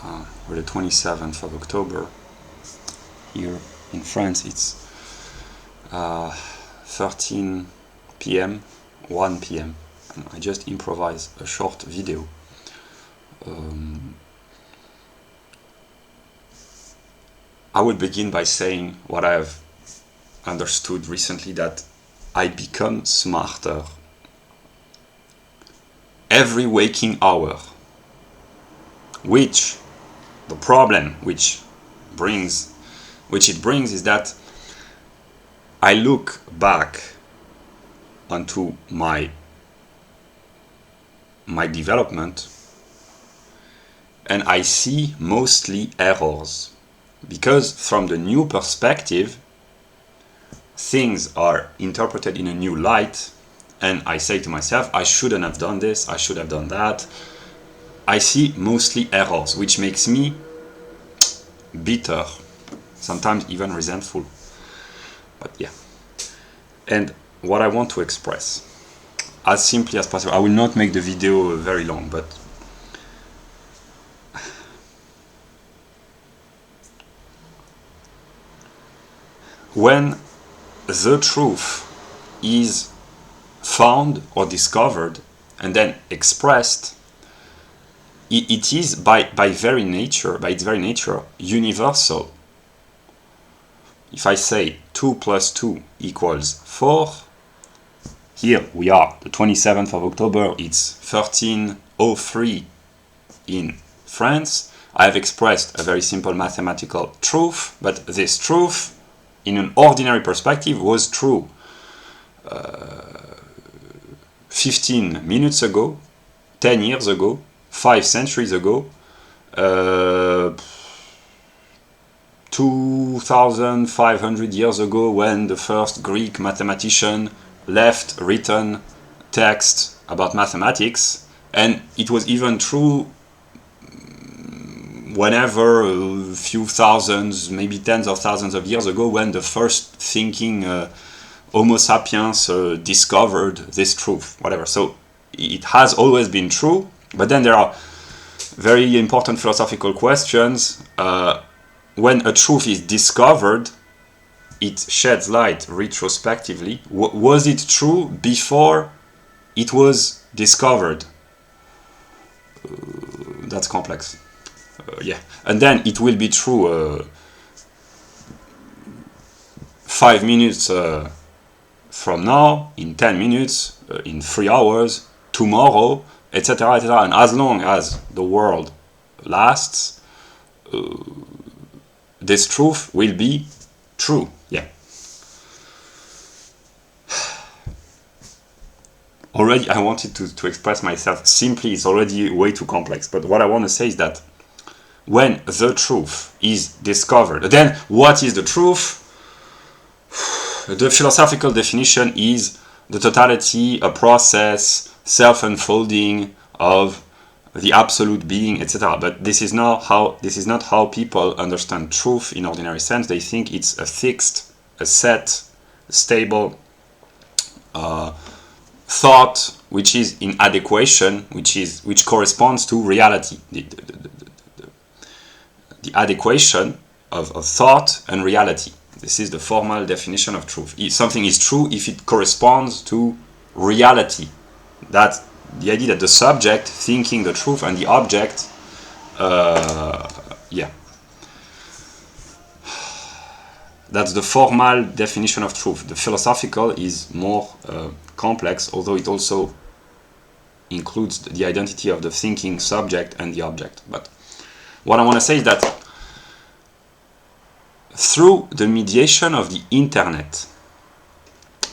or the 27th of October. Here in France it's 13 p.m., 1 p.m. And I just improvise a short video. I will begin by saying what I have understood recently, that I become smarter every waking hour, which the problem which it brings is that I look back onto my development and I see mostly errors, because from the new perspective things are interpreted in a new light, and I say to myself, I shouldn't have done this, I should have done that. I see mostly errors, which makes me bitter, sometimes even resentful. But yeah. And what I want to express, as simply as possible, I will not make the video very long, but when the truth is found or discovered and then expressed, it is by its very nature universal. If I say 2 plus 2 equals 4, here we are, the 27th of October, it's 1303 in France. I have expressed a very simple mathematical truth, but this truth, in an ordinary perspective, was true 15 minutes ago, 10 years ago, 5 centuries ago, 2,500 years ago, when the first Greek mathematician left written text about mathematics, and it was even true whenever a few thousands, maybe tens of thousands of years ago, when the first thinking Homo sapiens discovered this truth, whatever. So it has always been true, but then there are very important philosophical questions. When a truth is discovered, it sheds light retrospectively. Was it true before it was discovered? That's complex. Yeah, and then it will be true 5 minutes from now, in 10 minutes, in 3 hours, tomorrow, etc., etc. And as long as the world lasts, this truth will be true. Yeah. Already I wanted to express myself simply, it's already way too complex. But what I want to say is that when the truth is discovered, then what is the truth? The philosophical definition is the totality, a process, self-unfolding of the absolute being, etc. But this is not how people understand truth in ordinary sense. They think it's a fixed, a set, stable thought which is in adequation, which corresponds to reality. The adequation of thought and reality. This is the formal definition of truth. If something is true if it corresponds to reality. That's the idea that the subject thinking the truth and the object, yeah. That's the formal definition of truth. The philosophical is more complex, although it also includes the identity of the thinking subject and the object. But what I want to say is that through the mediation of the internet,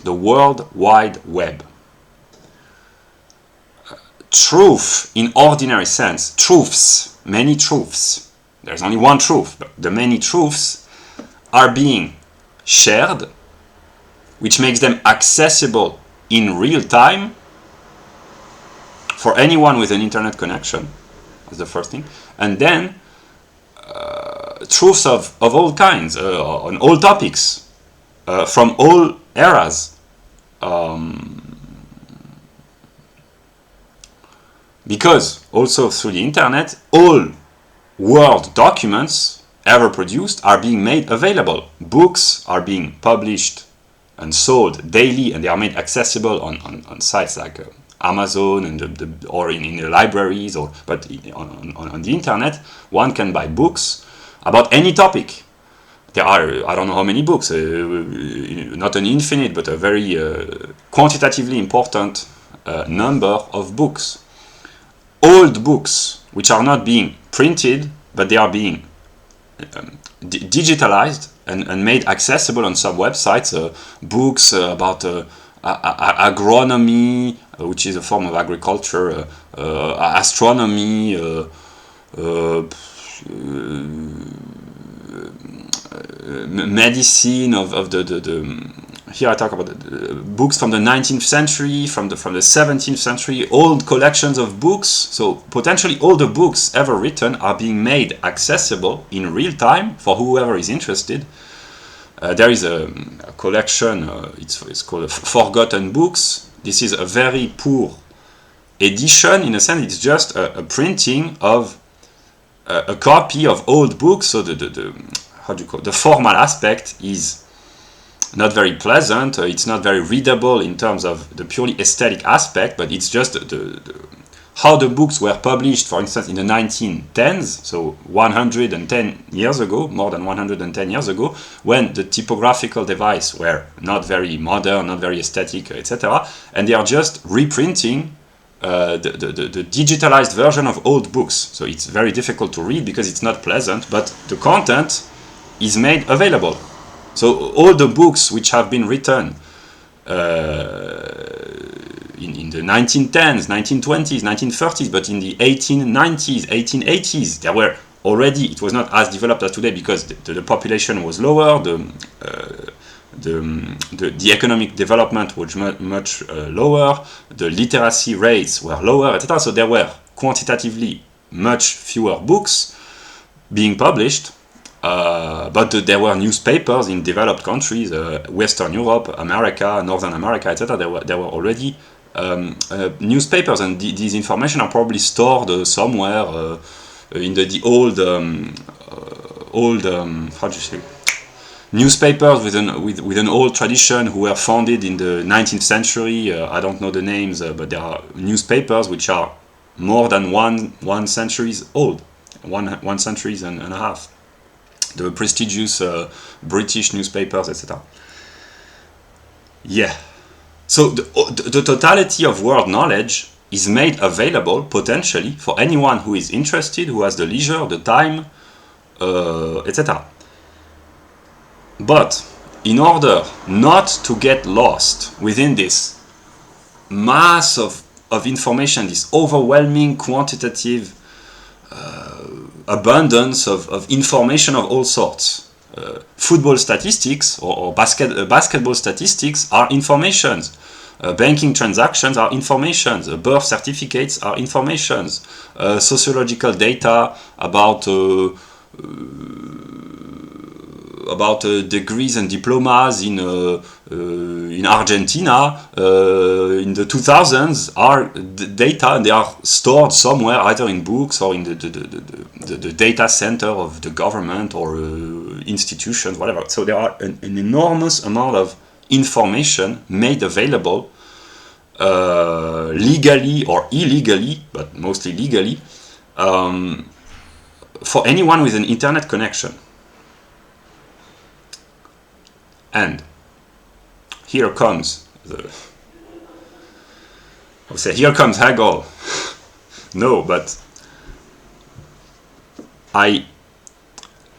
the World Wide Web, truth in ordinary sense, truths, many truths, there's only one truth, but the many truths are being shared, which makes them accessible in real time for anyone with an internet connection. That's the first thing. And then truths of all kinds, on all topics, from all eras. Because also through the internet, all Word documents ever produced are being made available. Books are being published and sold daily, and they are made accessible on sites like Amazon and or in the libraries, but on the internet, one can buy books about any topic. There are, I don't know how many books, not an infinite, but a very quantitatively important number of books. Old books, which are not being printed, but they are being digitalized and made accessible on some websites. Books about agronomy, which is a form of agriculture, astronomy, medicine of the here I talk about books from the 19th century, from the 17th century, old collections of books. So potentially all the books ever written are being made accessible in real time for whoever is interested. There is a collection, it's called Forgotten Books. This is a very poor edition. In a sense, it's just a printing of a copy of old books. So how do you call it? The formal aspect is not very pleasant. It's not very readable in terms of the purely aesthetic aspect, but it's just how the books were published, for instance, in the 1910s, so 110 years ago, more than 110 years ago, when the typographical device were not very modern, not very aesthetic, etc. And they are just reprinting the digitalized version of old books. So it's very difficult to read because it's not pleasant, but the content is made available. So all the books which have been written in the 1910s, 1920s, 1930s, but in the 1890s, 1880s, there were already, it was not as developed as today because the population was lower, the economic development was much lower, the literacy rates were lower, etc. So there were quantitatively much fewer books being published. But there were newspapers in developed countries, Western Europe, America, Northern America, etc. There were already newspapers, and these information are probably stored somewhere in the old how do you say, newspapers with an old tradition who were founded in the 19th century. I don't know the names, but there are newspapers which are more than one centuries old, one centuries and a half. The prestigious British newspapers, etc. Yeah. So the totality of world knowledge is made available potentially for anyone who is interested, who has the leisure, the time, etc. But in order not to get lost within this mass of information, this overwhelming quantitative abundance of information of all sorts. Football statistics or basketball statistics are informations. Banking transactions are informations. Birth certificates are informations. Sociological data about degrees and diplomas in Argentina in the 2000s are data, and they are stored somewhere, either in books or in the data center of the government or institutions, whatever. So there are an enormous amount of information made available legally or illegally, but mostly legally, for anyone with an internet connection. And here comes here comes Hegel. No, but I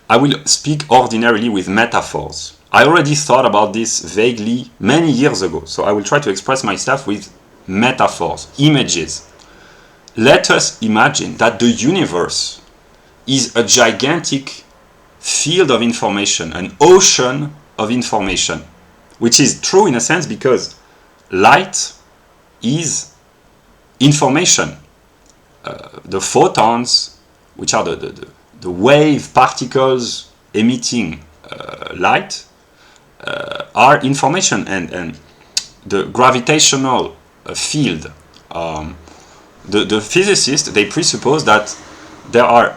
will speak ordinarily with metaphors. I already thought about this vaguely many years ago, so I will try to express myself with metaphors, images. Let us imagine that the universe is a gigantic field of information, an ocean of information, which is true in a sense because light is information. The photons, which are the wave particles emitting light, are information, and the gravitational field. The physicists, they presuppose that there are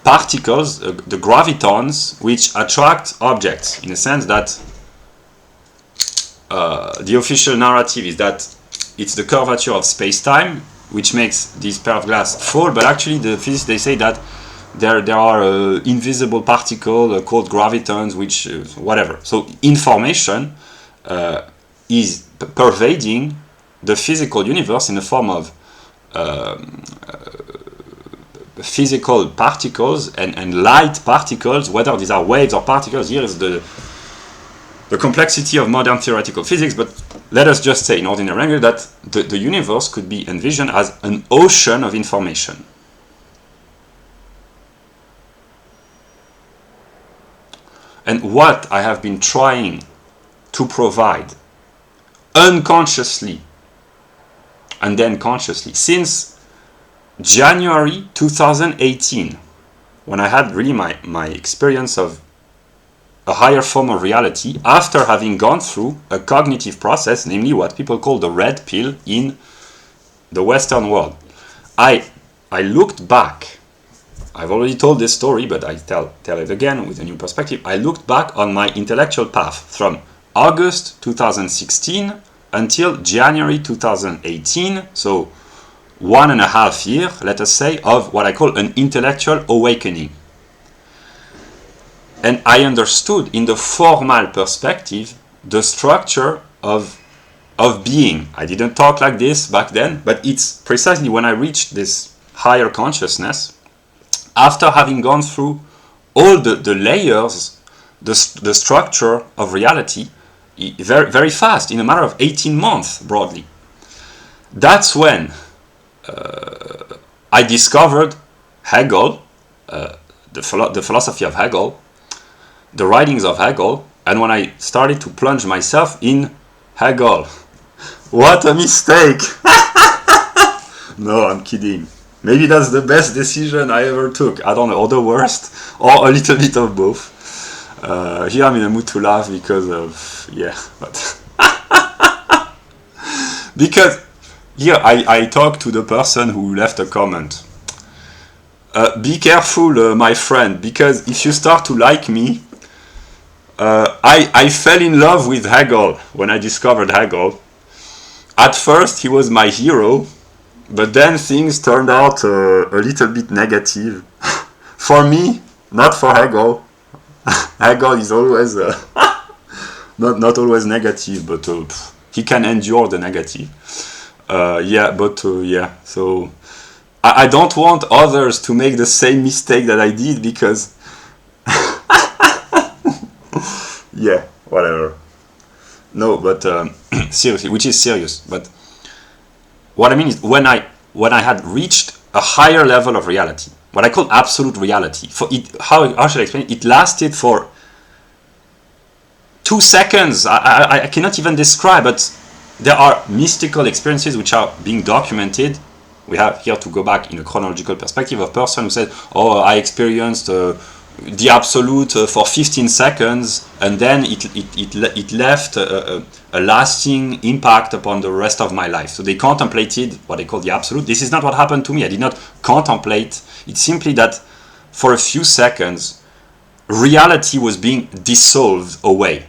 particles, the gravitons, which attract objects, in a sense that the official narrative is that it's the curvature of space-time which makes this pair of glass fall, but actually the physicists, they say that there are invisible particles called gravitons, which whatever. So information is pervading the physical universe in the form of physical particles and light particles, whether these are waves or particles. Here is the complexity of modern theoretical physics, but let us just say in ordinary language that the universe could be envisioned as an ocean of information. And what I have been trying to provide unconsciously and then consciously since January 2018, when I had really my experience of a higher form of reality after having gone through a cognitive process, namely what people call the red pill in the Western world. I looked back. I've already told this story, but I tell it again with a new perspective. I looked back on my intellectual path from August 2016 until January 2018, so 1.5 years, let us say, of what I call an intellectual awakening. And I understood in the formal perspective the structure of being. I didn't talk like this back then, but it's precisely when I reached this higher consciousness, after having gone through all the layers, the structure of reality, very, very fast, in a matter of 18 months, broadly. That's when I discovered Hegel, the philosophy of Hegel, the writings of Hegel, and when I started to plunge myself in Hegel. What a mistake! No, I'm kidding. Maybe that's the best decision I ever took. I don't know, or the worst, or a little bit of both. Here I'm in a mood to laugh because of, yeah, but because here I talk to the person who left a comment. Be careful, my friend, because if you start to like me, I fell in love with Hegel when I discovered Hegel. At first he was my hero, but then things turned out a little bit negative. For me, not for Hegel. Hegel is always not always negative, but he can endure the negative. Yeah, so I don't want others to make the same mistake that I did, because yeah, whatever. No, but seriously, which is serious. But what I mean is, when I had reached a higher level of reality, what I call absolute reality, for it, how should I explain it? It lasted for 2 seconds. I cannot even describe, but there are mystical experiences which are being documented. We have here to go back in a chronological perspective of a person who said, oh, I experienced the absolute for 15 seconds, and then it left a lasting impact upon the rest of my life. So they contemplated what they call the absolute. This is not what happened to me. I did not contemplate. It's simply that for a few seconds, reality was being dissolved away.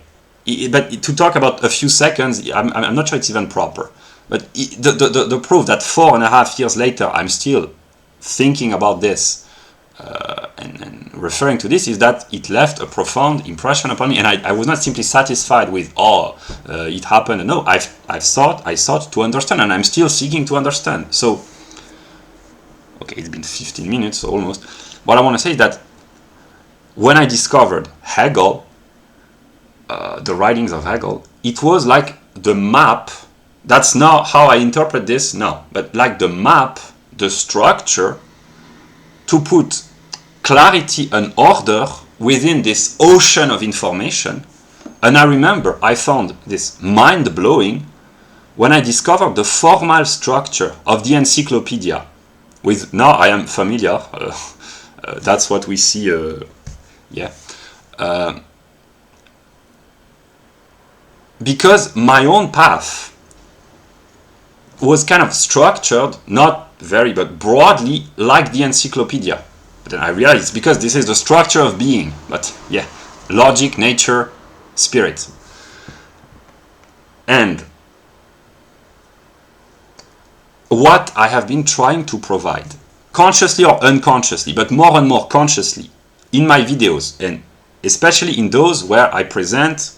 But to talk about a few seconds, I'm not sure it's even proper. But the proof that 4.5 years later I'm still thinking about this and referring to this is that it left a profound impression upon me, and I was not simply satisfied with it happened. No, I sought to understand, and I'm still seeking to understand. So, okay, it's been 15 minutes almost. What I want to say is that when I discovered Hegel, the writings of Hegel, it was like the map. That's not how I interpret this now, but like the map, the structure, to put clarity and order within this ocean of information. And I remember I found this mind-blowing when I discovered the formal structure of the encyclopedia. With now I am familiar. That's what we see. Because my own path was kind of structured, not very, but broadly, like the encyclopedia. But then I realized it's because this is the structure of being. But yeah, logic, nature, spirit. And what I have been trying to provide, consciously or unconsciously, but more and more consciously, in my videos, and especially in those where I present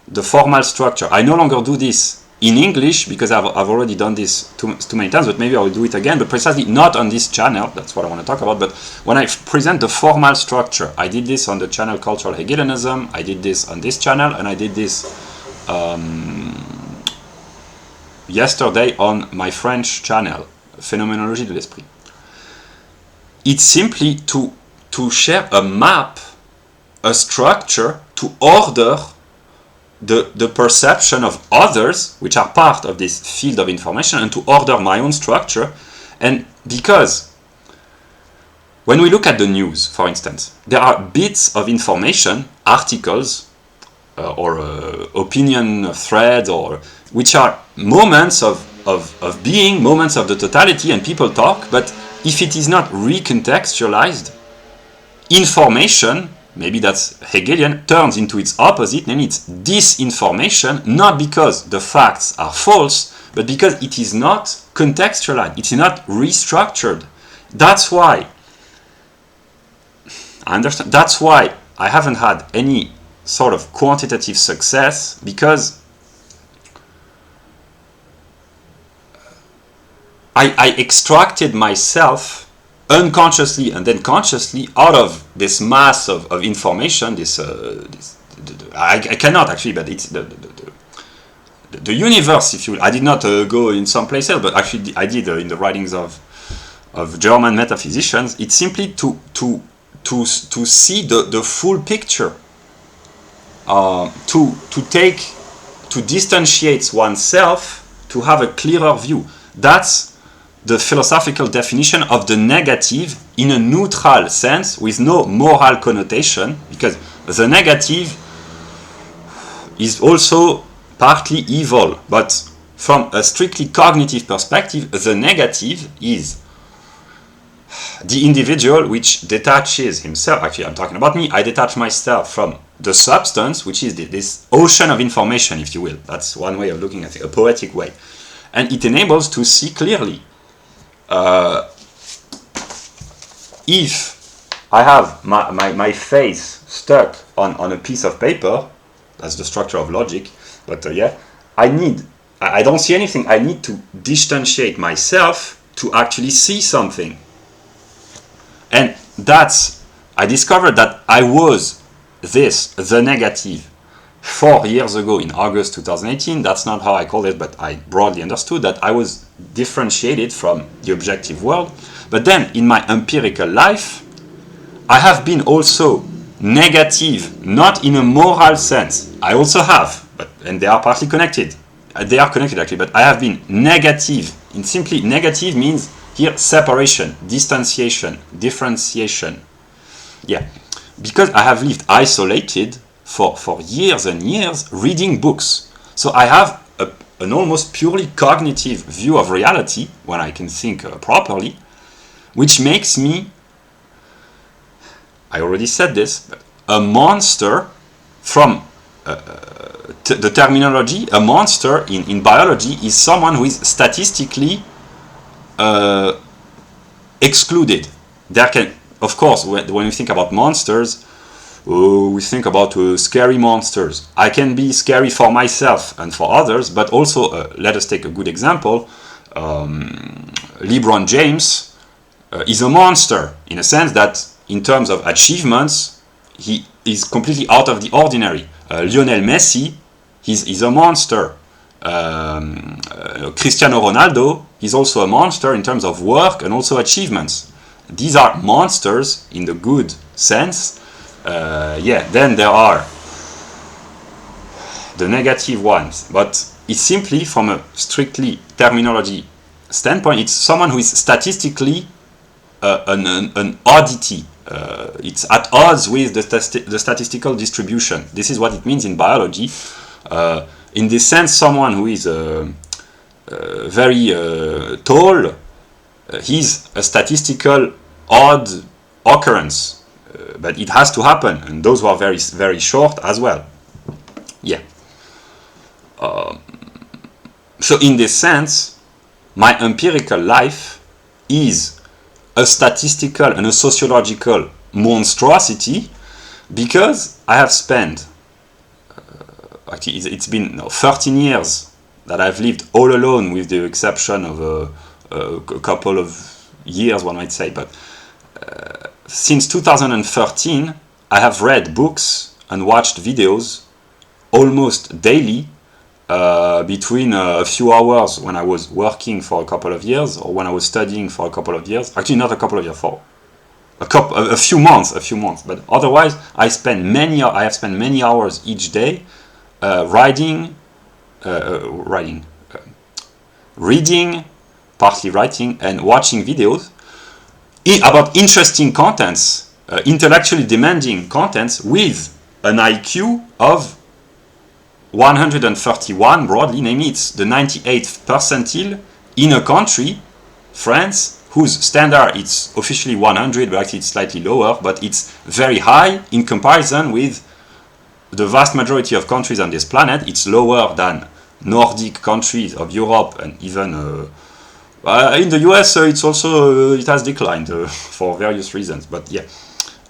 the formal structure. I no longer do this in English because I've already done this too many times, but maybe I will do it again, but precisely not on this channel. That's what I want to talk about. But when I present the formal structure, I did this on the channel Cultural Hegelianism, I did this on this channel, and I did this yesterday on my French channel, Phénoménologie de l'Esprit. It's simply to share a map, a structure, to order the perception of others, which are part of this field of information, and to order my own structure. And because when we look at the news, for instance, there are bits of information, articles, or opinion threads, or which are moments of being, moments of the totality, and people talk, but if it is not recontextualized, information, maybe that's Hegelian, turns into its opposite, namely it's disinformation, not because the facts are false, but because it is not contextualized, it's not restructured. That's why, I understand, that's why I haven't had any sort of quantitative success, because I extracted myself unconsciously and then consciously out of this mass of information. I cannot actually, but it's the universe, if you will. I did not go in some place else, but actually I did in the writings of German metaphysicians. It's simply to see the full picture, to distantiate oneself, to have a clearer view. That's the philosophical definition of the negative in a neutral sense with no moral connotation, because the negative is also partly evil, but from a strictly cognitive perspective, the negative is the individual which detaches himself. Actually, I'm talking about me. I detach myself from the substance, which is this ocean of information, if you will. That's one way of looking at it, a poetic way. And it enables to see clearly. If I have my face stuck on a piece of paper, that's the structure of logic, but yeah, I don't see anything. I need to distantiate myself to actually see something. And I discovered that I was the negative 4 years ago in August 2018. That's not how I called it, but I broadly understood that I was differentiated from the objective world. But then in my empirical life, I have been also negative, not in a moral sense. I also have, and they are partly connected. They are connected actually, but I have been negative. And simply negative means here separation, distanciation, differentiation. Yeah, because I have lived isolated for years and years reading books. So I have an almost purely cognitive view of reality when I can think properly, which makes me, I already said this, a monster from the terminology. A monster in biology is someone who is statistically excluded. There can, of course, when we think about monsters, we think about scary monsters. I can be scary for myself and for others, but also, let us take a good example. LeBron James is a monster in a sense that in terms of achievements, he is completely out of the ordinary. Lionel Messi, he's a monster. Cristiano Ronaldo, he's also a monster in terms of work and also achievements. These are monsters in the good sense. Then there are the negative ones, but it's simply from a strictly terminology standpoint, it's someone who is statistically an oddity. It's at odds with the statistical distribution. This is what it means in biology. In this sense, someone who is very tall, he's a statistical odd occurrence, but it has to happen, and those were very, very short as well. Yeah. So in this sense, my empirical life is a statistical and a sociological monstrosity, because I have spent, actually it's been 13 years that I've lived all alone, with the exception of a couple of years, one might say, but since 2013 I have read books and watched videos almost daily, between a few hours when I was working for a couple of years, or when I was studying for a couple of years. Actually, not a couple of years, for a few months. But otherwise, I have spent many hours each day reading, partly writing, and watching videos about interesting contents, intellectually demanding contents, with an IQ of 131 broadly, namely it's the 98th percentile in a country, France, whose standard it's officially 100, but actually it's slightly lower, but it's very high in comparison with the vast majority of countries on this planet. It's lower than Nordic countries of Europe, and even in the US it's also it has declined for various reasons, but yeah.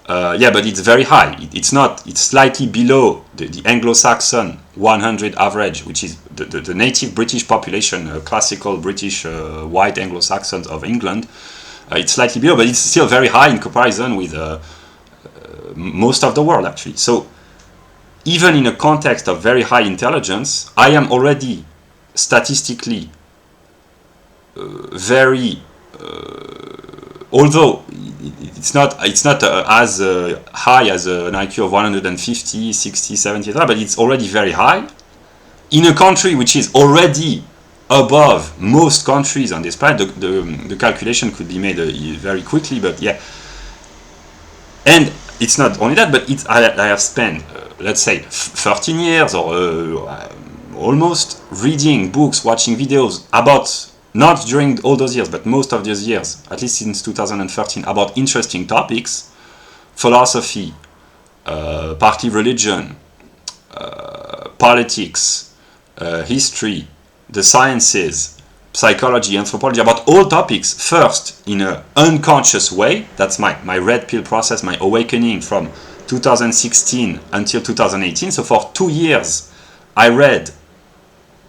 But it's very high. It's slightly below the Anglo-Saxon 100 average, which is the native British population, classical British white Anglo-Saxons of England. It's slightly below, but it's still very high in comparison with most of the world, actually. So even in a context of very high intelligence, I am already statistically very, although it's not as high as an IQ of 150, 60, 70, but it's already very high in a country which is already above most countries on this planet. The calculation could be made very quickly, but yeah. And it's not only that, but I have spent, let's say, 13 years or almost reading books, watching videos about, not during all those years, but most of those years, at least since 2013, about interesting topics: philosophy, partly religion, politics, history, the sciences, psychology, anthropology, about all topics, first in an unconscious way. That's my red pill process, my awakening from 2016 until 2018. So for 2 years, I read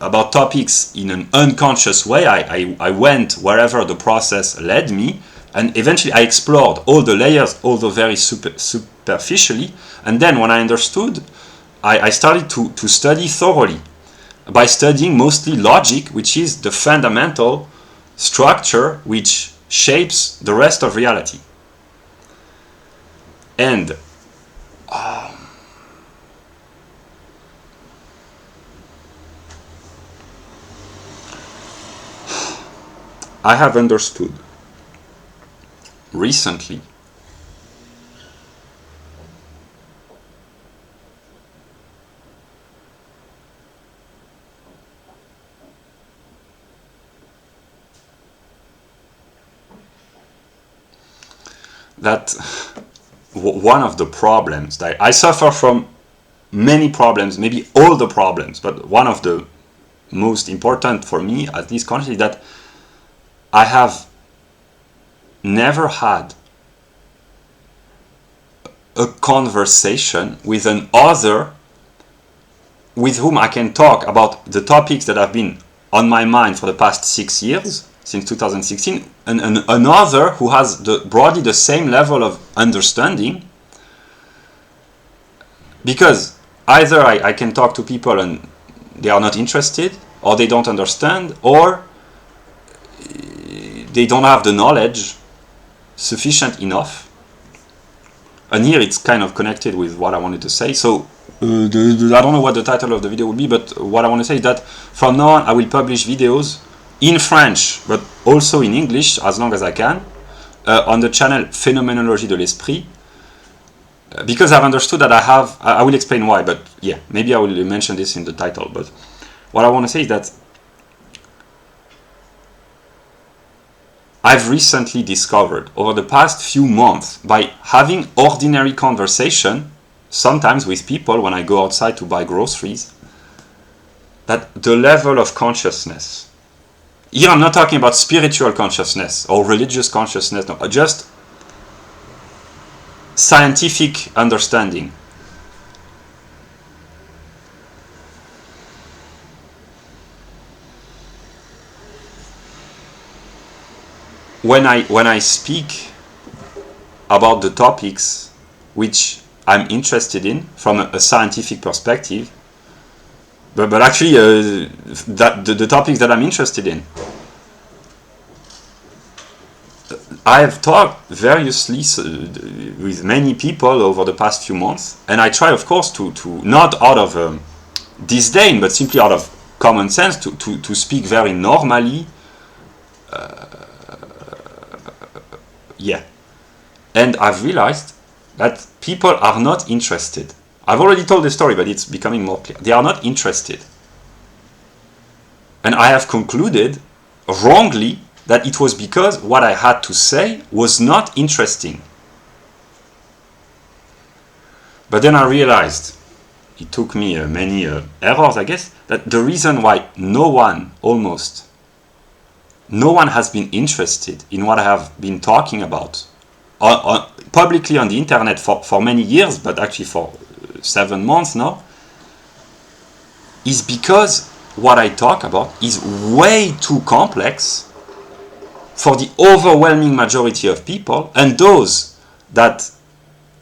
about topics in an unconscious way. I went wherever the process led me, and eventually I explored all the layers, although very superficially. And then when I understood, I started to study thoroughly, by studying mostly logic, which is the fundamental structure which shapes the rest of reality. And I have understood recently that one of the problems that I suffer from, many problems, maybe all the problems, but one of the most important for me, at least consciously, that I have never had a conversation with an author with whom I can talk about the topics that have been on my mind for the past 6 years, since 2016, and an author who has broadly the same level of understanding. Because either I can talk to people and they are not interested, or they don't understand, or they don't have the knowledge sufficient enough. And here it's kind of connected with what I wanted to say. So I don't know what the title of the video will be, but what I want to say is that from now on I will publish videos in French, but also in English, as long as I can, on the channel Phénoménologie de l'Esprit, because I've understood that I will explain why, but yeah, maybe I will mention this in the title. But what I want to say is that I've recently discovered over the past few months by having ordinary conversation, sometimes with people when I go outside to buy groceries, that the level of consciousness, here I'm not talking about spiritual consciousness or religious consciousness, no, just scientific understanding. When I speak about the topics which I'm interested in from a scientific perspective, but actually that the topics that I'm interested in, I have talked variously with many people over the past few months, and I try, of course, to not out of disdain, but simply out of common sense, to speak very normally. Yeah. And I've realized that people are not interested. I've already told the story, but it's becoming more clear. They are not interested. And I have concluded, wrongly, that it was because what I had to say was not interesting. But then I realized, it took me many errors, I guess, that the reason why no one has been interested in what I have been talking about publicly on the internet for many years, but actually for 7 months now, is because what I talk about is way too complex for the overwhelming majority of people, and those that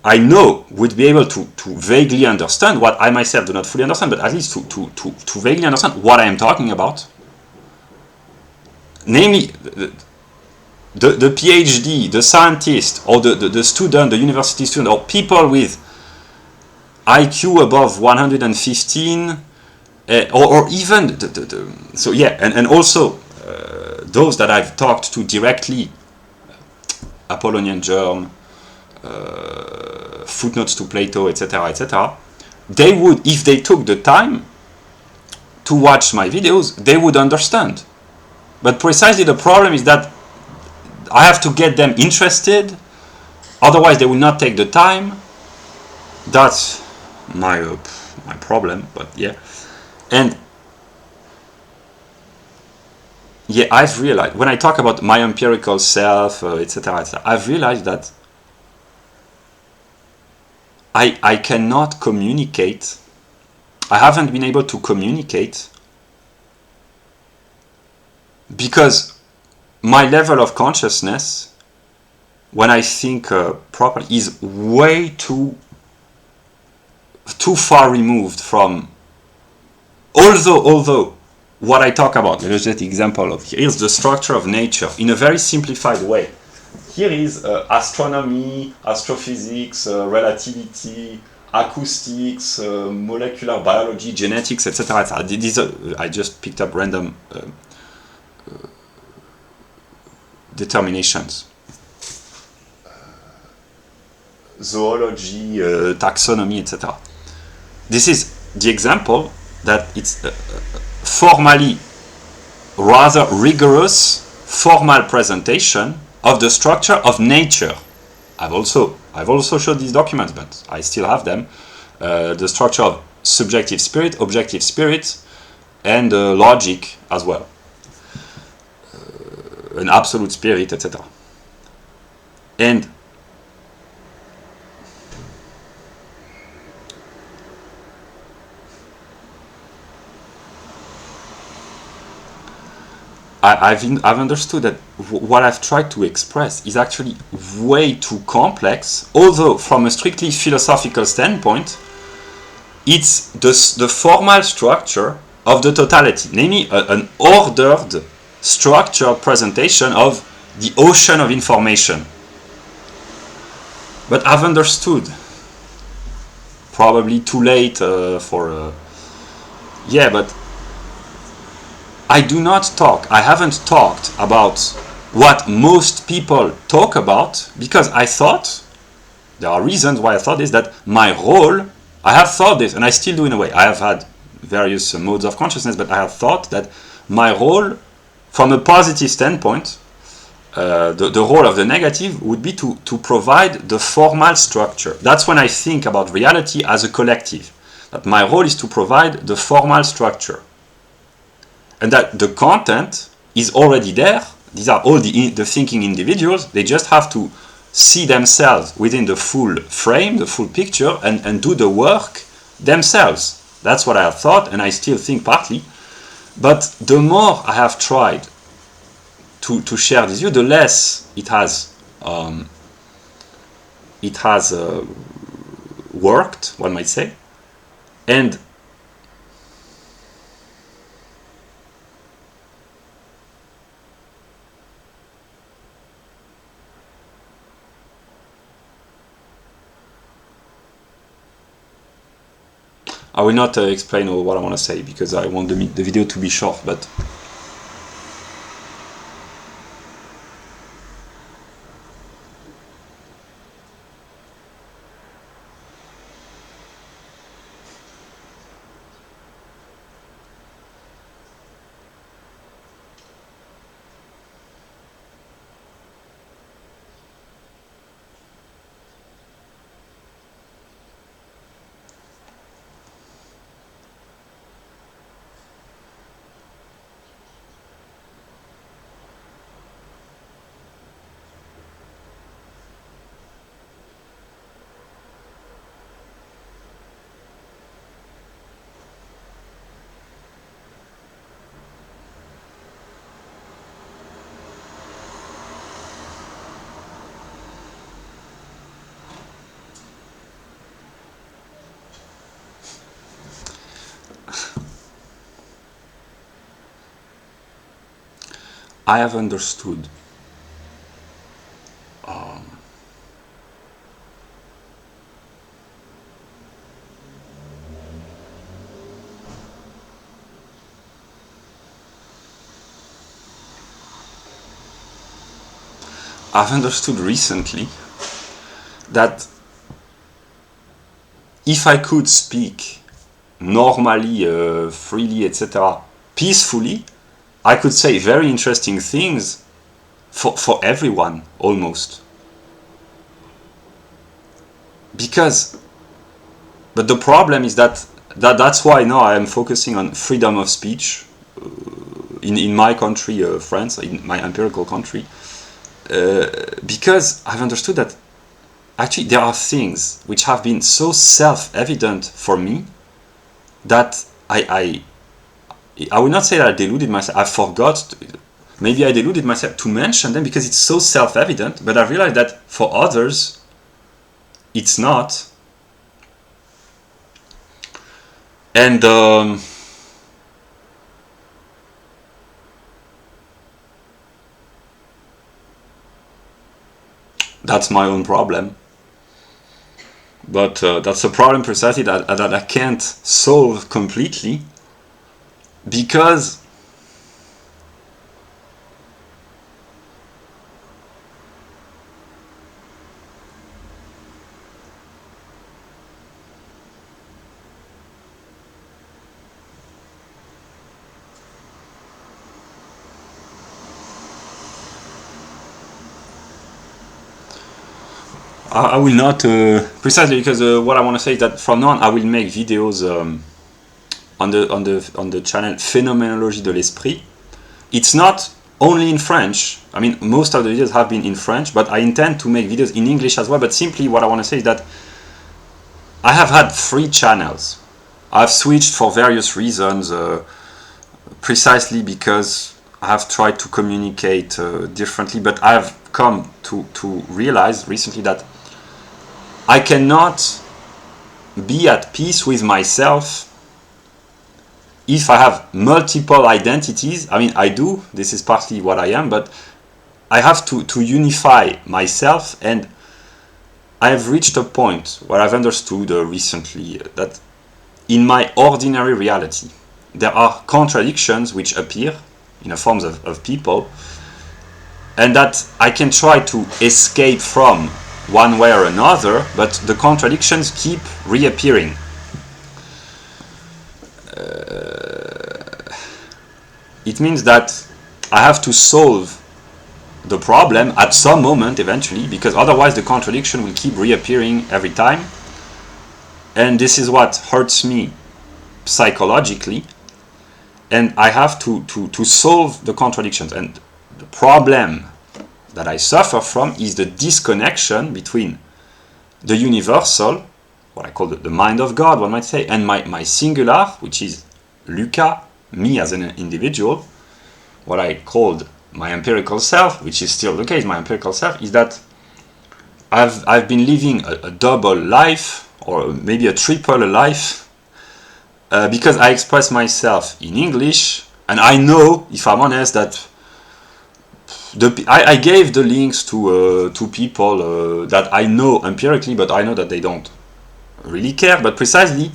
I know would be able to vaguely understand what I myself do not fully understand, but at least to vaguely understand what I am talking about. Namely, the PhD, the scientist, or the student, the university student, or people with IQ above 115, or even so yeah, and also those that I've talked to directly, Apollonian germ, footnotes to Plato, etc., etc. They would, if they took the time to watch my videos, they would understand. But precisely the problem is that I have to get them interested, otherwise they will not take the time. That's my problem, but yeah. And yeah, I've realized, when I talk about my empirical self, etc., I've realized that I cannot communicate, I haven't been able to communicate because my level of consciousness, when I think properly, is way too far removed from, although what I talk about, let's just example of, here's the structure of nature in a very simplified way. Here is astronomy, astrophysics, relativity, acoustics, molecular biology, genetics, etc. These are, I just picked up random determinations. Zoology, taxonomy, etc. This is the example that it's formally rather rigorous formal presentation of the structure of nature. I've also showed these documents, but I still have them. The structure of subjective spirit, objective spirit, and logic as well. An absolute spirit, etc. And I've understood that what I've tried to express is actually way too complex, although from a strictly philosophical standpoint, it's the formal structure of the totality, namely an ordered, structured presentation of the ocean of information. But I've understood, probably too late yeah, but I haven't talked about what most people talk about, because I thought, there are reasons why I thought this, that my role, I have thought this, and I still do in a way, I have had various modes of consciousness, but I have thought that my role, from a positive standpoint, the role of the negative would be to provide the formal structure. That's when I think about reality as a collective. That my role is to provide the formal structure. And that the content is already there. These are all the thinking individuals. They just have to see themselves within the full frame, the full picture, and do the work themselves. That's what I have thought, and I still think partly. But the more I have tried to share this view, the less it has worked, one might say. And I will not explain what I want to say because I want the video to be short, but I have understood recently that if I could speak normally, freely, etc., peacefully, I could say very interesting things for everyone, almost. But the problem is that's why now I am focusing on freedom of speech in my country, France, in my empirical country, because I've understood that actually there are things which have been so self-evident for me that I will not say that I deluded myself. I forgot. Maybe I deluded myself to mention them because it's so self-evident. But I realized that for others, it's not. And that's my own problem. But that's a problem precisely that I can't solve completely. Because I will not precisely because what I want to say is that from now on I will make videos on the channel Phénoménologie de l'esprit. It's not only in French. I mean, most of the videos have been in French, but I intend to make videos in English as well. But simply what I want to say is that I have had 3 channels. I've switched for various reasons, precisely because I have tried to communicate differently, but I've come to realize recently that I cannot be at peace with myself if I have multiple identities. I mean, I do, this is partly what I am, but I have to unify myself, and I have reached a point where I've understood recently that in my ordinary reality there are contradictions which appear in the forms of people, and that I can try to escape from one way or another, but the contradictions keep reappearing. It means that I have to solve the problem at some moment eventually, because otherwise the contradiction will keep reappearing every time. And this is what hurts me psychologically. And I have to solve the contradictions. And the problem that I suffer from is the disconnection between the universal, what I call the mind of God, one might say, and my singular, which is Luca, me as an individual, what I called my empirical self, which is still the case, my empirical self, is that I've been living a double life, or maybe a triple life, because I express myself in English, and I know, if I'm honest, that I gave the links to people that I know empirically, but I know that they don't really care. But precisely,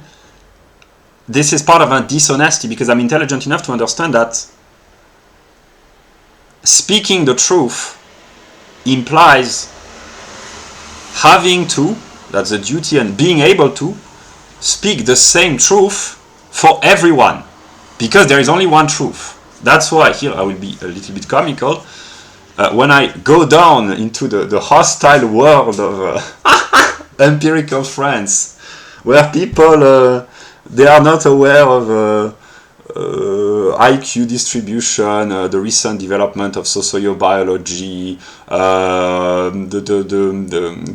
this is part of a dishonesty, because I'm intelligent enough to understand that speaking the truth implies having to, that's the duty, and being able to speak the same truth for everyone, because there is only one truth. That's why here I will be a little bit comical. When I go down into the hostile world of empirical France, where people they are not aware of IQ distribution, the recent development of sociobiology,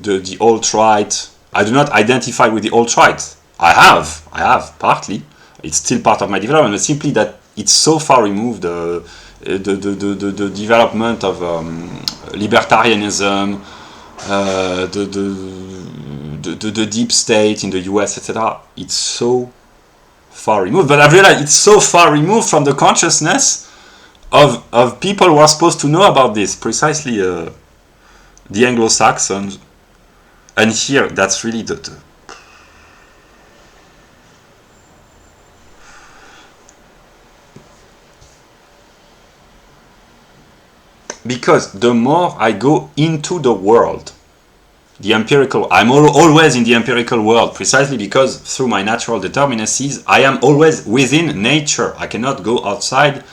the alt-right. I do not identify with the alt-right. I have partly. It's still part of my development, but simply that it's so far removed. The development of libertarianism, the deep state in the US, etc. It's so far removed. But I've realized it's so far removed from the consciousness of people who are supposed to know about this, precisely the Anglo-Saxons. And here, that's really the because the more I go into the world, the empirical, I'm always in the empirical world, precisely because through my natural determinacies, I am always within nature. I cannot go outside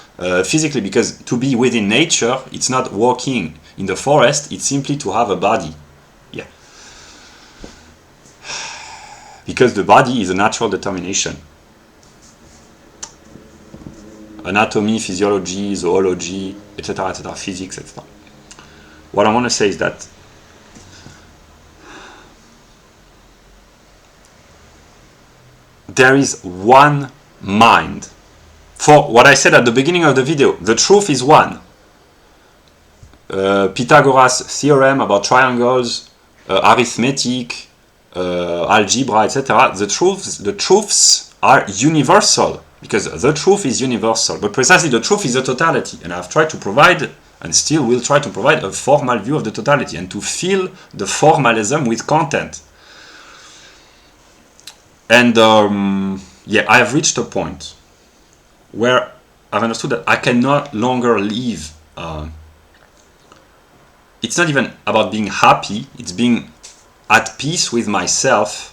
physically, because to be within nature, it's not walking in the forest, it's simply to have a body. Yeah. Because the body is a natural determination. Anatomy, physiology, zoology, etc., physics, etc. What I want to say is that there is one mind. For what I said at the beginning of the video, the truth is one. Pythagoras' theorem about triangles, arithmetic, algebra, etc. The truths are universal, because the truth is universal. But precisely the truth is a totality, and I've tried to provide, and still will try to provide, a formal view of the totality, and to fill the formalism with content. And yeah, I have reached a point where I've understood that I can no longer live. It's not even about being happy, it's being at peace with myself.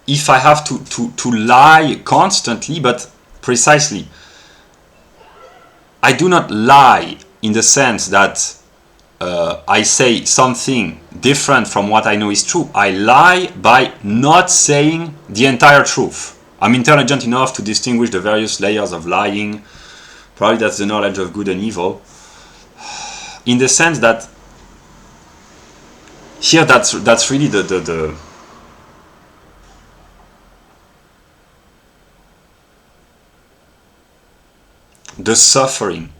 If I have to lie constantly, but precisely, I do not lie in the sense that I say something different from what I know is true. I lie by not saying the entire truth. I'm intelligent enough to distinguish the various layers of lying. Probably that's the knowledge of good and evil. In the sense that here that's really the suffering.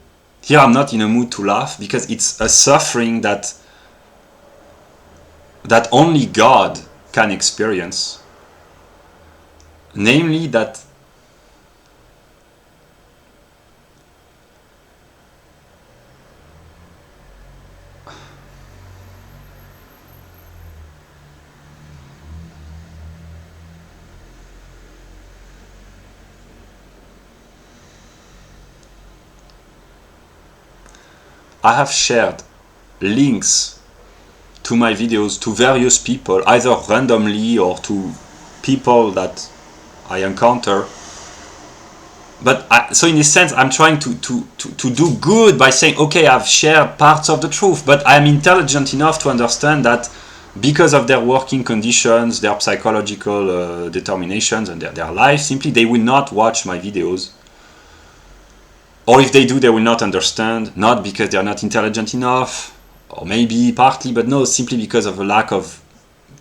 Here I'm not in a mood to laugh, because it's a suffering that only God can experience. Namely that I have shared links to my videos to various people, either randomly or to people that I encounter, So in this sense, I'm trying to do good by saying, okay, I've shared parts of the truth, but I'm intelligent enough to understand that because of their working conditions, their psychological determinations, and their life, simply they will not watch my videos. Or if they do, they will not understand, not because they're not intelligent enough, or maybe partly, but no, simply because of a lack of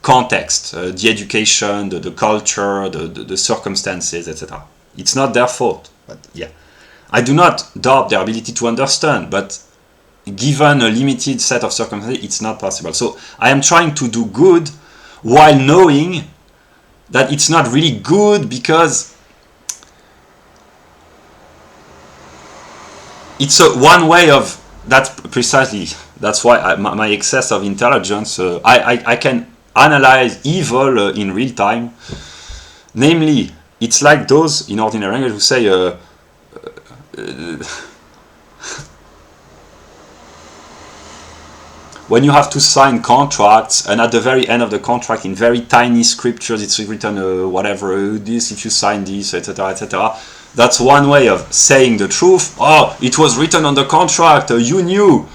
context, the education, the culture, the circumstances, etc. It's not their fault, but yeah. I do not doubt their ability to understand, but given a limited set of circumstances, it's not possible. So I am trying to do good while knowing that it's not really good, because it's one way of, that's precisely, that's why my excess of intelligence, I can analyze evil in real time. Namely, it's like those in ordinary language who say when you have to sign contracts, and at the very end of the contract, in very tiny scriptures, it's written whatever, this, if you sign this, etc., etc. That's one way of saying the truth. Oh, it was written on the contract, you knew.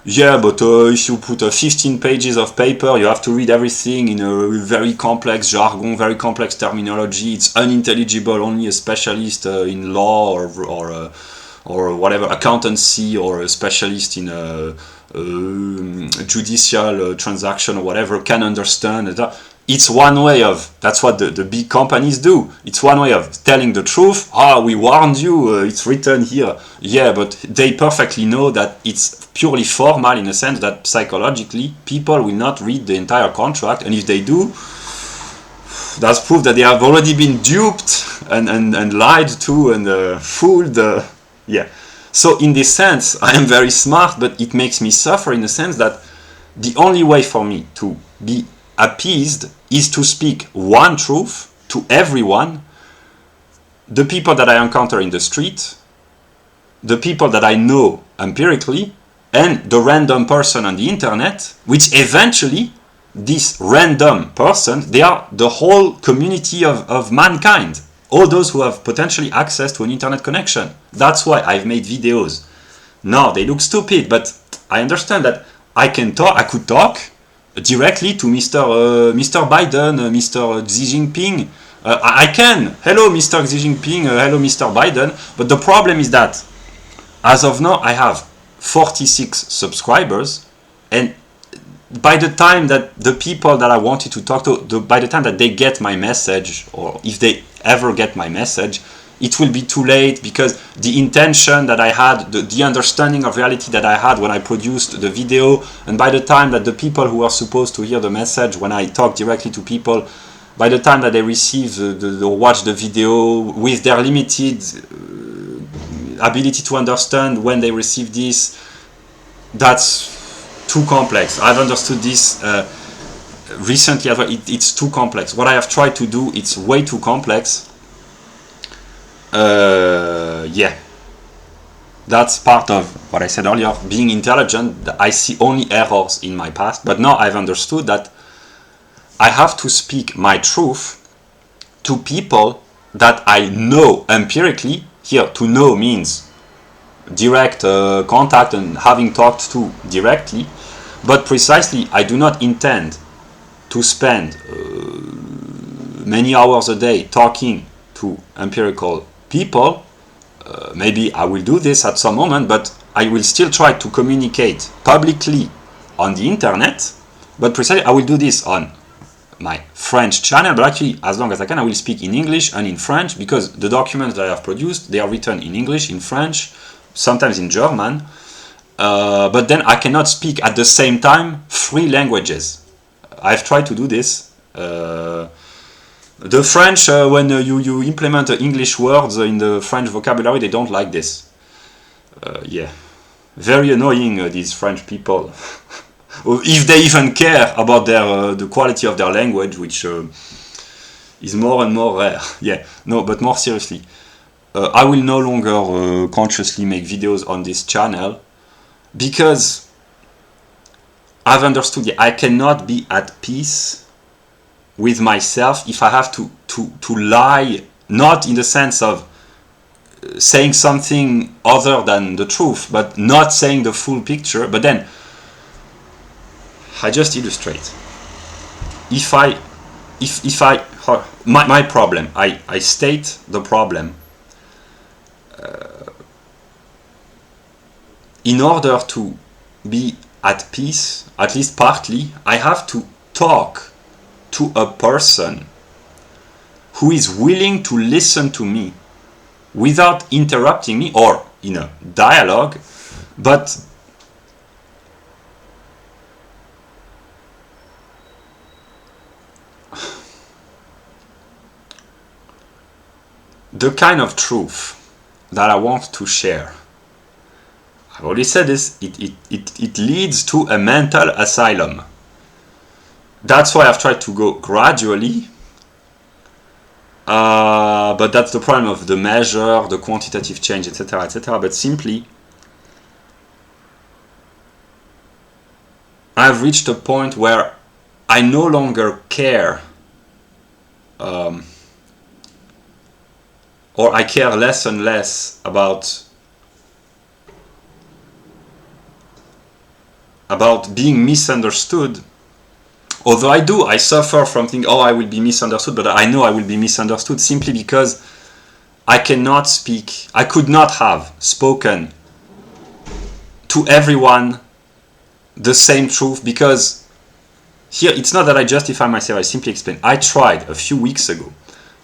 Yeah, but if you put 15 pages of paper, you have to read everything in a very complex jargon, very complex terminology. It's unintelligible. Only a specialist in law or whatever, accountancy, or a specialist in judicial transaction or whatever can understand. It's one way of, that's what the big companies do. It's one way of telling the truth. We warned you, it's written here. Yeah, but they perfectly know that it's purely formal, in a sense that psychologically people will not read the entire contract, and if they do, that's proof that they have already been duped and lied to and fooled. Yeah. So in this sense, I am very smart, but it makes me suffer in the sense that the only way for me to be appeased is to speak one truth to everyone, the people that I encounter in the street, the people that I know empirically, and the random person on the internet, which eventually, this random person, they are the whole community of mankind. All those who have potentially access to an internet connection. That's why I've made videos. Now, they look stupid, but I understand that I could talk directly to Mr. Biden, Mr. Xi Jinping. I can. Hello, Mr. Xi Jinping. Hello, Mr. Biden. But the problem is that, as of now, I have 46 subscribers, and by the time that the people that I wanted to talk to, by the time that they get my message, or if they ever get my message, it will be too late, because the intention that I had, the understanding of reality that I had when I produced the video, and by the time that the people who are supposed to hear the message when I talk directly to people, by the time that they receive or watch the video with their limited ability to understand when they receive this, that's too complex. I've understood this recently as well. It's too complex. What I have tried to do, it's way too complex. Yeah, that's part of what I said earlier, being intelligent. I see only errors in my past, but now I've understood that I have to speak my truth to people that I know empirically. Here, to know means direct contact and having talked to directly, but precisely I do not intend to spend many hours a day talking to empirical people. Maybe I will do this at some moment, but I will still try to communicate publicly on the internet, but precisely I will do this on my French channel, but actually, as long as I can, I will speak in English and in French, because the documents that I have produced, they are written in English, in French, sometimes in German, but then I cannot speak at the same time 3 languages. I've tried to do this. The French, when you implement English words in the French vocabulary, they don't like this. Yeah, very annoying, these French people. If they even care about the quality of their language, which is more and more rare. Yeah, no, but more seriously, I will no longer consciously make videos on this channel, because I've understood I cannot be at peace with myself if I have to lie, not in the sense of saying something other than the truth, but not saying the full picture. But then I just illustrate. If my problem, I state the problem in order to be at peace, at least partly, I have to talk to a person who is willing to listen to me without interrupting me, or in a dialogue, but the kind of truth that I want to share, I've already said this, it leads to a mental asylum. That's why I've tried to go gradually, but that's the problem of the measure, the quantitative change, etc., etc. But simply, I've reached a point where I no longer care, or I care less and less about being misunderstood. Although I suffer from thinking, oh, I will be misunderstood, but I know I will be misunderstood simply because I cannot speak, I could not have spoken to everyone the same truth, because here it's not that I justify myself, I simply explain. I tried a few weeks ago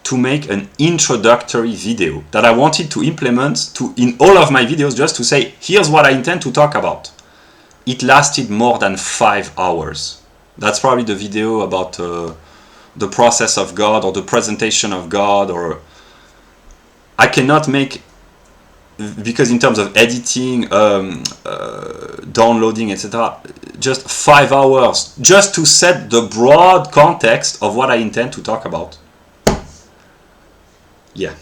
to make an introductory video that I wanted to implement in all of my videos, just to say, here's what I intend to talk about. It lasted more than 5 hours. That's probably the video about the process of God, or the presentation of God, or I cannot make, because in terms of editing, downloading, etc., just 5 hours just to set the broad context of what I intend to talk about. Yeah.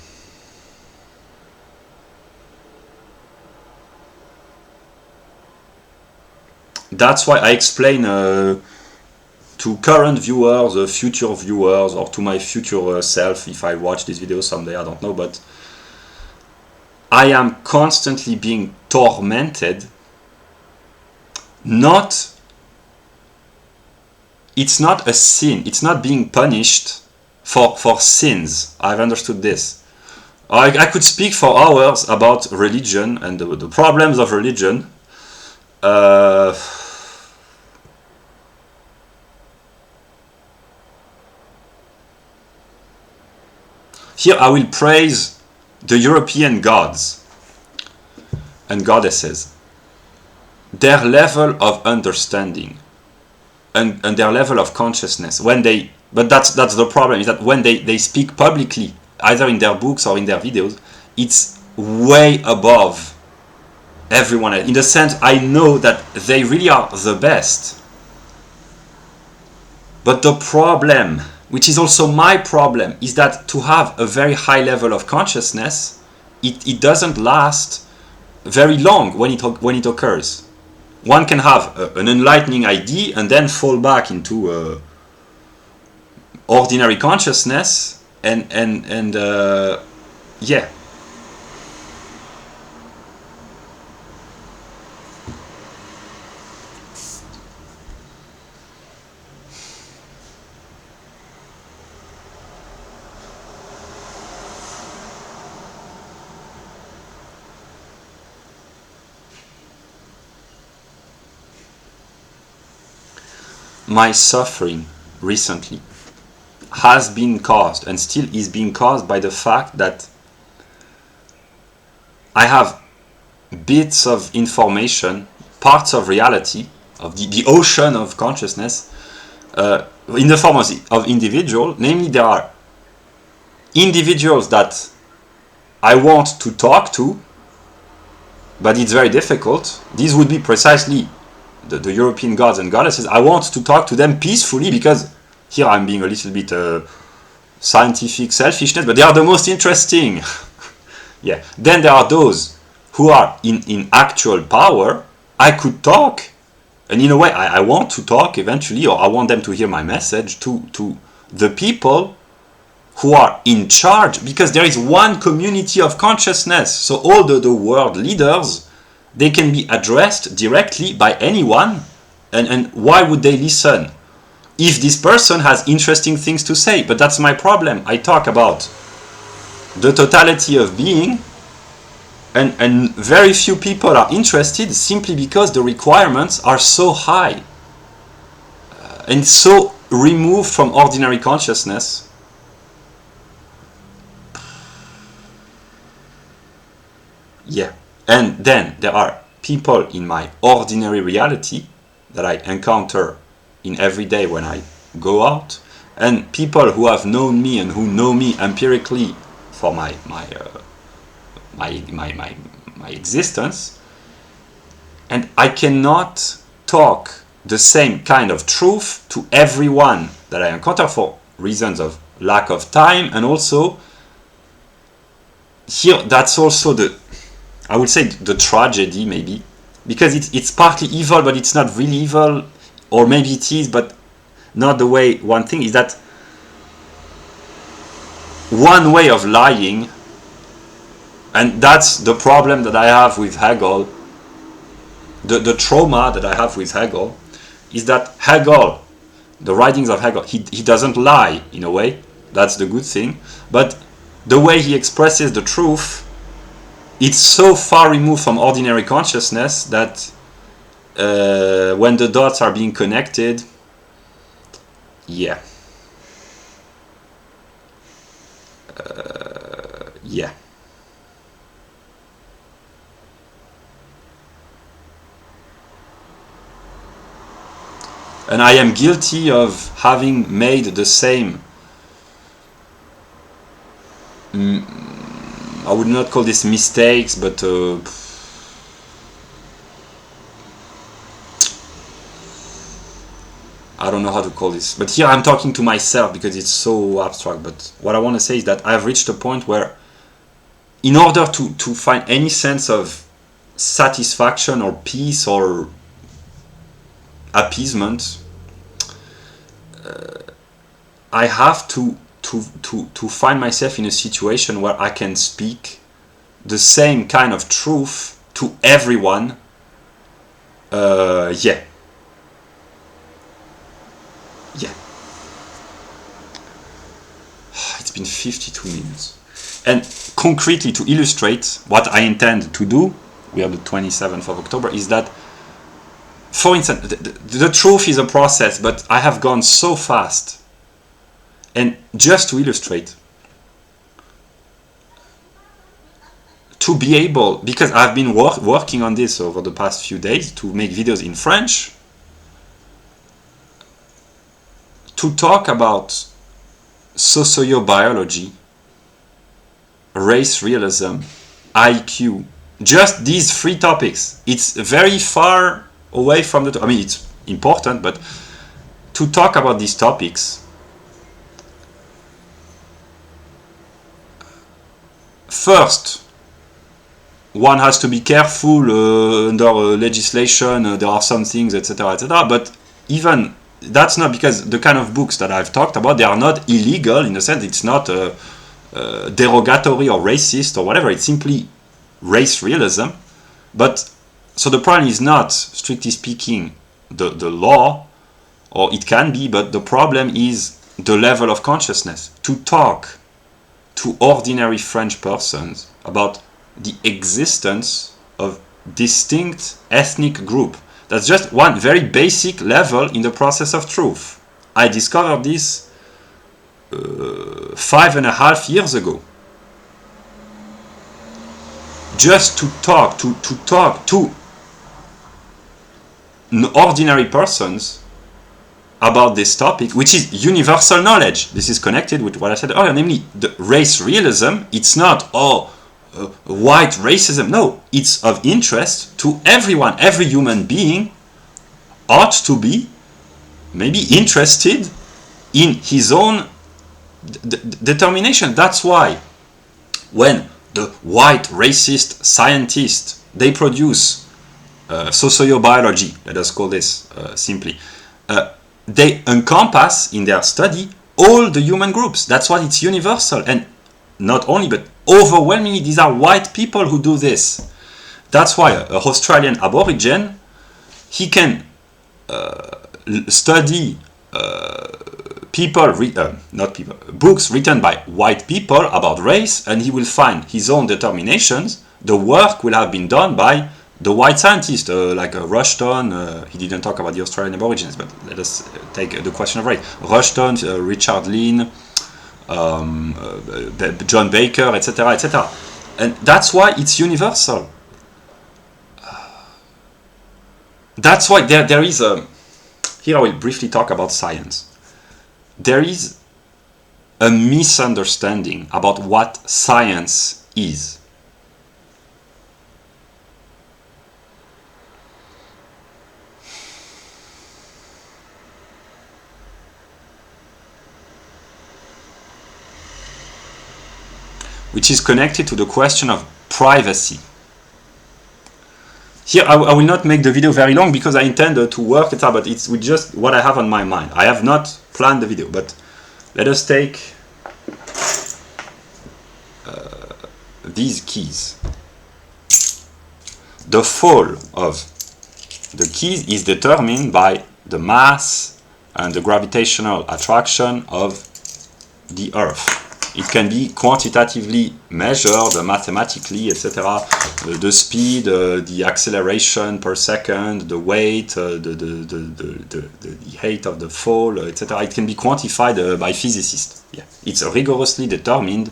That's why I explain to current viewers, future viewers, or to my future self, if I watch this video someday, I don't know, but I am constantly being tormented. It's not a sin, it's not being punished for sins. I've understood this. I could speak for hours about religion and the problems of religion. Here I will praise the European gods and goddesses, their level of understanding and their level of consciousness. But that's the problem, is that when they speak publicly, either in their books or in their videos, it's way above everyone else. In the sense, I know that they really are the best. But the problem, which is also my problem, is that to have a very high level of consciousness, it doesn't last very long when it occurs. One can have an enlightening idea and then fall back into ordinary consciousness, and yeah. My suffering recently has been caused, and still is being caused, by the fact that I have bits of information, parts of reality, of the ocean of consciousness, in the form of individual. Namely, there are individuals that I want to talk to, but it's very difficult. These would be precisely the European gods and goddesses. I want to talk to them peacefully, because here I'm being a little bit scientific selfishness, but they are the most interesting. Yeah. Then there are those who are in actual power. I could talk, and in a way I want to talk eventually, or I want them to hear my message, to the people who are in charge, because there is one community of consciousness. So all the world leaders, they can be addressed directly by anyone. And why would they listen if this person has interesting things to say? But that's my problem. I talk about the totality of being, and very few people are interested simply because the requirements are so high and so removed from ordinary consciousness. Yeah. And then there are people in my ordinary reality that I encounter in every day when I go out, and people who have known me and who know me empirically for my existence, and I cannot talk the same kind of truth to everyone that I encounter for reasons of lack of time, and also here that's also I would say the tragedy, maybe, because it's partly evil, but it's not really evil, or maybe it is, but not the way one thinks, is that one way of lying, and that's the problem that I have with Hegel, the trauma that I have with Hegel, is that Hegel, the writings of Hegel, he doesn't lie in a way, that's the good thing, but the way he expresses the truth, it's so far removed from ordinary consciousness that when the dots are being connected, yeah. Yeah. And I am guilty of having made the same, I would not call this mistakes, but I don't know how to call this. But here I'm talking to myself because it's so abstract. But what I want to say is that I've reached a point where, in order to find any sense of satisfaction or peace or appeasement, I have to find myself in a situation where I can speak the same kind of truth to everyone. Yeah. It's been 52 minutes. And concretely, to illustrate what I intend to do, we are the 27th of October, is that, for instance, the truth is a process, but I have gone so fast. And just to illustrate, to be able, because I've been working on this over the past few days to make videos in French, to talk about sociobiology, race realism, IQ, just these three topics. It's very far away from I mean, it's important, but to talk about these topics, first, one has to be careful under legislation, there are some things, etc., etc., but even that's not, because the kind of books that I've talked about, they are not illegal in the sense it's not derogatory or racist or whatever, it's simply race realism. But so the problem is not, strictly speaking, the law, or it can be, but the problem is the level of consciousness. To talk to ordinary French persons about the existence of distinct ethnic group. That's just one very basic level in the process of truth. I discovered this 5.5 years ago. Just to talk to ordinary persons about this topic, which is universal knowledge. This is connected with what I said earlier, namely the race realism. It's not white racism. No, it's of interest to everyone. Every human being ought to be maybe interested in his own determination. That's why when the white racist scientists, they produce sociobiology, let us call this simply, they encompass in their study all the human groups. That's why it's universal. And not only, but overwhelmingly, these are white people who do this. That's why an Australian Aborigine, he can study books written by white people about race, and he will find his own determinations. The work will have been done by the white scientist, like Rushton. He didn't talk about the Australian Aborigines, but let us take the question of race. Rushton, Richard Lynn, John Baker, etc., etc. And that's why it's universal. That's why there is a... Here I will briefly talk about science. There is a misunderstanding about what science is. Which is connected to the question of privacy. Here, I will not make the video very long because I intend to work it out, but it's with just what I have on my mind. I have not planned the video, but let us take these keys. The fall of the keys is determined by the mass and the gravitational attraction of the Earth. It can be quantitatively measured, mathematically, etc. The speed, the acceleration per second, the weight, the height of the fall, etc. It can be quantified by physicists. Yeah. It's rigorously determined,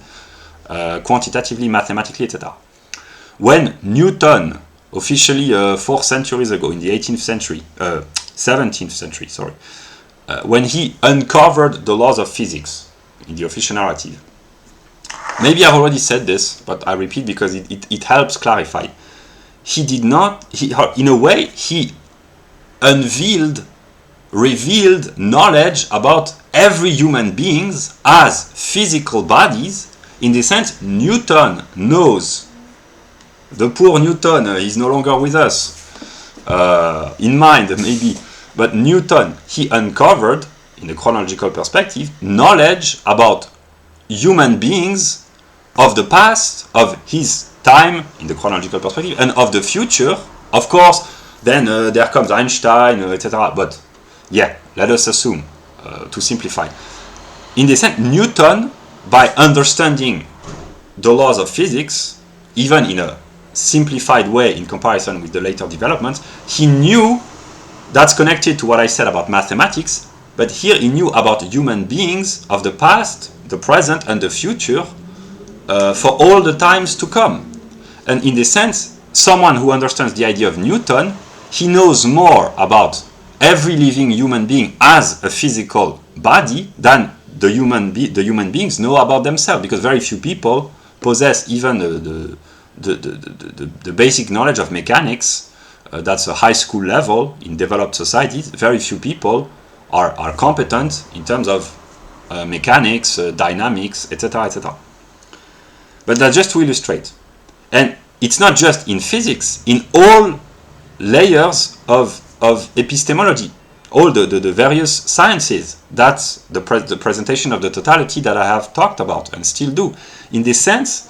quantitatively, mathematically, etc. When Newton, officially 4 centuries ago, in the 17th century, sorry, when he uncovered the laws of physics in the official narrative, maybe I've already said this, but I repeat because it helps clarify. He did not, in a way, he revealed knowledge about every human beings as physical bodies. In the sense, Newton knows. The poor Newton is no longer with us, in mind maybe. But Newton, he uncovered, in a chronological perspective, knowledge about human beings of the past, of his time in the chronological perspective, and of the future. Of course, then there comes Einstein, etc. But yeah, let us assume, to simplify. In the sense, Newton, by understanding the laws of physics, even in a simplified way in comparison with the later developments, he knew, that's connected to what I said about mathematics, but here he knew about human beings of the past, the present, and the future, for all the times to come. And in this sense, someone who understands the idea of Newton, he knows more about every living human being as a physical body than the human beings know about themselves, because very few people possess even the basic knowledge of mechanics. That's a high school level in developed societies. Very few people are competent in terms of mechanics, dynamics, etc., etc. But that's just to illustrate. And it's not just in physics, in all layers of epistemology, all the various sciences. That's the presentation of the totality that I have talked about and still do. In this sense,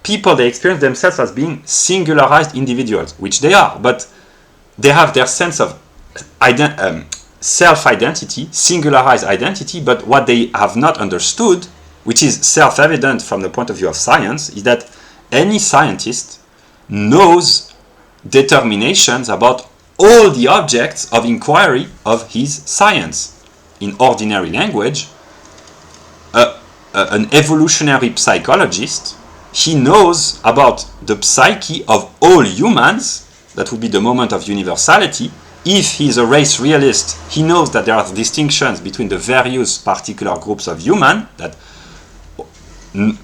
people, they experience themselves as being singularized individuals, which they are, but they have their sense of self-identity, singularized identity, but what they have not understood, which is self-evident from the point of view of science, is that any scientist knows determinations about all the objects of inquiry of his science. In ordinary language, an evolutionary psychologist, he knows about the psyche of all humans. That would be the moment of universality. If he's a race realist, he knows that there are distinctions between the various particular groups of human, that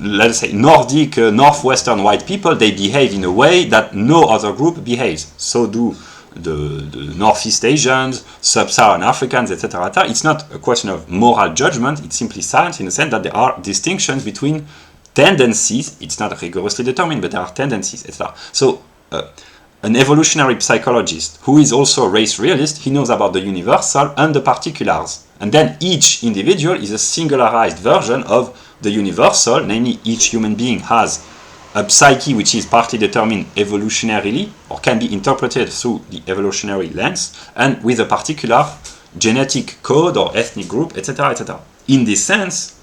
let's say Nordic, Northwestern white people, they behave in a way that no other group behaves. So do the Northeast Asians, Sub-Saharan Africans, etc. It's not a question of moral judgment, it's simply science in the sense that there are distinctions between tendencies. It's not rigorously determined, but there are tendencies, etc. So an evolutionary psychologist who is also a race realist, he knows about the universal and the particulars. And then each individual is a singularized version of the universal, namely each human being has a psyche which is partly determined evolutionarily or can be interpreted through the evolutionary lens and with a particular genetic code or ethnic group, etc., etc. In this sense,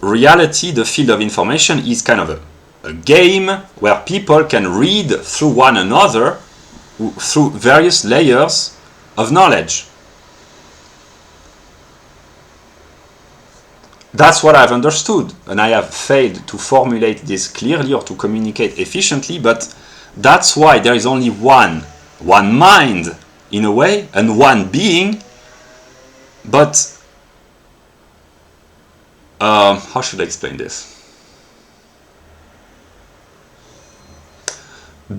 reality, the field of information, is kind of a game where people can read through one another through various layers of knowledge. That's what I've understood, and I have failed to formulate this clearly or to communicate efficiently, but that's why there is only one mind, in a way, and one being, but how should I explain this?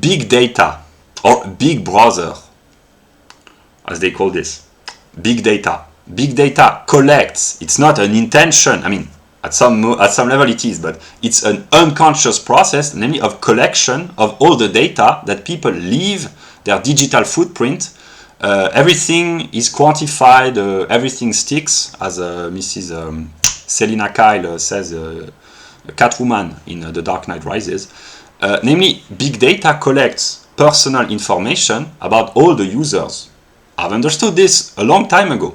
Big data, or big brother, as they call this, big data. Big data collects. It's not an intention. I mean, at some level it is, but it's an unconscious process, namely of collection of all the data that people leave, their digital footprint. Everything is quantified. Everything sticks, as Mrs. Selina Kyle says, Catwoman in The Dark Knight Rises. Namely, big data collects personal information about all the users. I've understood this a long time ago.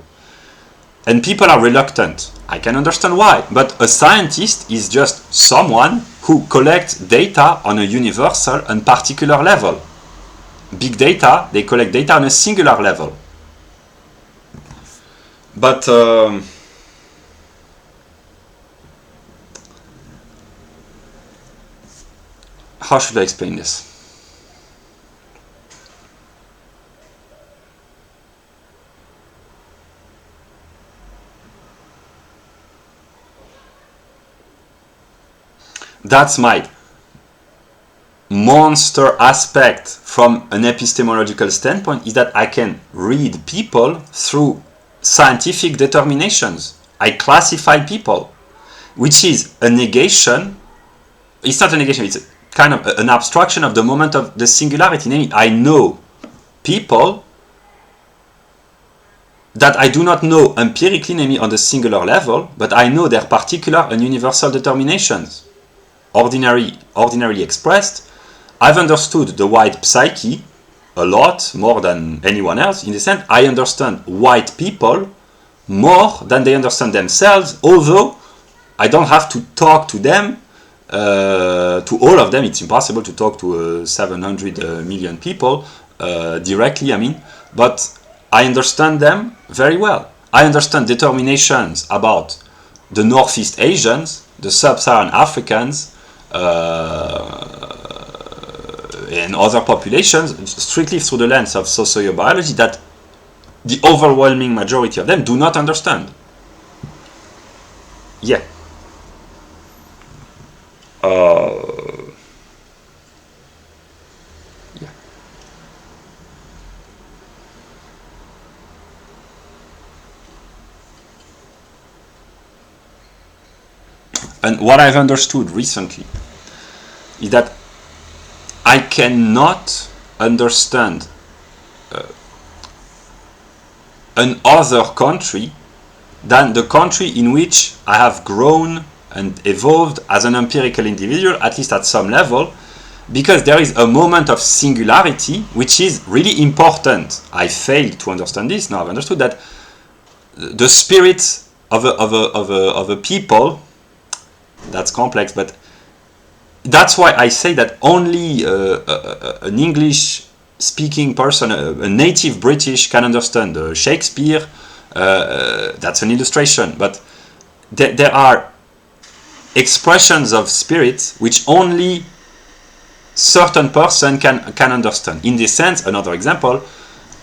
And people are reluctant. I can understand why. But a scientist is just someone who collects data on a universal and particular level. Big data, they collect data on a singular level. But how should I explain this? That's my monster aspect from an epistemological standpoint, is that I can read people through scientific determinations. I classify people, which is a negation. It's not a negation, it's kind of an abstraction of the moment of the singularity. Namely, I know people that I do not know empirically, namely on the singular level, but I know their particular and universal determinations. Ordinarily expressed, I've understood the white psyche a lot more than anyone else. In the sense, I understand white people more than they understand themselves, although I don't have to talk to them, to all of them. It's impossible to talk to 700 million people directly, I mean, but I understand them very well. I understand determinations about the Northeast Asians, the Sub-Saharan Africans, and other populations strictly through the lens of sociobiology that the overwhelming majority of them do not understand. Yeah. Yeah. And what I've understood recently is that I cannot understand an other country than the country in which I have grown and evolved as an empirical individual, at least at some level, because there is a moment of singularity which is really important. I failed to understand this. Now I've understood that the spirit of a people, that's complex, but that's why I say that only an English-speaking person, a native British, can understand Shakespeare. That's an illustration, but there are expressions of spirit which only certain person can understand. In this sense, another example,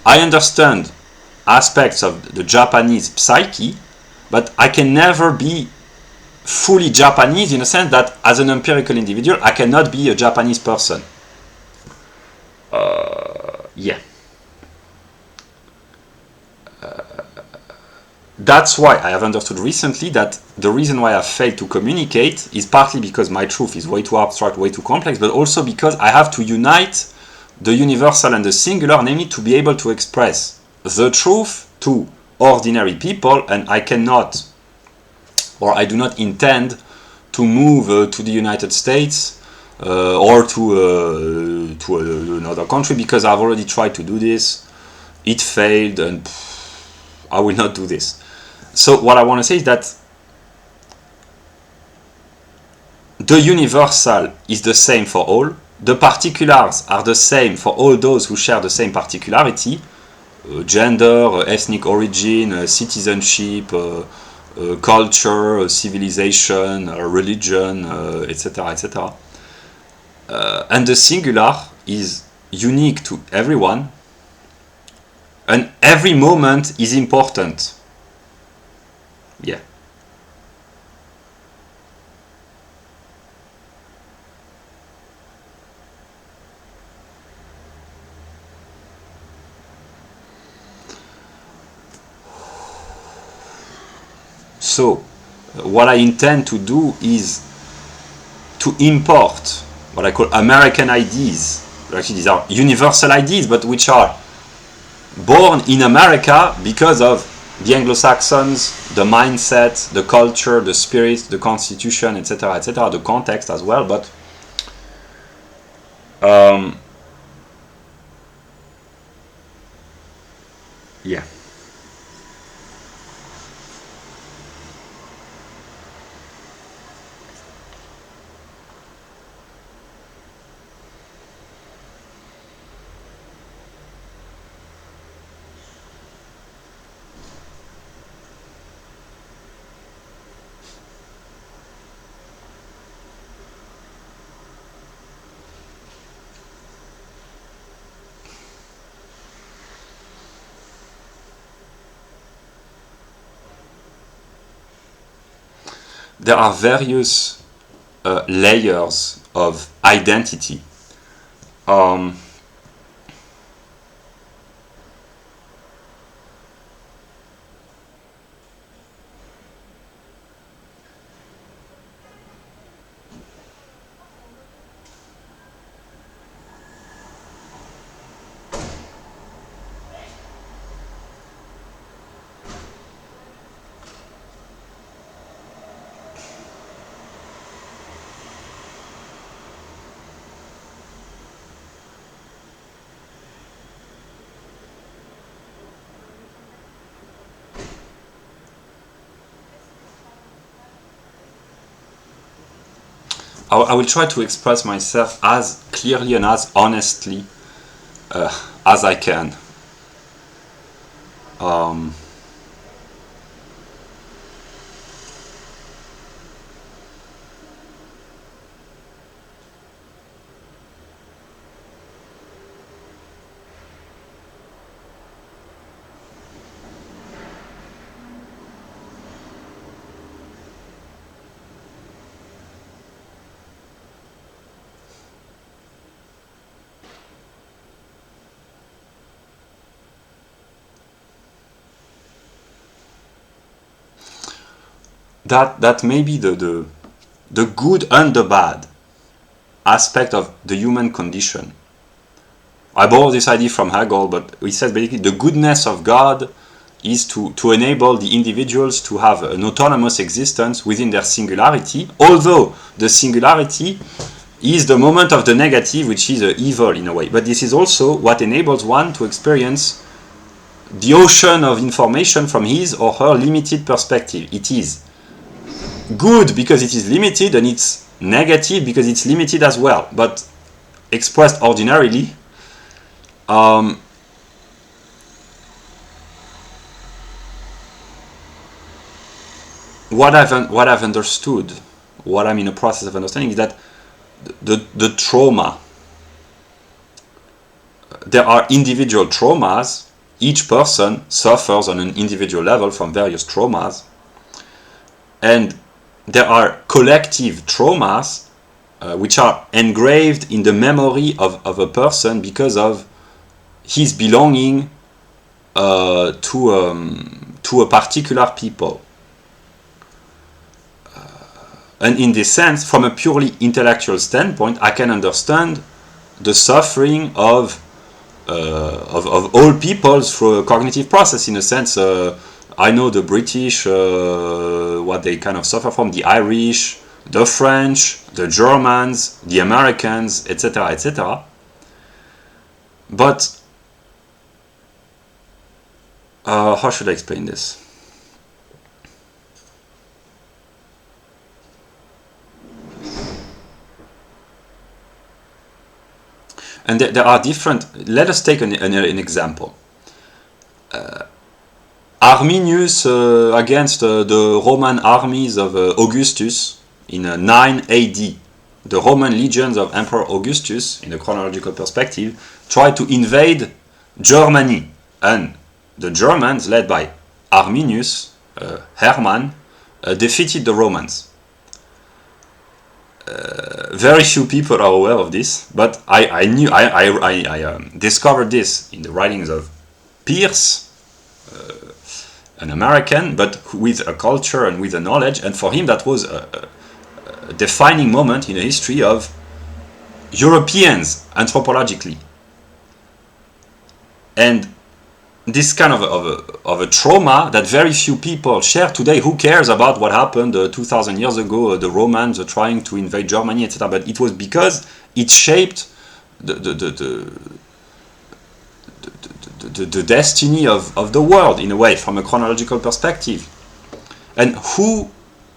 I understand aspects of the Japanese psyche, but I can never be fully Japanese in the sense that as an empirical individual I cannot be a Japanese person. Yeah. That's why I have understood recently that the reason why I failed to communicate is partly because my truth is way too abstract, way too complex, but also because I have to unite the universal and the singular, namely to be able to express the truth to ordinary people, and I cannot, or I do not intend to move to the United States or to another country, because I've already tried to do this. It failed, and I will not do this. So what I want to say is that the universal is the same for all. The particulars are the same for all those who share the same particularity. Gender, ethnic origin, citizenship, culture, civilization, religion, etc., etc. And the singular is unique to everyone, and every moment is important. Yeah. So, what I intend to do is to import what I call American ideas. Actually, these are universal ideas, but which are born in America because of the Anglo-Saxons, the mindset, the culture, the spirit, the constitution, etc., etc., the context as well. But yeah. There are various layers of identity. I will try to express myself as clearly and as honestly as I can. That may be the good and the bad aspect of the human condition. I borrowed this idea from Hegel, but he says basically the goodness of God is to enable the individuals to have an autonomous existence within their singularity, although the singularity is the moment of the negative, which is evil in a way. But this is also what enables one to experience the ocean of information from his or her limited perspective. It is good because it is limited, and it's negative because it's limited as well. But expressed ordinarily, what I've understood, what I'm in a process of understanding, is that the trauma, there are individual traumas. Each person suffers on an individual level from various traumas, and there are collective traumas which are engraved in the memory of a person because of his belonging to a particular people. And in this sense, from a purely intellectual standpoint, I can understand the suffering of of all peoples through a cognitive process. In a sense, I know the British, what they kind of suffer from, the Irish, the French, the Germans, the Americans, etc., etc. But how should I explain this? And there are different. Let us take an example. Arminius against the Roman armies of Augustus in 9 AD. The Roman legions of Emperor Augustus, in a chronological perspective, tried to invade Germany, and the Germans, led by Arminius, Hermann, defeated the Romans. Very few people are aware of this, but I discovered this in the writings of Pierce, an American, but with a culture and with a knowledge, and for him that was a defining moment in the history of Europeans anthropologically. And this kind of a trauma that very few people share today. Who cares about what happened 2,000 years ago, the Romans trying to invade Germany, etc. But it was because it shaped the destiny of the world, in a way, from a chronological perspective. And who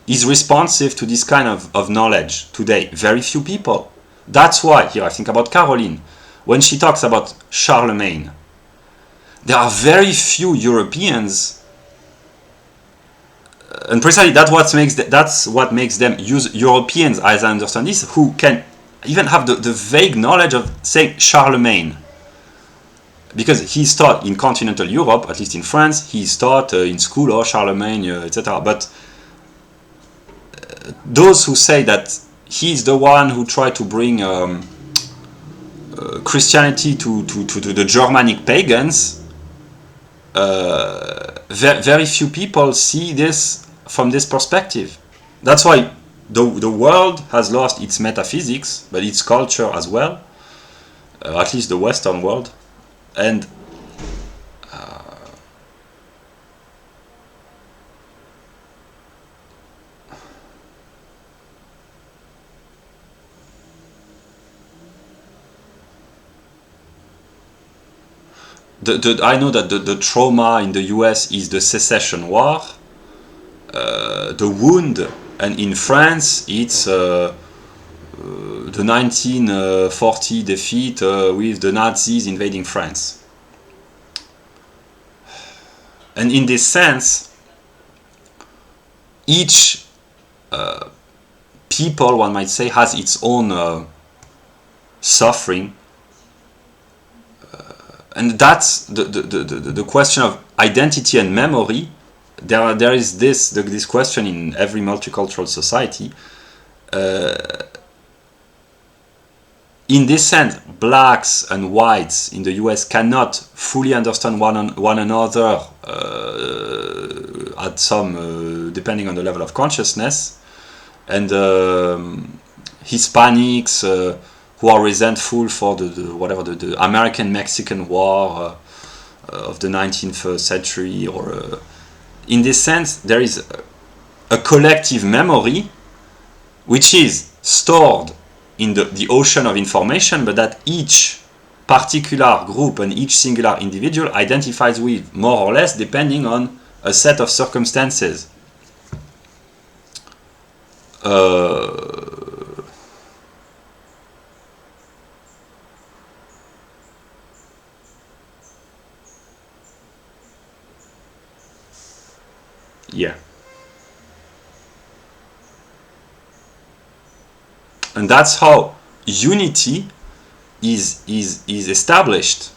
is responsive to this kind of knowledge today? Very few people. That's why, here I think about Caroline, when she talks about Charlemagne, there are very few Europeans, and precisely that's what makes them use Europeans, as I understand this, who can even have the vague knowledge of saying Charlemagne. Because he's taught in continental Europe, at least in France, he's taught in school, or Charlemagne, etc. But those who say that he's the one who tried to bring Christianity to the Germanic pagans, very few people see this from this perspective. That's why the world has lost its metaphysics, but its culture as well, at least the Western world. And I know that the trauma in the US is the Secession War, the wound, and in France it's the 1940 defeat with the Nazis invading France. And in this sense, each people, one might say, has its own suffering. And that's the question of identity and memory. There is this question in every multicultural society. In this sense, blacks and whites in the US cannot fully understand one another at some, depending on the level of consciousness. And Hispanics who are resentful for the American-Mexican War of the 19th century, or in this sense, there is a collective memory which is stored in the ocean of information, but that each particular group and each singular individual identifies with, more or less, depending on a set of circumstances. Yeah. And that's how unity is established.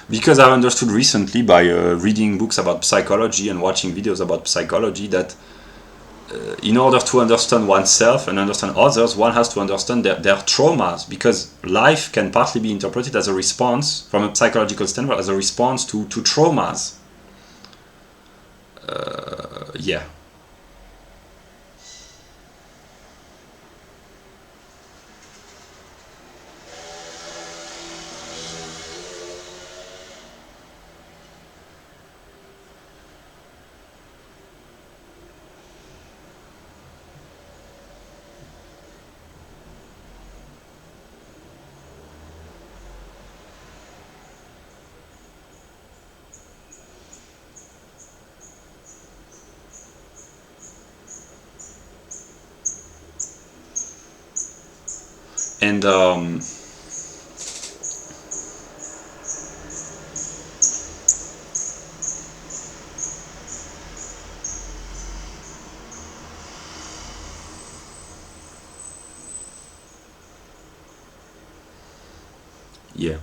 Because I understood recently by reading books about psychology and watching videos about psychology that in order to understand oneself and understand others, one has to understand their traumas, because life can partly be interpreted as a response, from a psychological standpoint, as a response to traumas. Yeah. And yeah.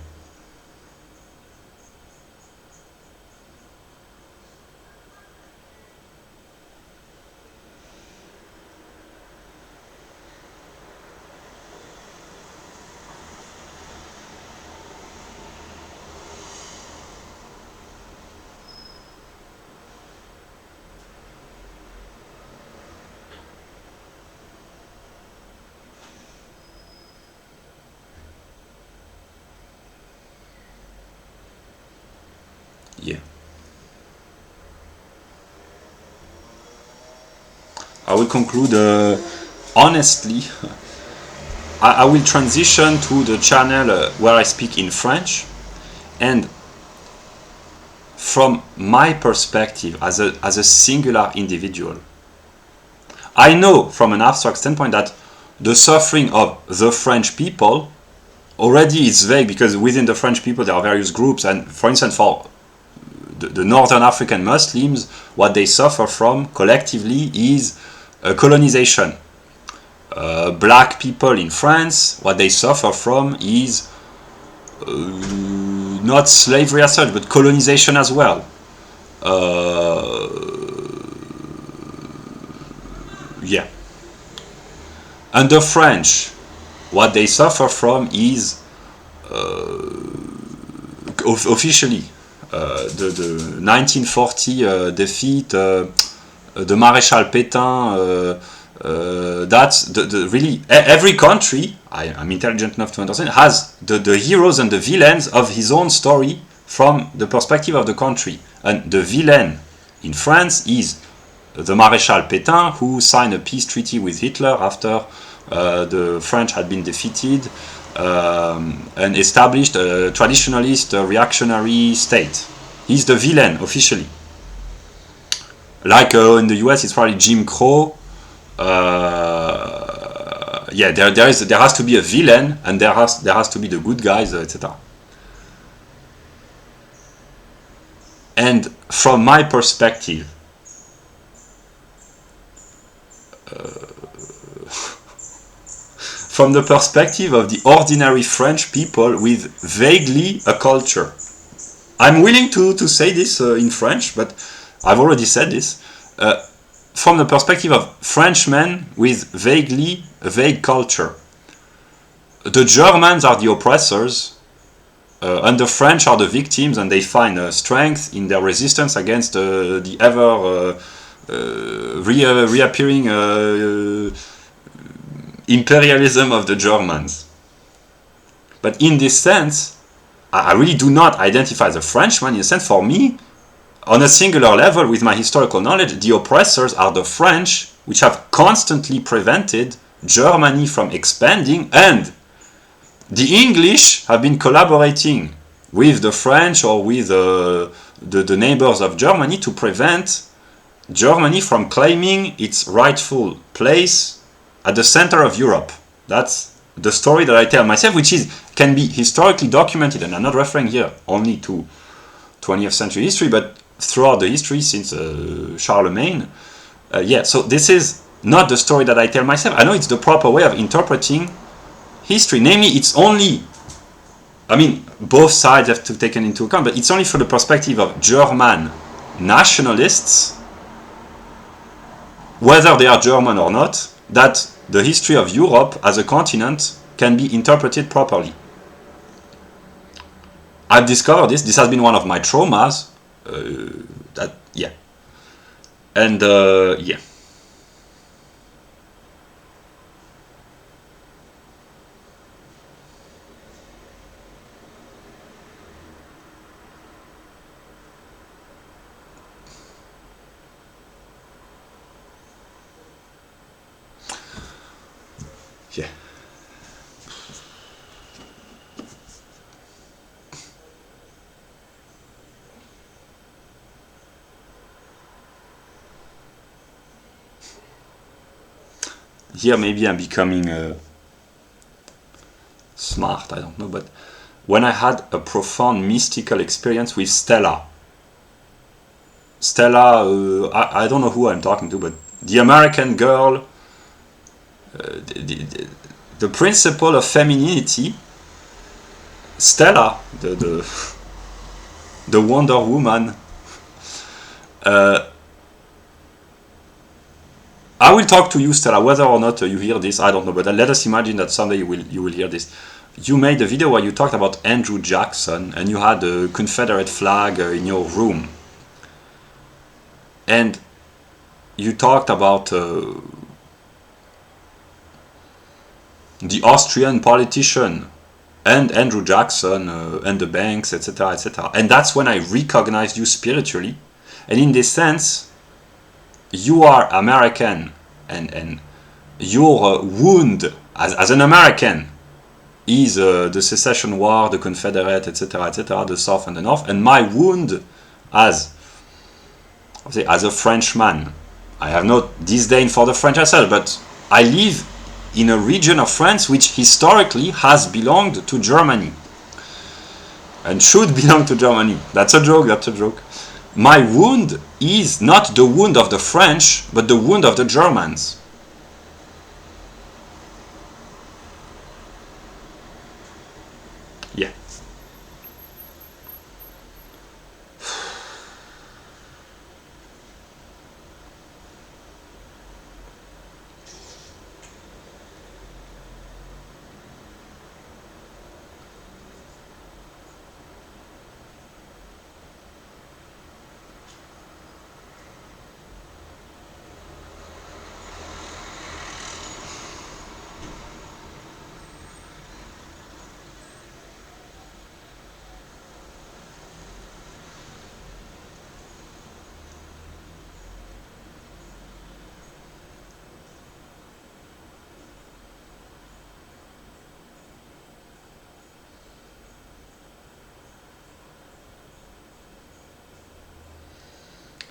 Yeah. I will conclude honestly. I will transition to the channel where I speak in French, and from my perspective as a singular individual, I know from an abstract standpoint that the suffering of the French people already is vague, because within the French people there are various groups, and for instance for the Northern African Muslims, what they suffer from collectively is colonization. Black people in France, what they suffer from is not slavery as such, but colonization as well. Yeah. And the French, what they suffer from is officially the 1940 defeat, the Maréchal Pétain. That's the really every country, I'm intelligent enough to understand, has the heroes and the villains of his own story from the perspective of the country. And the villain in France is the Maréchal Pétain, who signed a peace treaty with Hitler after the French had been defeated, and established a traditionalist reactionary state. He's the villain officially. Like in the US, it's probably Jim Crow. Yeah, there has to be a villain, and there has to be the good guys, etc. And from my perspective, from the perspective of the ordinary French people with vaguely a culture, I'm willing to say this in French, but I've already said this. From the perspective of Frenchmen with vaguely a vague culture, the Germans are the oppressors, and the French are the victims, and they find strength in their resistance against the ever reappearing imperialism of the Germans. But in this sense, I really do not identify as a Frenchman. In a sense, for me, on a singular level, with my historical knowledge, the oppressors are the French, which have constantly prevented Germany from expanding, and the English have been collaborating with the French or with the neighbors of Germany to prevent Germany from claiming its rightful place at the center of Europe. That's the story that I tell myself, which can be historically documented, and I'm not referring here only to 20th century history, but throughout the history since Charlemagne. So this is not the story that I tell myself. I know it's the proper way of interpreting history. Namely, it's only, both sides have to be taken into account, but it's only from the perspective of German nationalists whether they are German or not, that the history of Europe as a continent can be interpreted properly. I've discovered this. This has been one of my traumas. Yeah. And yeah. Yeah. Here maybe I'm becoming smart, I don't know, but when I had a profound mystical experience with Stella, I don't know who I'm talking to, but the American girl, the principle of femininity, Stella, the Wonder Woman. I will talk to you, Stella, whether or not you hear this, I don't know, but let us imagine that someday you will hear this. You made a video where you talked about Andrew Jackson and you had a Confederate flag in your room. And you talked about the Austrian politician and Andrew Jackson and the banks, etc., etc. And that's when I recognized you spiritually. And in this sense, you are American, and your wound as an American is the secession war, the Confederate, etc., etc., the South and the North, and my wound as a Frenchman. I have no disdain for the French myself, but I live in a region of France which historically has belonged to Germany and should belong to Germany. That's a joke. My wound is not the wound of the French, but the wound of the Germans. Yeah.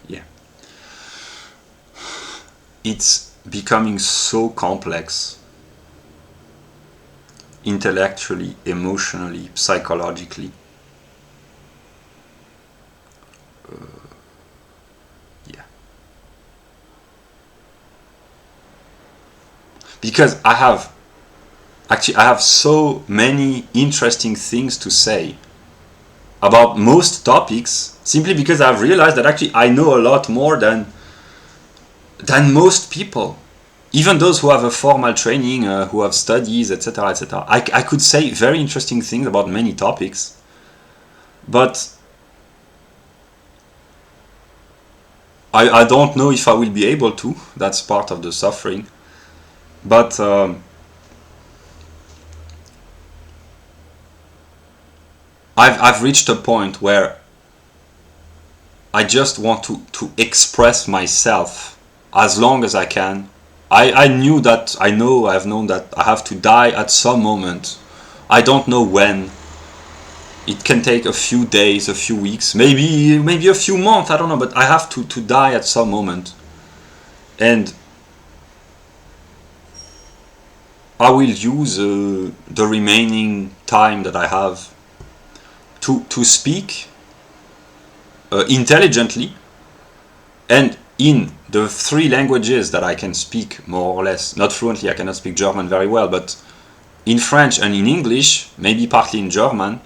Yeah. It's becoming so complex, intellectually, emotionally, psychologically. Yeah. Because I have so many interesting things to say about most topics, simply because I've realized that actually I know a lot more than most people, even those who have a formal training, who have studies, etc., etc. I could say very interesting things about many topics, but I don't know if I will be able to. That's part of the suffering. But I've reached a point where I just want to express myself as long as I can. I've known that I have to die at some moment. I don't know when. It can take a few days, a few weeks, maybe a few months, I don't know, but I have to die at some moment. And I will use the remaining time that I have to speak intelligently and in the 3 languages that I can speak more or less. Not fluently, I cannot speak German very well, but in French and in English, maybe partly in German,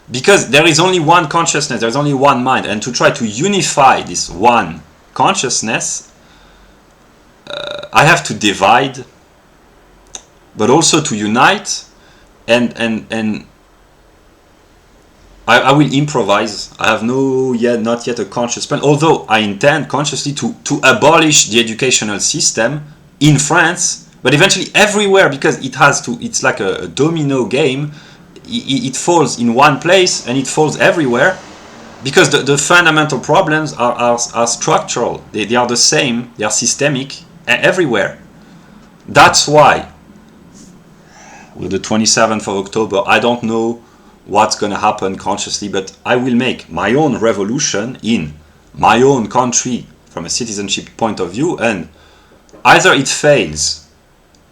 because there is only one consciousness, there is only one mind, and to try to unify this one consciousness I have to divide, but also to unite, and I will improvise. I have not yet a conscious plan, although I intend consciously to abolish the educational system in France, but eventually everywhere, because it's like a domino game. It falls in one place and it falls everywhere, because the fundamental problems are structural. They are the same, they are systemic everywhere. That's why, with the 27th of October, I don't know what's going to happen consciously, but I will make my own revolution in my own country from a citizenship point of view, and either it fails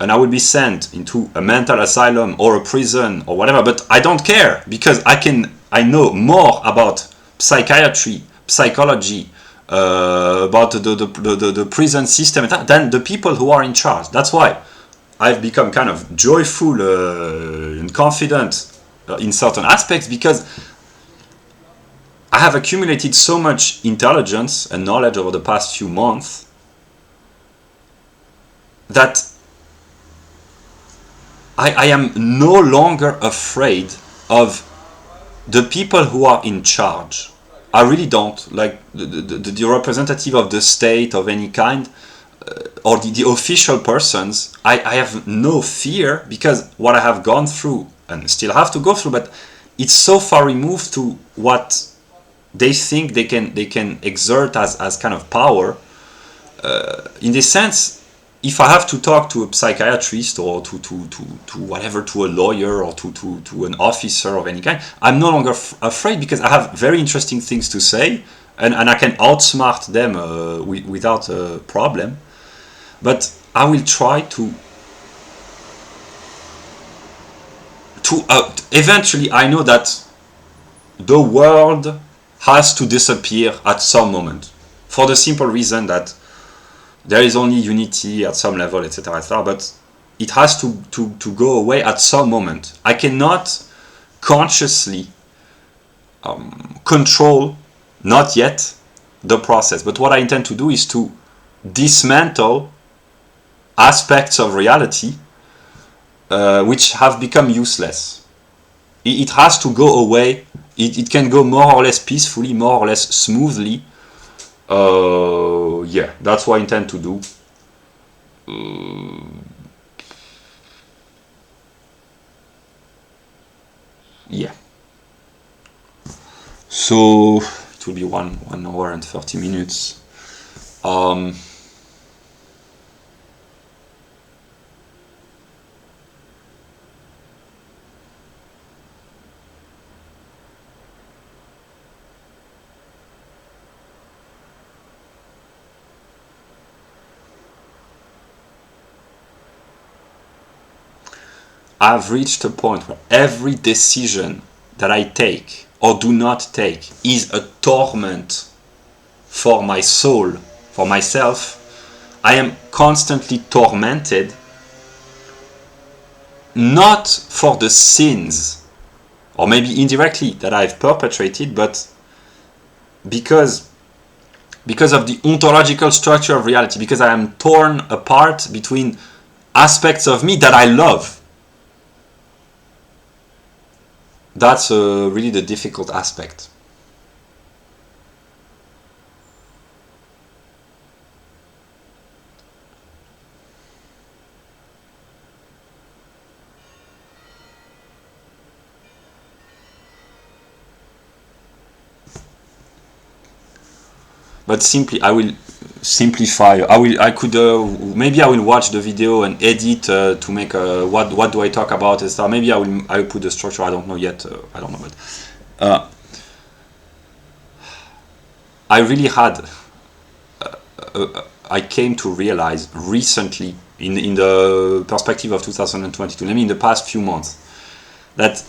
and I will be sent into a mental asylum or a prison or whatever, but I don't care, because I know more about psychiatry, psychology, about the prison system than the people who are in charge. That's why I've become kind of joyful and confident in certain aspects, because I have accumulated so much intelligence and knowledge over the past few months that I am no longer afraid of the people who are in charge. I really don't. Like the representative of the state of any kind, or the official persons, I have no fear, because what I have gone through and still have to go through, but it's so far removed to what they think they can exert as kind of power. In this sense, if I have to talk to a psychiatrist or to whatever, to a lawyer or to an officer of any kind, I'm no longer afraid, because I have very interesting things to say, and I can outsmart them without a problem. But I will try to eventually, I know that the world has to disappear at some moment, for the simple reason that there is only unity at some level, etc., etc., but it has to go away at some moment. I cannot consciously control, not yet, the process, but what I intend to do is to dismantle aspects of reality which have become useless. It has to go away. It can go more or less peacefully, more or less smoothly. Yeah, that's what I intend to do. Yeah. So it will be 1 hour and 30 minutes. I've reached a point where every decision that I take or do not take is a torment for my soul, for myself. I am constantly tormented, not for the sins, or maybe indirectly, that I've perpetrated, but because of the ontological structure of reality, because I am torn apart between aspects of me that I love. That's really the difficult aspect. But simply, I will simplify. Maybe I will watch the video and edit to make what do I talk about and stuff. Maybe I will put the structure. I don't know yet. I don't know, but I really had. I came to realize recently, in the perspective of 2022, I mean, in the past few months, that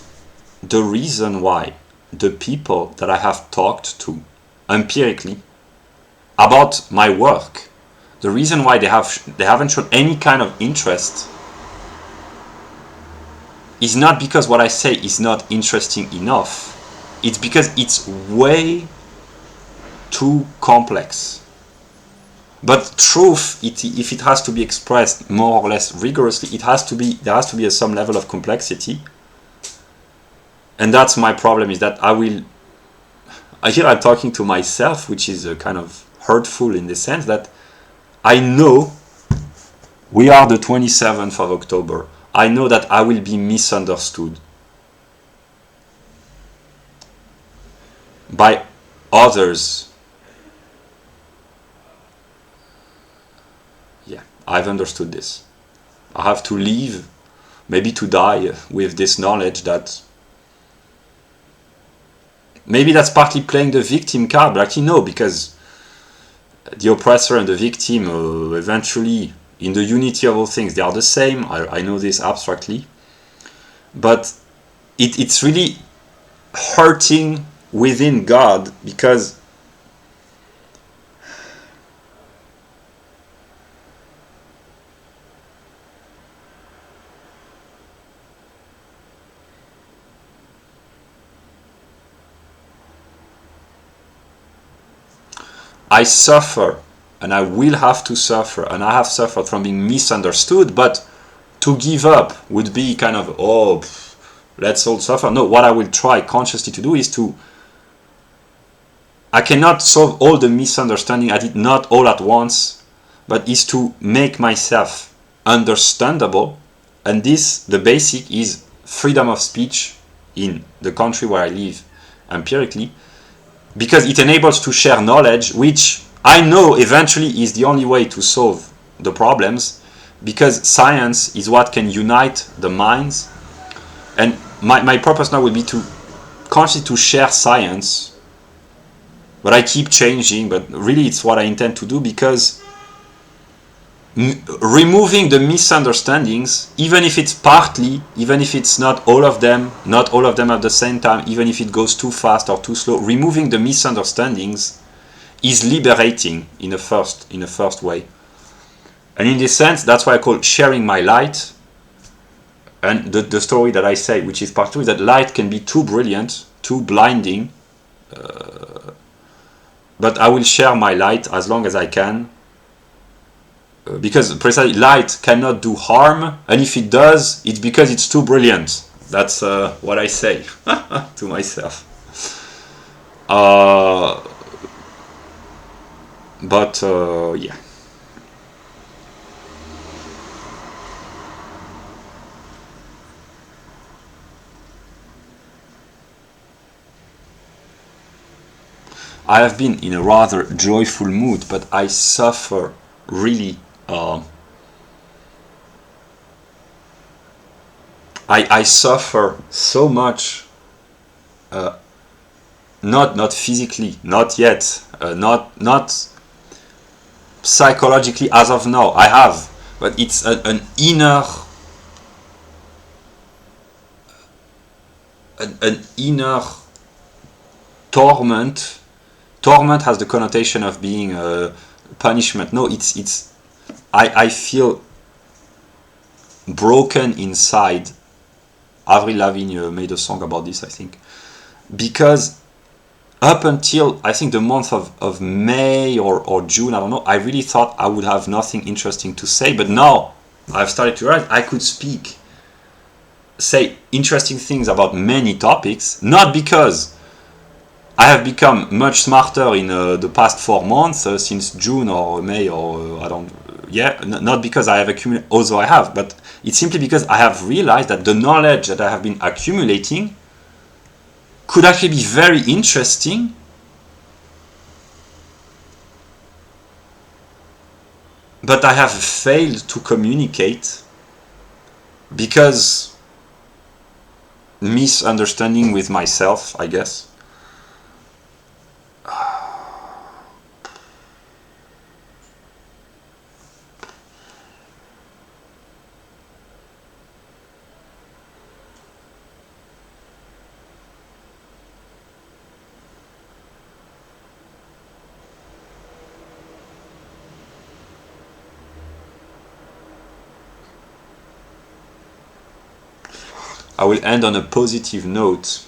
the reason why the people that I have talked to empirically about my work, the reason why they haven't shown any kind of interest is not because what I say is not interesting enough. It's because it's way too complex. But truth, if it has to be expressed more or less rigorously, there has to be some level of complexity. And that's my problem, is that here I'm talking to myself, which is kind of hurtful in the sense that I know we are the 27th of October. I know that I will be misunderstood by others. Yeah, I've understood this. I have to live, maybe to die, with this knowledge that maybe that's partly playing the victim card, but actually no, because the oppressor and the victim eventually, in the unity of all things, they are the same. I know this abstractly, but it's really hurting within God, because I suffer, and I will have to suffer, and I have suffered from being misunderstood, but to give up would be kind of, oh, let's all suffer. No, what I will try consciously to do is I cannot solve all the misunderstanding I did, not all at once, but is to make myself understandable. And this, the basic, is freedom of speech in the country where I live empirically, because it enables to share knowledge, which I know eventually is the only way to solve the problems, because science is what can unite the minds. And my purpose now will be to consciously to share science, but I keep changing, but really it's what I intend to do, because removing the misunderstandings, even if it's partly, even if it's not all of them at the same time, even if it goes too fast or too slow, removing the misunderstandings is liberating in a first way. And in this sense, that's why I call sharing my light. And the story that I say, which is part two, is that light can be too brilliant, too blinding, but I will share my light as long as I can, because precisely light cannot do harm, and if it does, it's because it's too brilliant. That's what I say to myself. But yeah. I have been in a rather joyful mood, but I suffer really. I suffer so much, not physically, not yet, not psychologically as of now. I have, but it's an inner, an inner torment. Torment has the connotation of being punishment. No, it's. I feel broken inside. Avril Lavigne made a song about this, I think, because up until I think the month of May or June, I don't know, I really thought I would have nothing interesting to say, but now I've started to realize I could say interesting things about many topics, not because I have become much smarter in the past 4 months, since June or May, or I don't, not because I have accumulated, although I have, but it's simply because I have realized that the knowledge that I have been accumulating could actually be very interesting, but I have failed to communicate because misunderstanding with myself, I guess. I will end on a positive note.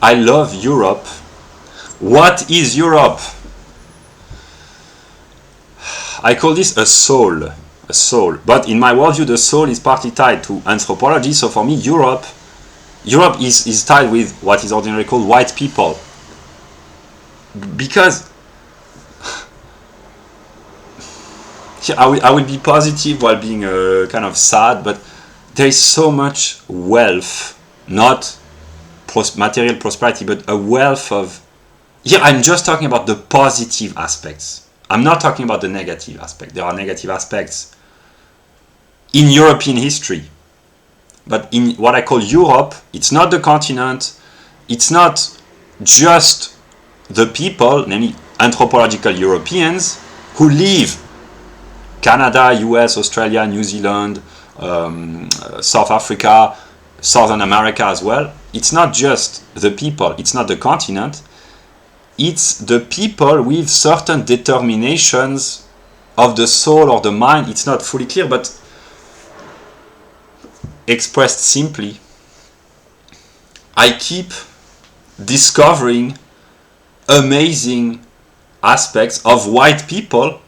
I love Europe. What is Europe? I call this a soul. A soul. But in my worldview, the soul is partly tied to anthropology. So for me, Europe is tied with what is ordinarily called white people. Because I will be positive while being kind of sad, but there is so much wealth, not material prosperity, but a wealth of... Here I'm just talking about the positive aspects. I'm not talking about the negative aspect. There are negative aspects in European history. But in what I call Europe, it's not the continent, it's not just the people, namely anthropological Europeans, who live Canada, US, Australia, New Zealand, South Africa, Southern America as well. It's not just the people, it's not the continent, it's the people with certain determinations of the soul or the mind. It's not fully clear, but expressed simply, I keep discovering amazing aspects of white people.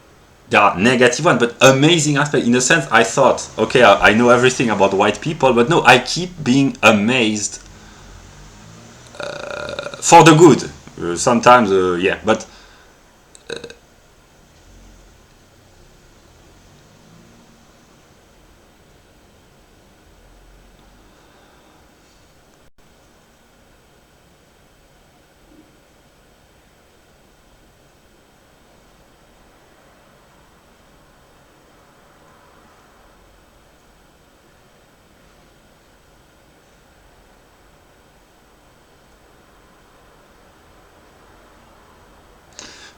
There are negative ones, but amazing aspects. In a sense, I thought, okay, I know everything about white people, but no, I keep being amazed for the good. Sometimes, yeah, but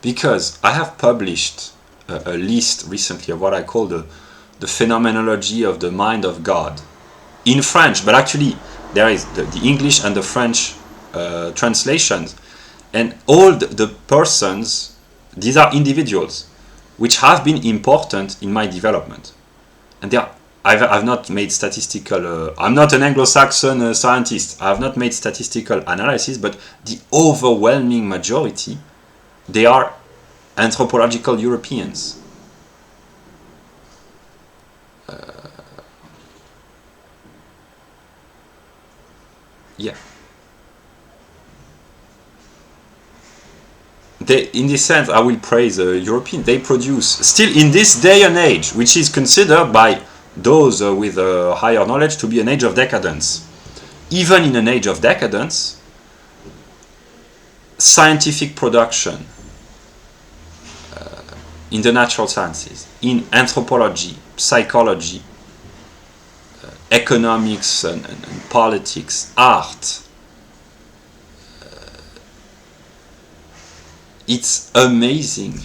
because I have published a list recently of what I call the Phénoménologie of the mind of God in French, but actually there is the English and the French translations, and all the persons, these are individuals which have been important in my development, and they are, I've not made statistical, I'm not an Anglo-Saxon scientist, I have not made statistical analysis, but the overwhelming majority, they are anthropological Europeans. Yeah. They, in this sense, I will praise European. They produce, still in this day and age, which is considered by those with higher knowledge to be an age of decadence. Even in an age of decadence, scientific production in the natural sciences, in anthropology, psychology, economics and politics, art, it's amazing.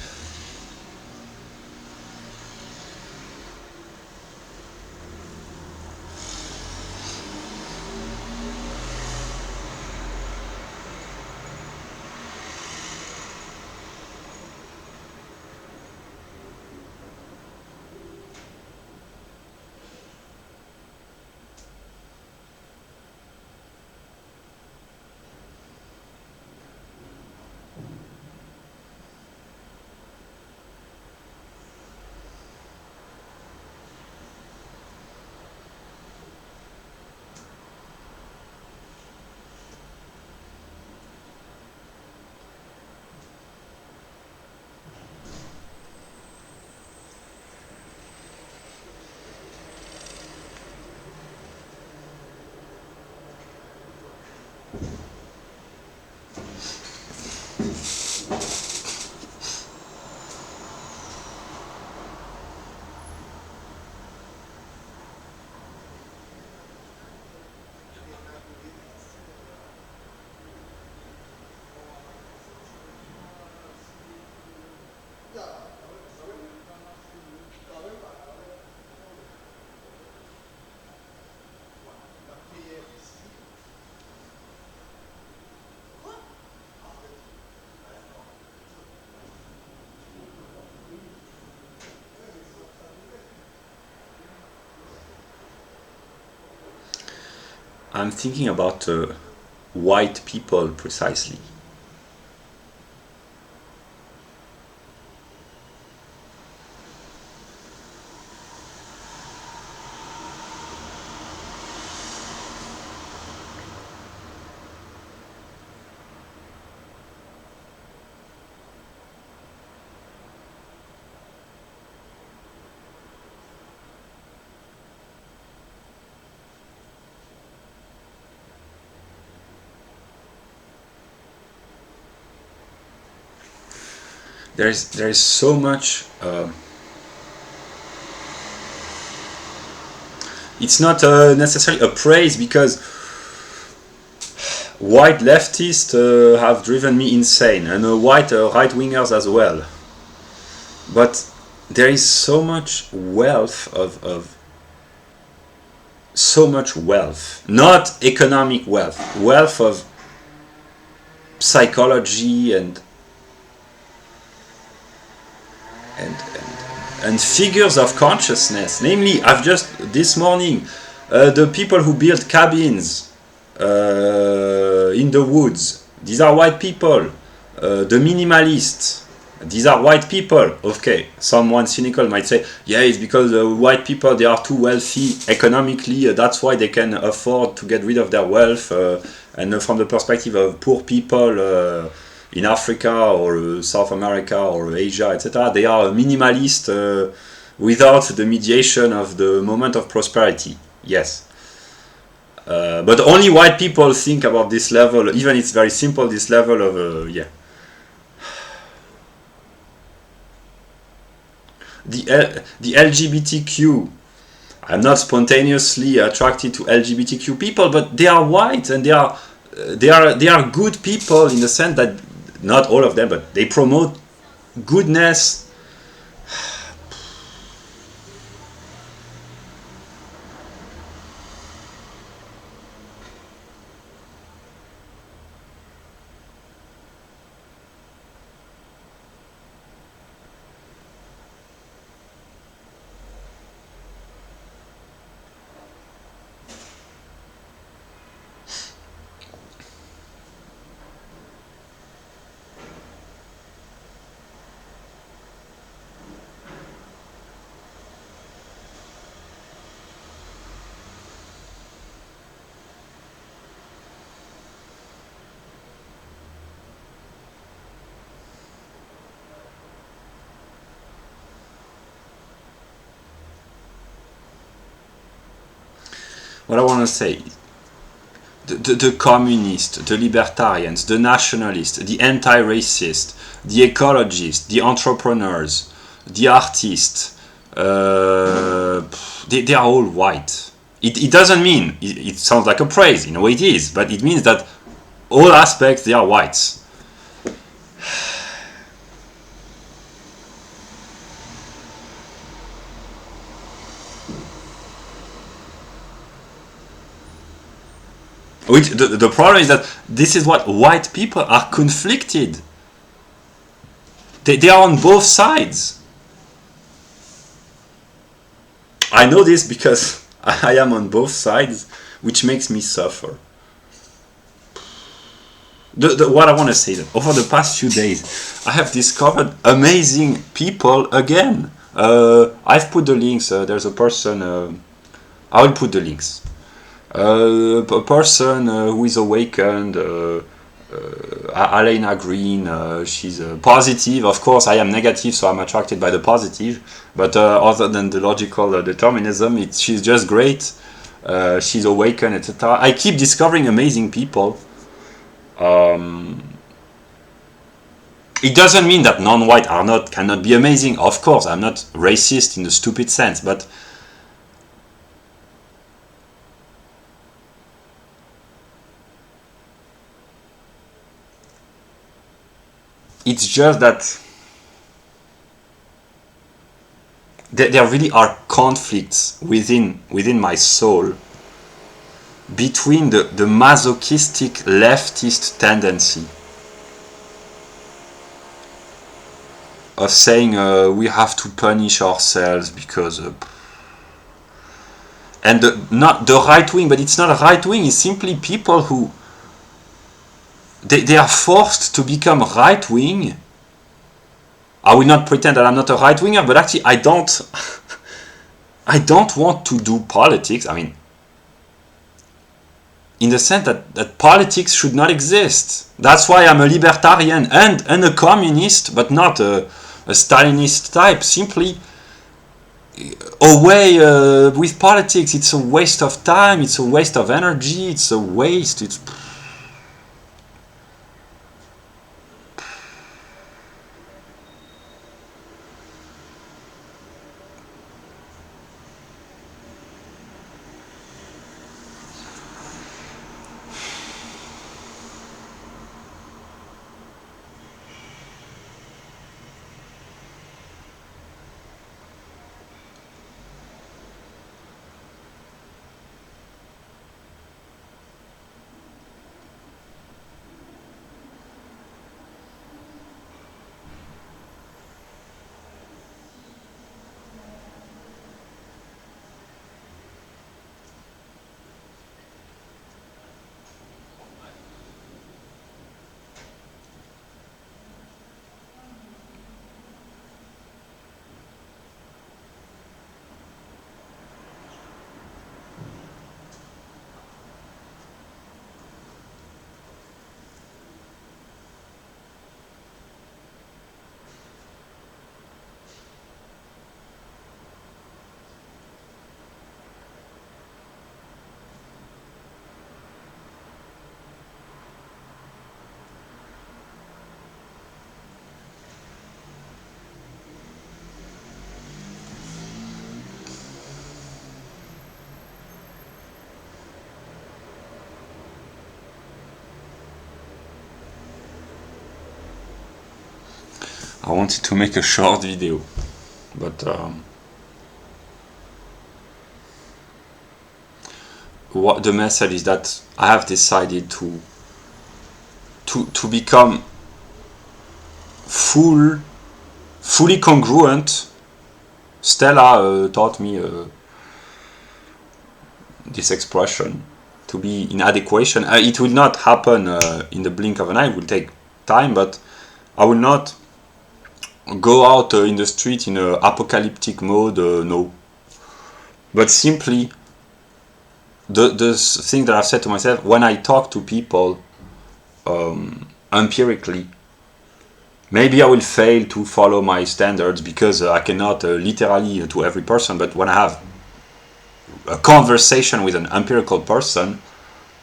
I'm thinking about white people precisely? There is so much. It's not necessarily a praise, because white leftists have driven me insane, and white right-wingers as well. But there is so much wealth of so much wealth, not economic wealth, wealth of psychology and figures of consciousness. Namely, I've just this morning, the people who build cabins in the woods, these are white people. The minimalists, these are white people. Okay, someone cynical might say, yeah, it's because white people, they are too wealthy economically, that's why they can afford to get rid of their wealth, and from the perspective of poor people in Africa or South America or Asia, etc., they are minimalist without the mediation of the moment of prosperity. Yes. But only white people think about this level, even it's very simple, this level of, yeah. The LGBTQ, I'm not spontaneously attracted to LGBTQ people, but they are white, and they are good people in the sense that, not all of them, but they promote goodness. What I want to say, the communists, the libertarians, the nationalists, the anti-racists, the ecologists, the entrepreneurs, the artists, they are all white. It doesn't mean, it sounds like a praise, in a way it is, but it means that all aspects, they are whites. Which the problem is that this is what white people are conflicted. They are on both sides. I know this because I am on both sides, which makes me suffer. What I want to say, that over the past few days, I have discovered amazing people again. I've put the links. There's a person. I will put the links. A person who is awakened, Alena Green, she's positive. Of course, I am negative, so I'm attracted by the positive. But other than the logical determinism, she's just great. She's awakened, etc. I keep discovering amazing people. It doesn't mean that non-white cannot be amazing. Of course, I'm not racist in the stupid sense, but it's just that there really are conflicts within my soul between the masochistic leftist tendency of saying we have to punish ourselves because and not the right wing, but it's not a right wing, it's simply people who they are forced to become right-wing. I will not pretend that I'm not a right-winger, but actually I don't want to do politics. I mean, in the sense that politics should not exist. That's why I'm a libertarian and a communist, but not a Stalinist type. Simply away with politics. It's a waste of time. It's a waste of energy. It's a waste. It's I wanted to make a short video, but what the message is that I have decided to become fully congruent. Stella taught me this expression, to be in adequation. It will not happen in the blink of an eye. It will take time, but I will not go out in the street in a apocalyptic mode, no. But simply, the thing that I've said to myself, when I talk to people empirically, maybe I will fail to follow my standards because I cannot literally to every person, but when I have a conversation with an empirical person,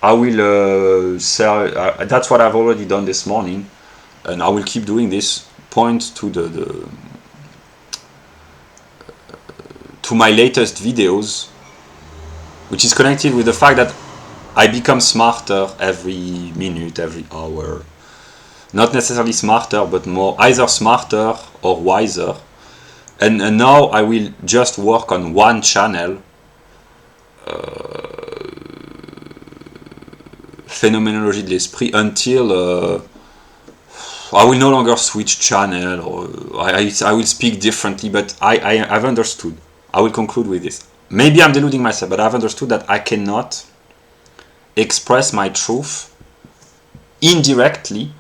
I will that's what I've already done this morning, and I will keep doing this. Point to to my latest videos, which is connected with the fact that I become smarter every minute, every hour. Not necessarily smarter, but more either smarter or wiser. And now I will just work on one channel, Phénoménologie de l'esprit, until I will no longer switch channel, or I will speak differently, but I've understood. I will conclude with this. Maybe I'm deluding myself, but I've understood that I cannot express my truth indirectly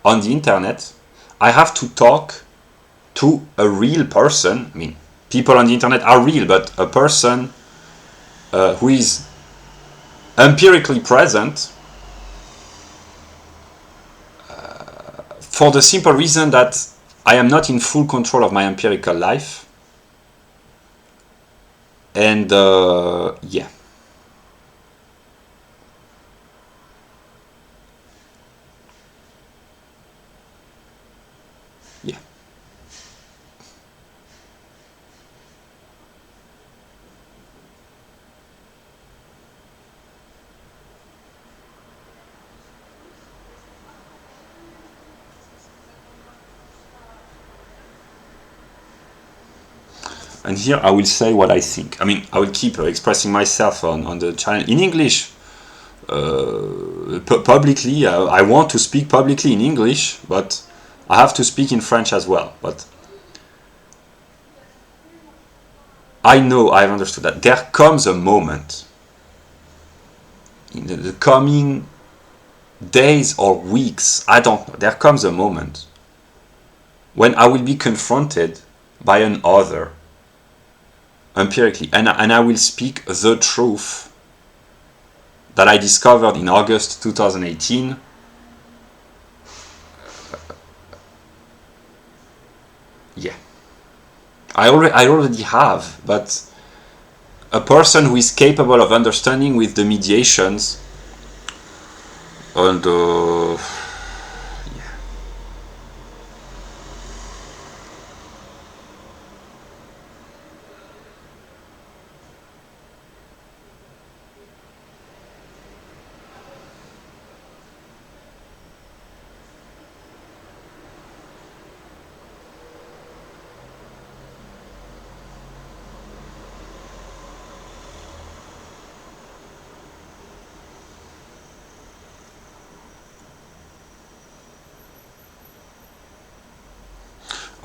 on the internet. I have to talk to a real person. I mean, people on the internet are real, but a person who is empirically present, for the simple reason that I am not in full control of my empirical life. And yeah. Yeah. And here I will say what I think. I mean, I will keep expressing myself on the channel in English. Publicly, I want to speak publicly in English, but I have to speak in French as well. But I know, I've understood that there comes a moment in the coming days or weeks, I don't know, there comes a moment when I will be confronted by an other empirically, and I will speak the truth that I discovered in August 2018. Yeah, I already have, but a person who is capable of understanding with the mediations and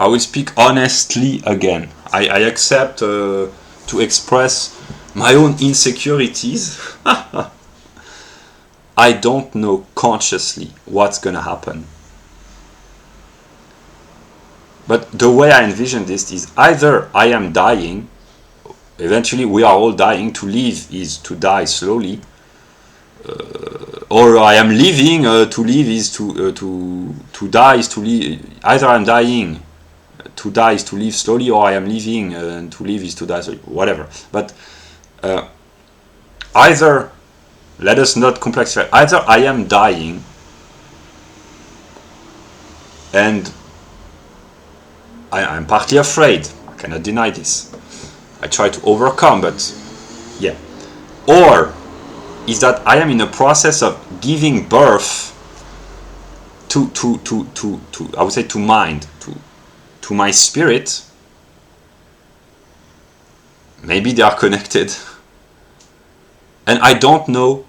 I will speak honestly again. I accept to express my own insecurities. I don't know consciously what's gonna happen. But the way I envision this is either I am dying, eventually we are all dying, to live is to die slowly, or I am living, to live is to die is to live, either I'm dying, to die is to live slowly, or I am living and to live is to die slowly, whatever. But either, let us not complexify, either I am dying and I'm partly afraid, I cannot deny this, I try to overcome, but yeah, or is that I am in a process of giving birth to I would say to mind, to my spirit. Maybe they are connected, and I don't know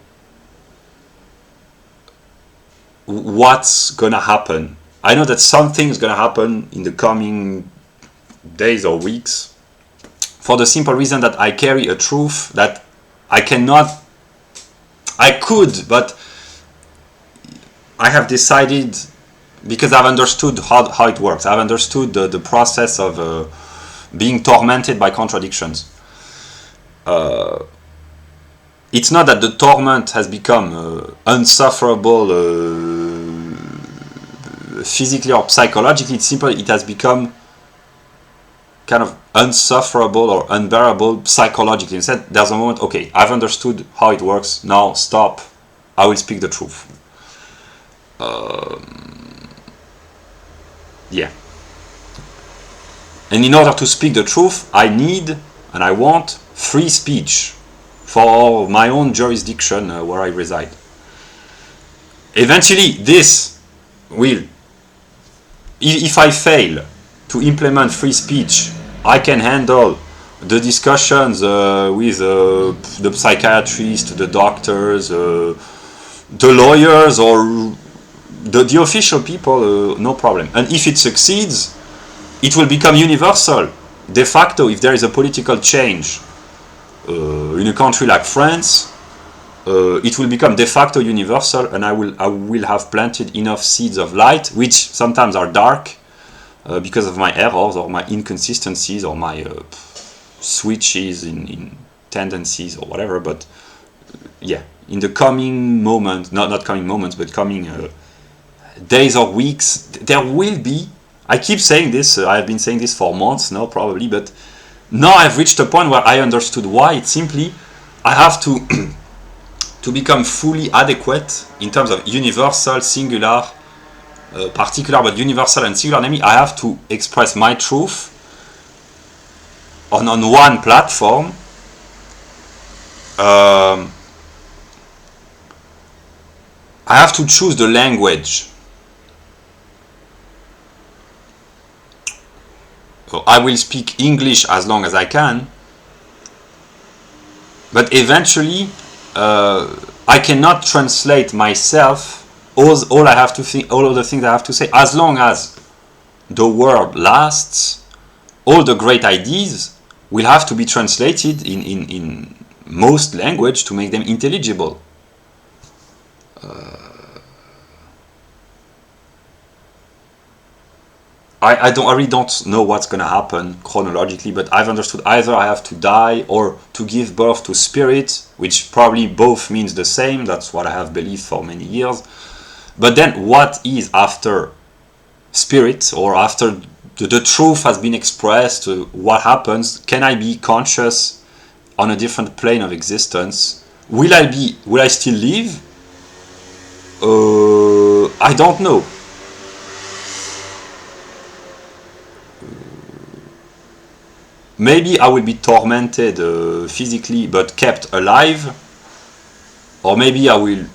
what's gonna happen. I know that something's gonna happen in the coming days or weeks, for the simple reason that I carry a truth that I could, but I have decided, because I've understood how it works. I've understood the process of being tormented by contradictions. It's not that the torment has become unsufferable physically or psychologically. It's simply it has become kind of unsufferable or unbearable psychologically. Instead, there's a moment, okay, I've understood how it works, now stop, I will speak the truth. Yeah. And in order to speak the truth, I need and I want free speech for my own jurisdiction where I reside. Eventually, this will, if I fail to implement free speech, I can handle the discussions with the psychiatrists, the doctors, the lawyers, or the official people, no problem. And if it succeeds, it will become universal. De facto, if there is a political change in a country like France, it will become de facto universal, and I will have planted enough seeds of light, which sometimes are dark, because of my errors or my inconsistencies or my switches in tendencies or whatever. But yeah, in the coming moment, not coming moments, but coming days or weeks, there will be, I keep saying this, I have been saying this for months now probably, but now I've reached a point where I understood why. It's simply, I have to to become fully adequate in terms of universal, singular, particular, but universal and singular. Namely, I have to express my truth on one platform. I have to choose the language. So I will speak English as long as I can, but eventually I cannot translate myself. All I have to think, all of the things I have to say, as long as the world lasts, all the great ideas will have to be translated in most language to make them intelligible. I really don't know what's going to happen chronologically, but I've understood either I have to die or to give birth to spirit, which probably both means the same. That's what I have believed for many years. But then what is after spirit, or after the truth has been expressed, what happens? Can I be conscious on a different plane of existence? Will I still live? I don't know. Maybe I will be tormented physically but kept alive, or maybe I will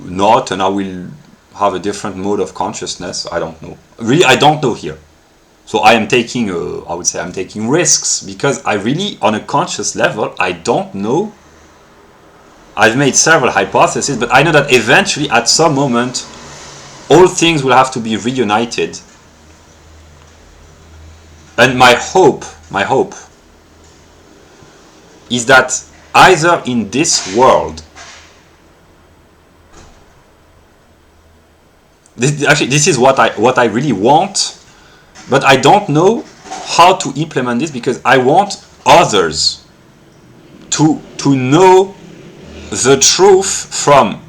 not and I will have a different mode of consciousness. I don't know. Really, I don't know here. So I am taking, I would say I'm taking risks, because I really, on a conscious level, I don't know. I've made several hypotheses, but I know that eventually, at some moment, all things will have to be reunited. And my hope is that either in this world, this is what I really want, but I don't know how to implement this, because I want others to know the truth from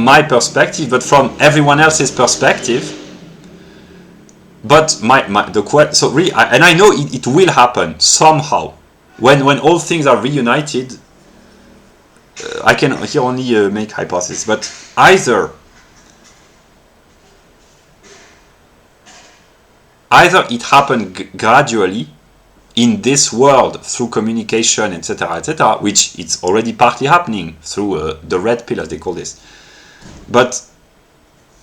my perspective, but from everyone else's perspective. But so really, and I know it will happen somehow when all things are reunited. I can here only make hypotheses, but either it happened gradually in this world through communication, etc., which it's already partly happening through the red pill, as they call this. But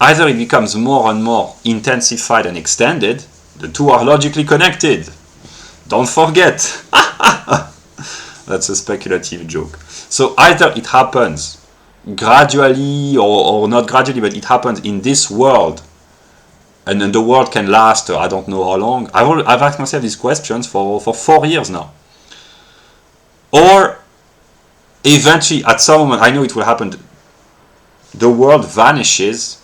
either it becomes more and more intensified and extended. The two are logically connected. Don't forget. That's a speculative joke. So either it happens gradually, or not gradually, but it happens in this world, and then the world can last, I don't know how long. I've asked myself these questions for 4 years now. Or eventually, at some moment, I know it will happen, the world vanishes,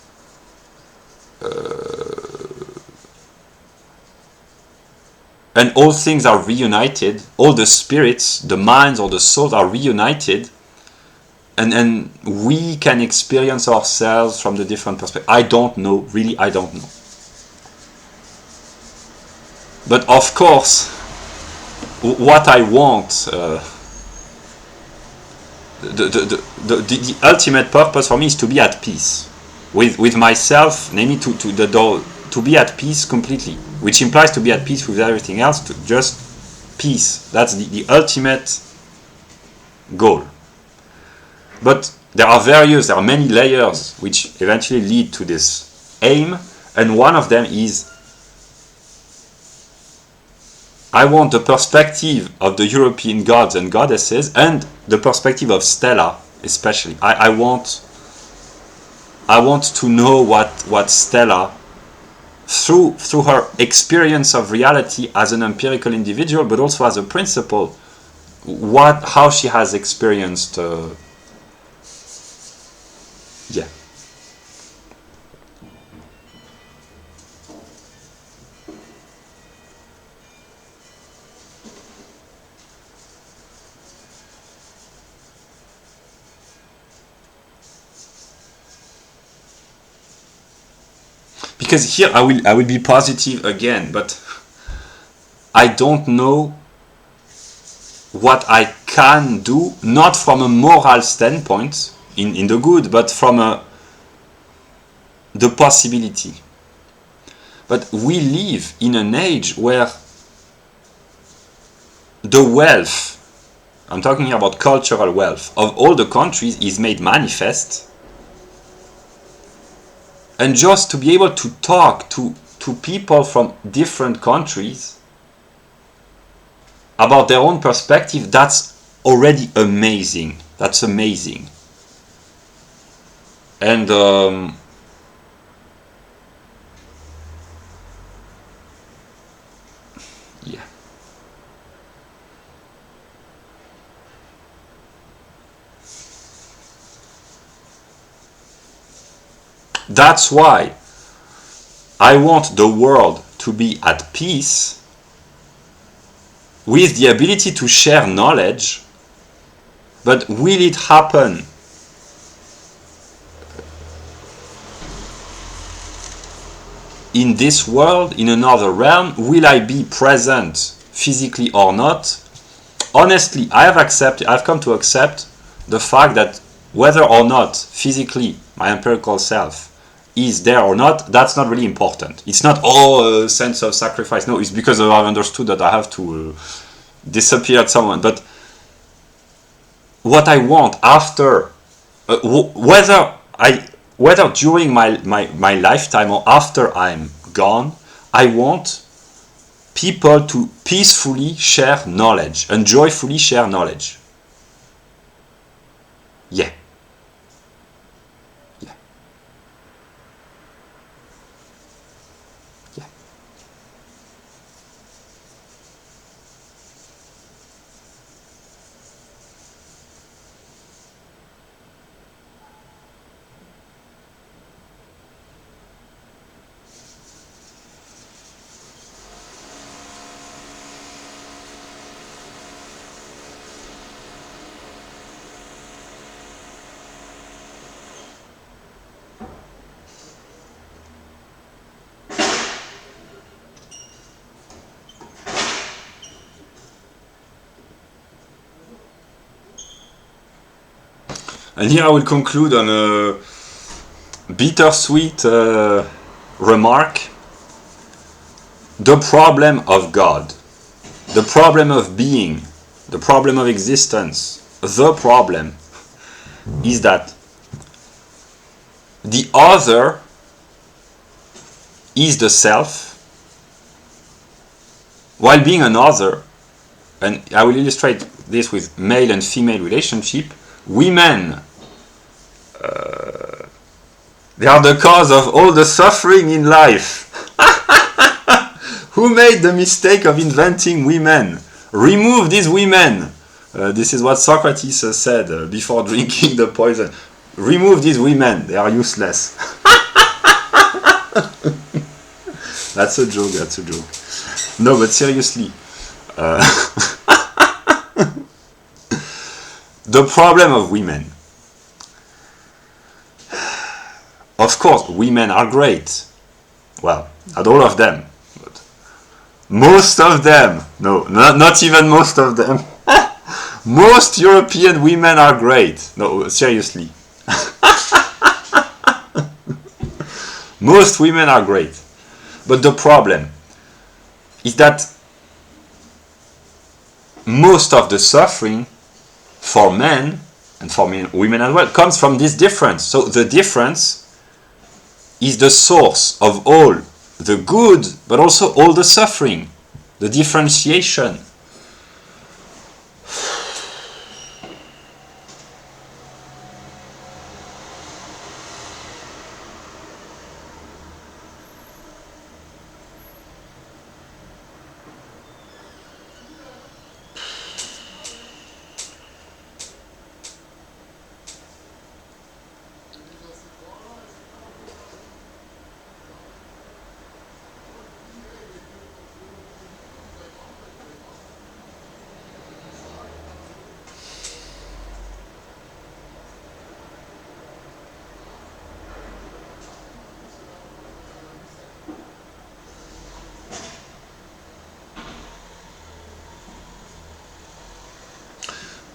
and all things are reunited, all the spirits, the minds or the souls are reunited, and we can experience ourselves from the different perspectives. I don't know, really, I don't know. But of course, what I want, the ultimate purpose for me is to be at peace with myself, namely to be at peace completely, which implies to be at peace with everything else, to just peace. That's the ultimate goal. But there are many layers which eventually lead to this aim, and one of them is, I want the perspective of the European gods and goddesses, and the perspective of Stella especially. I want to know what Stella, through her experience of reality as an empirical individual, but also as a principle, how she has experienced. Yeah. Because here I will be positive again, but I don't know what I can do, not from a moral standpoint in the good, but from the possibility. But we live in an age where the wealth, I'm talking here about cultural wealth, of all the countries is made manifest. And just to be able to talk to people from different countries about their own perspective, that's already amazing. That's amazing. And yeah. That's why I want the world to be at peace with the ability to share knowledge, but will it happen in this world, in another realm? Will I be present physically or not? Honestly, I've come to accept the fact that whether or not physically my empirical self is there or not, that's not really important. It's not a sense of sacrifice. No, it's because I've understood that I have to disappear at someone. But what I want after, whether during my lifetime or after I'm gone, I want people to peacefully share knowledge and joyfully share knowledge. Yeah. Yeah. Yeah. And here I will conclude on a bittersweet remark. The problem of God, the problem of being, the problem of existence, the problem is that the other is the self, while being another, and I will illustrate this with male and female relationship. Women, they are the cause of all the suffering in life. Who made the mistake of inventing women? Remove these women. This is what Socrates said before drinking the poison. Remove these women, they are useless. That's a joke, that's a joke. No, but seriously. The problem of women. Of course, women are great. Well, not all of them. But most of them. No, not even most of them. Most European women are great. No, seriously. Most women are great. But the problem is that most of the suffering for men, and for women as well, comes from this difference. So the difference is the source of all the good, but also all the suffering. The differentiation.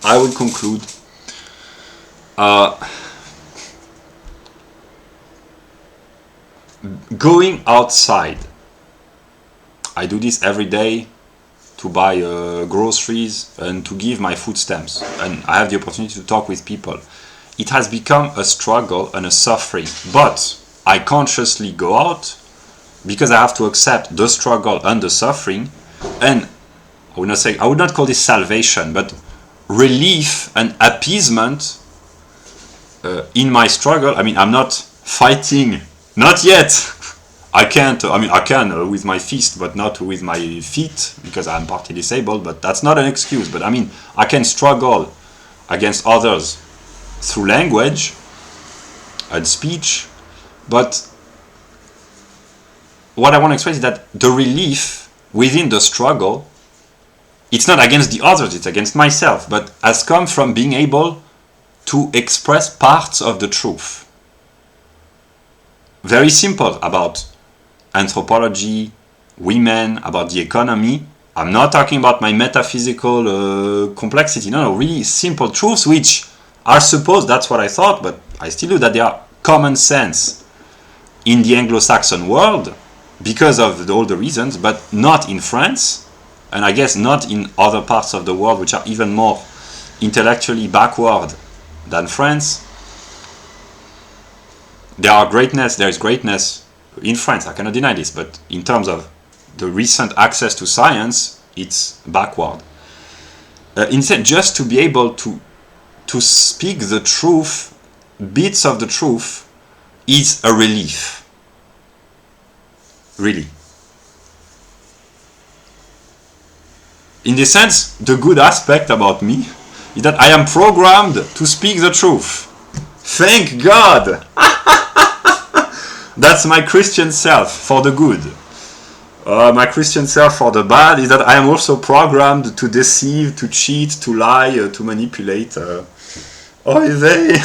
I will conclude. Going outside. I do this every day to buy groceries and to give my food stamps. And I have the opportunity to talk with people. It has become a struggle and a suffering. But I consciously go out because I have to accept the struggle and the suffering. And I would not call this salvation, but relief and appeasement in my struggle. I mean, I'm not fighting, not yet. I can't, I can with my fist, but not with my feet, because I'm partly disabled, but that's not an excuse. But I can struggle against others through language and speech, But what I want to express is that the relief within the struggle, it's not against the others, it's against myself, but has come from being able to express parts of the truth. Very simple about anthropology, women, about the economy. I'm not talking about my metaphysical complexity. No, really simple truths which are supposed, that's what I thought, but I still do, that they are common sense in the Anglo-Saxon world because of all the reasons, but not in France, and I guess not in other parts of the world which are even more intellectually backward than France. There is greatness in France, I cannot deny this, but in terms of the recent access to science, it's backward. Instead, just to be able to speak the truth, bits of the truth, is a relief. Really. In this sense, the good aspect about me is that I am programmed to speak the truth. Thank God! That's my Christian self for the good. My Christian self for the bad is that I am also programmed to deceive, to cheat, to lie, to manipulate. Oy vey!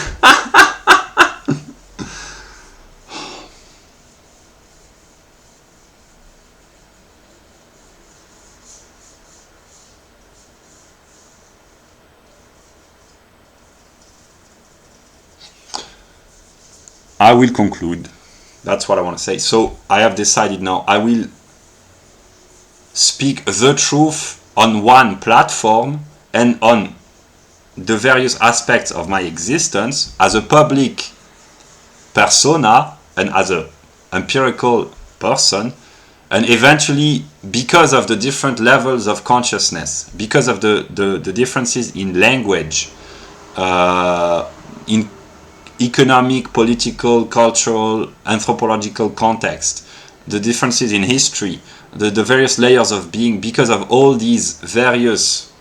I will conclude. That's what I want to say. So I have decided now I will speak the truth on one platform and on the various aspects of my existence as a public persona and as an empirical person, and eventually, because of the different levels of consciousness, because of the differences in language, in economic, political, cultural, anthropological context, the differences in history, the various layers of being, because of all these various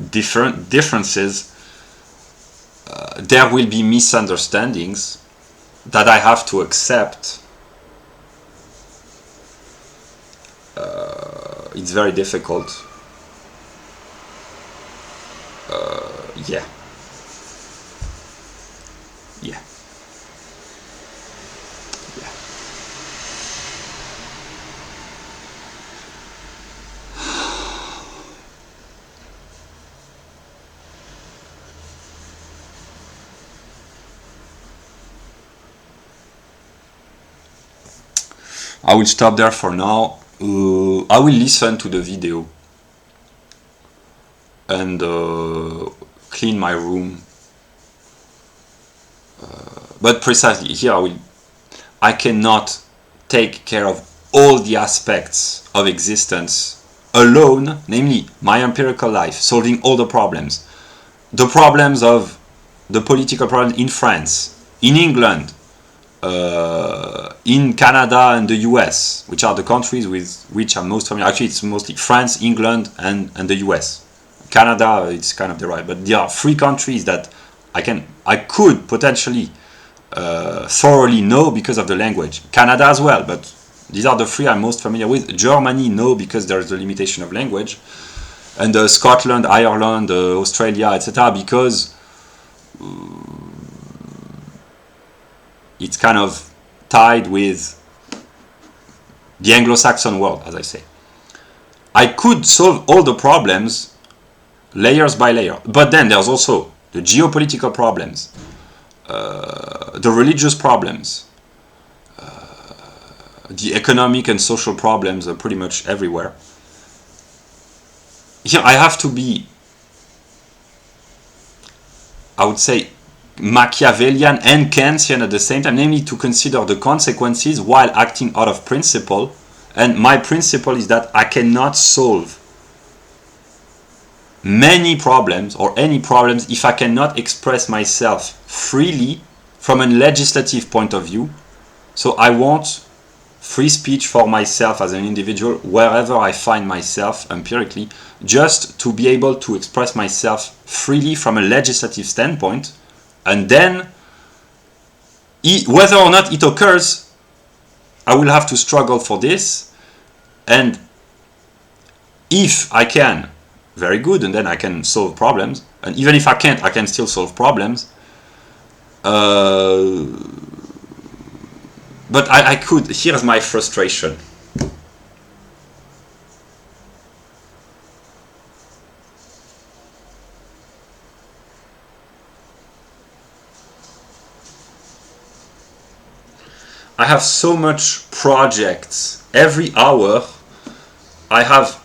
differences, there will be misunderstandings that I have to accept. It's very difficult. Yeah. Yeah. Yeah. I will stop there for now. I will listen to the video and clean my room. But precisely here I cannot take care of all the aspects of existence alone, namely my empirical life, solving all the problems of the political problems in France, in England, in Canada and the US, which are the countries with which I'm most familiar. Actually, it's mostly France, England, and the US. Canada, it's kind of derived, but there are 3 countries that I could potentially thoroughly know because of the language. Canada as well, but these are the 3 I'm most familiar with. Germany, no, because there is the limitation of language. And Scotland, Ireland, Australia, etc., because it's kind of tied with the Anglo-Saxon world, as I say. I could solve all the problems layers by layer, but then there's also the geopolitical problems, the religious problems, the economic and social problems are pretty much everywhere. Here I have to be, I would say, Machiavellian and Kantian at the same time, namely to consider the consequences while acting out of principle. And my principle is that I cannot solve many problems or any problems if I cannot express myself freely from a legislative point of view. So I want free speech for myself as an individual wherever I find myself empirically, just to be able to express myself freely from a legislative standpoint, and then whether or not it occurs, I will have to struggle for this, and if I can, very good, and then I can solve problems, and even if I can't, I can still solve problems. But I could, here's my frustration. I have so much projects. Every hour I have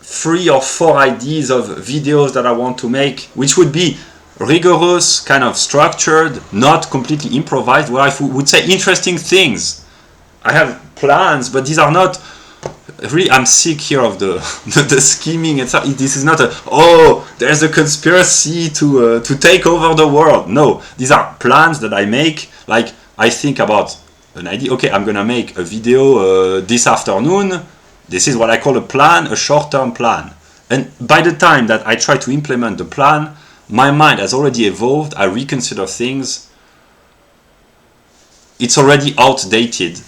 3 or 4 ideas of videos that I want to make, which would be rigorous, kind of structured, not completely improvised, where I would say interesting things. I have plans, but these are not really. I'm sick here of the the scheming. This is not there's a conspiracy to take over the world. No, these are plans that I make. Like, I think about an idea. Okay, I'm gonna make a video this afternoon. This is what I call a plan, a short-term plan. And by the time that I try to implement the plan, my mind has already evolved. I reconsider things. It's already outdated.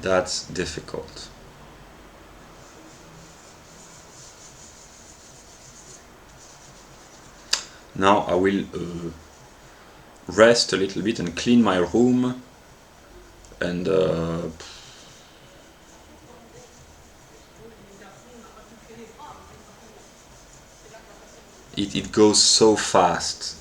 That's difficult. Now I will rest a little bit and clean my room, and it goes so fast.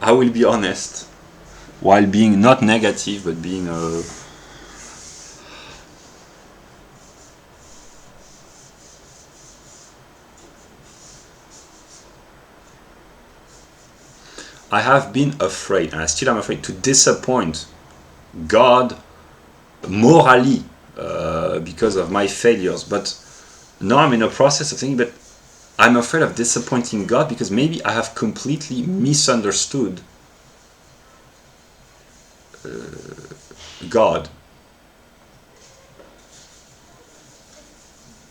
I will be honest, while being not negative, but being I have been afraid, and I still am afraid, to disappoint God morally because of my failures. But now I'm in a process of thinking, but I'm afraid of disappointing God because maybe I have completely misunderstood God.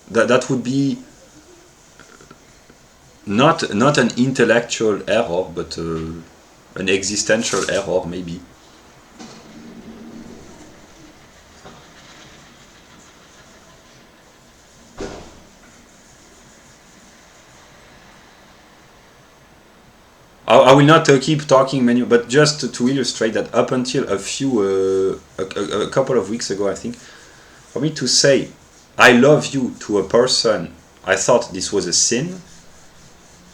That would be not an intellectual error, but an existential error, maybe. I will not keep talking many, but just to illustrate that up until a couple of weeks ago, I think, for me to say I love you to a person, I thought this was a sin.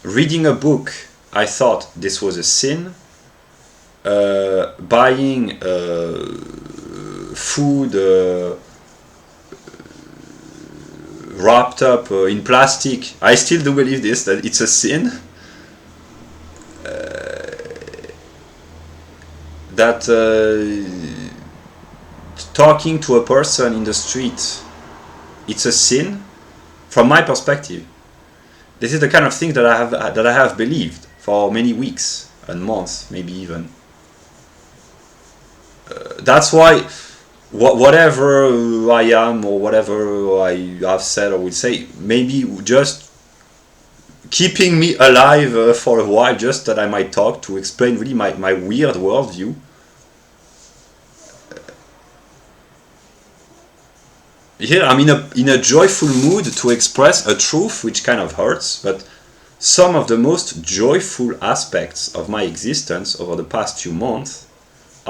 Reading a book, I thought this was a sin. Buying food wrapped up in plastic, I still do believe this, that it's a sin. that talking to a person in the street, it's a sin, from my perspective. This is the kind of thing that I have believed for many weeks and months, maybe even. That's why whatever I am or whatever I have said or will say, maybe just keeping me alive for a while, just that I might talk to explain really my weird worldview. Here I'm in a joyful mood to express a truth which kind of hurts, but some of the most joyful aspects of my existence over the past few months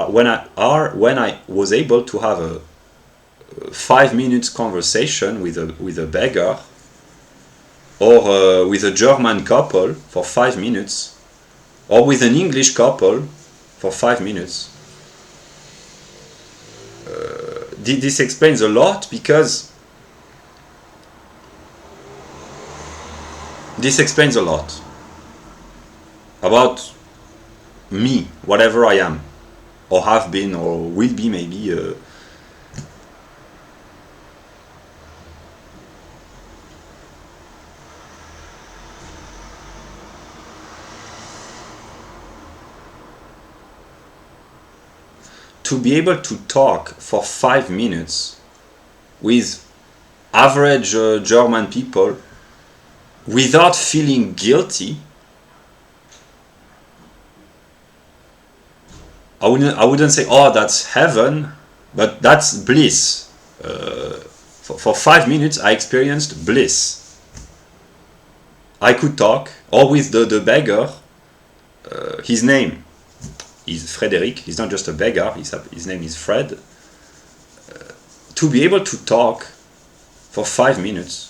when I was able to have a 5 minutes conversation with a beggar, or with a German couple for 5 minutes, or with an English couple for 5 minutes. This explains a lot, because this explains a lot about me, whatever I am, or have been, or will be maybe. To be able to talk for 5 minutes with average German people without feeling guilty, I wouldn't say, oh, that's heaven, but that's bliss. For 5 minutes I experienced bliss. I could talk, or with the beggar, his name is Frederick, he's not just a beggar, his name is Fred. To be able to talk for 5 minutes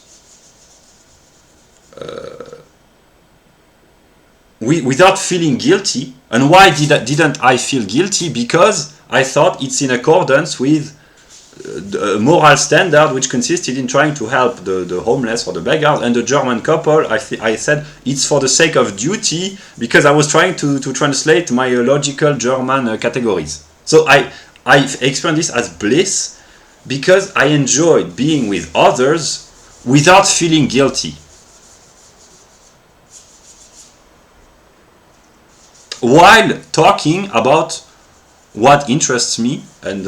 without feeling guilty. And why didn't I feel guilty? Because I thought it's in accordance with a moral standard which consisted in trying to help the homeless or the beggars. And the German couple, I said it's for the sake of duty, because I was trying to translate my logical German categories. So I experienced this as bliss, because I enjoyed being with others without feeling guilty. While talking about what interests me, and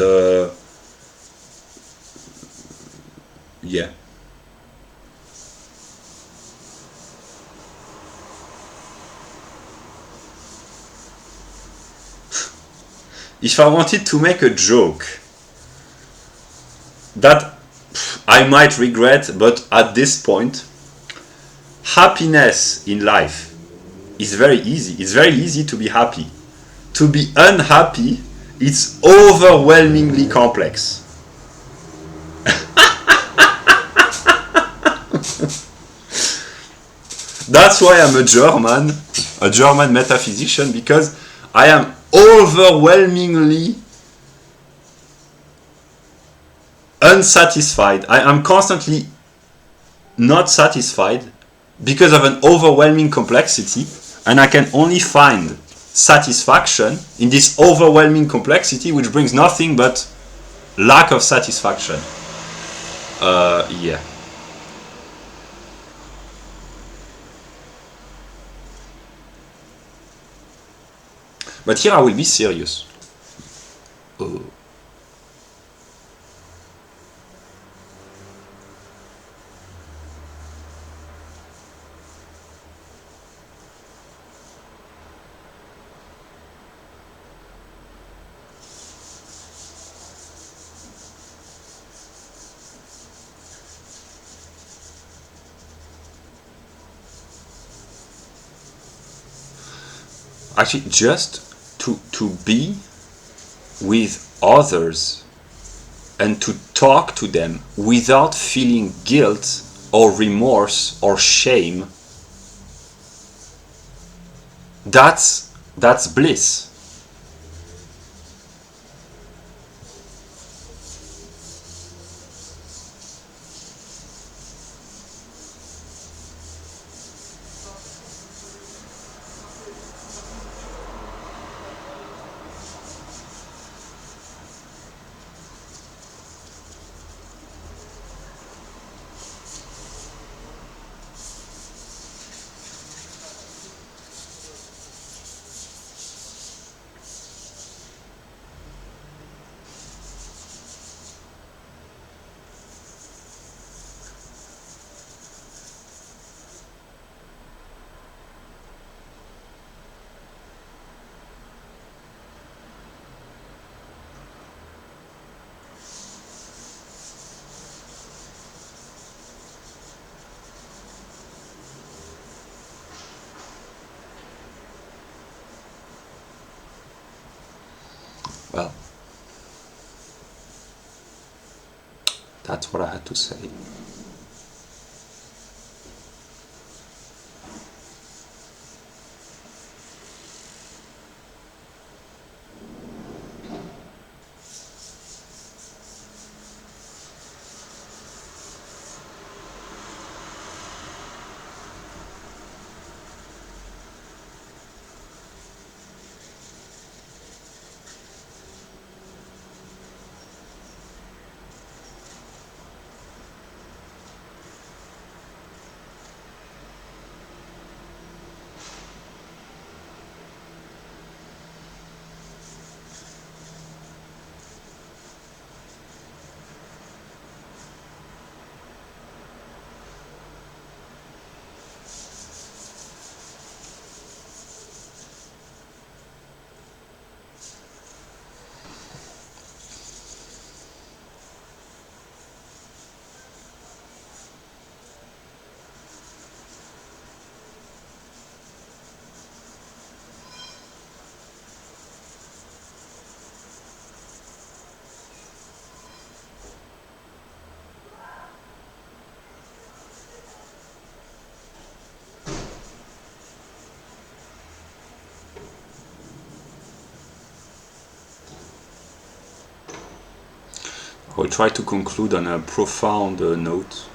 yeah. If I wanted to make a joke that I might regret, but at this point, happiness in life is very easy. It's very easy to be happy. To be unhappy, it's overwhelmingly complex. That's why I'm a German metaphysician, because I am overwhelmingly unsatisfied. I am constantly not satisfied because of an overwhelming complexity, and I can only find satisfaction in this overwhelming complexity, which brings nothing but lack of satisfaction. Yeah. But here I will be serious. Actually, just to be with others and to talk to them without feeling guilt or remorse or shame, that's bliss. That's what I had to say. I will try to conclude on a profound note.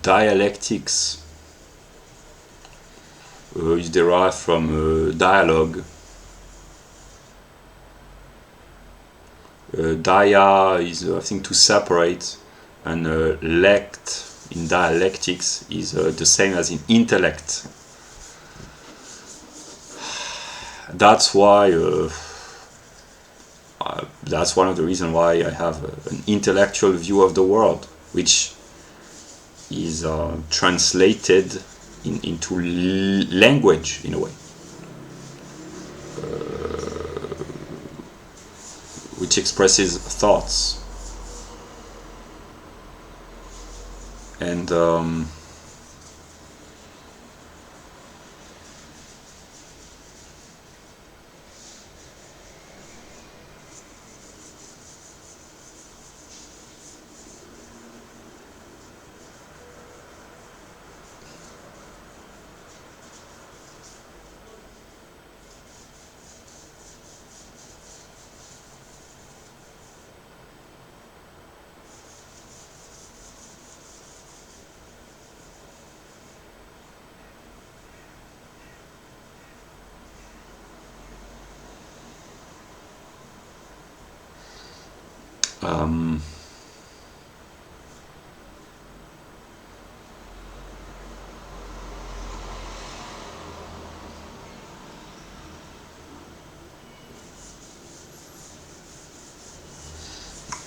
Dialectics is derived from dialogue. Dia is, I think, to separate, and lect in dialectics is the same as in intellect. That's why that's one of the reasons why I have an intellectual view of the world, which is translated into language in a way, which expresses thoughts. And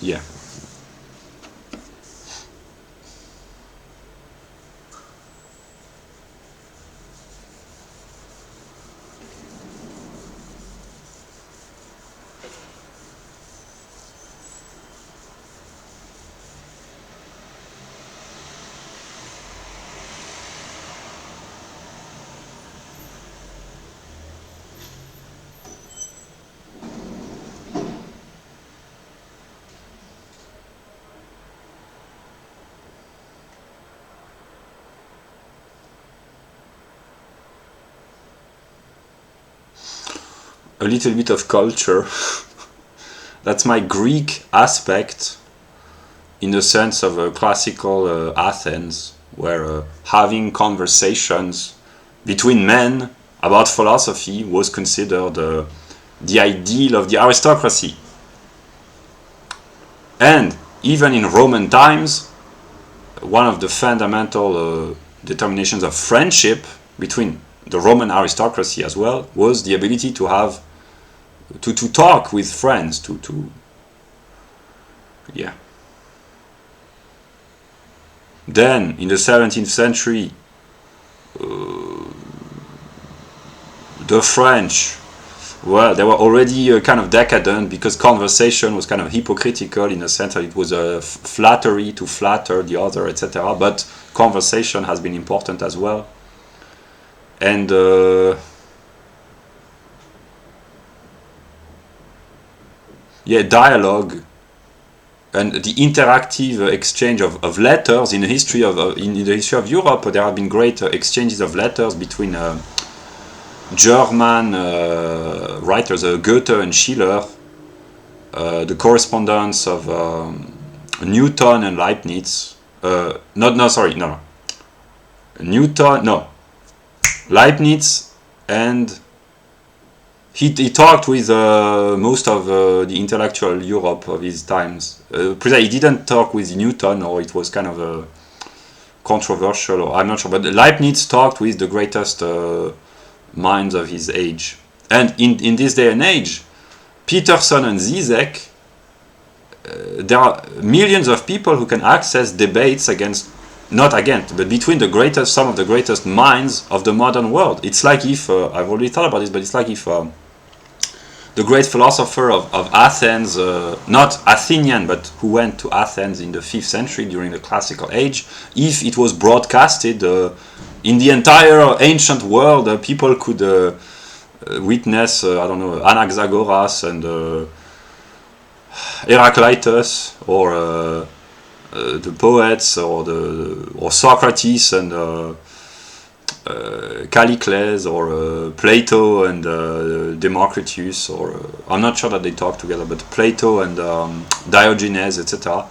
yeah. A little bit of culture. That's my Greek aspect, in the sense of classical Athens, where having conversations between men about philosophy was considered the ideal of the aristocracy. And even in Roman times, one of the fundamental determinations of friendship between the Roman aristocracy as well was the ability to have to talk with friends, yeah. Then in the 17th century, the French well, they were already kind of decadent because conversation was kind of hypocritical in a sense that it was a flattery to flatter the other, etc. But conversation has been important as well. And yeah, dialogue and the interactive exchange of letters in the history of Europe. There have been great exchanges of letters between German writers, Goethe and Schiller, the correspondence of Newton and Leibniz. Leibniz, and he talked with most of the intellectual Europe of his times. He didn't talk with Newton, or it was kind of controversial, or I'm not sure. But Leibniz talked with the greatest minds of his age. And in this day and age, Peterson and Zizek, there are millions of people who can access debates but between some of the greatest minds of the modern world. It's like if, I've already thought about this, but it's like if the great philosopher of Athens, not Athenian, but who went to Athens in the 5th century during the classical age, if it was broadcasted in the entire ancient world, people could witness, Anaxagoras and Heraclitus, or the poets, or Socrates and Callicles, or Plato and Democritus, or I'm not sure that they talk together, but Plato and Diogenes, etc.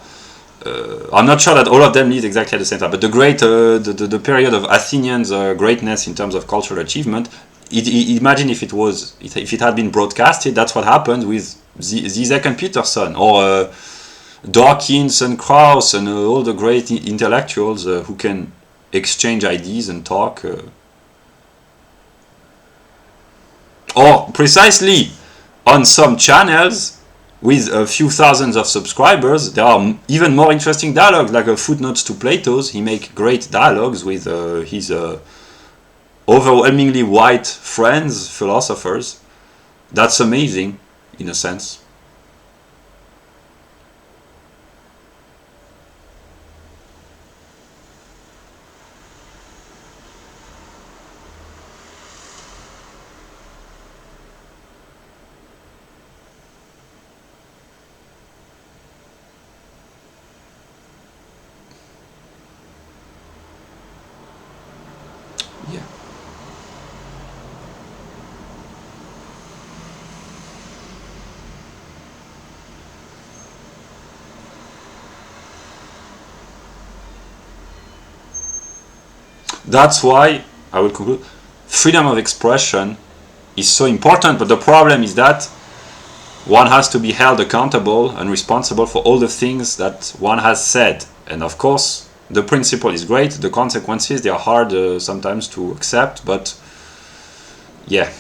I'm not sure that all of them lived exactly at the same time, but the period of Athenians' greatness in terms of cultural achievement, imagine if it had been broadcasted. That's what happened with Zizek and Peterson, or Dawkins and Krauss, and all the great intellectuals who can exchange ideas and talk. Or precisely on some channels with a few thousands of subscribers, there are even more interesting dialogues, like Footnotes to Plato's. He makes great dialogues with his overwhelmingly white friends, philosophers. That's amazing, in a sense. Yeah. That's why, I will conclude, freedom of expression is so important, but the problem is that one has to be held accountable and responsible for all the things that one has said. And of course, the principle is great, the consequences, they are hard sometimes to accept, but yeah.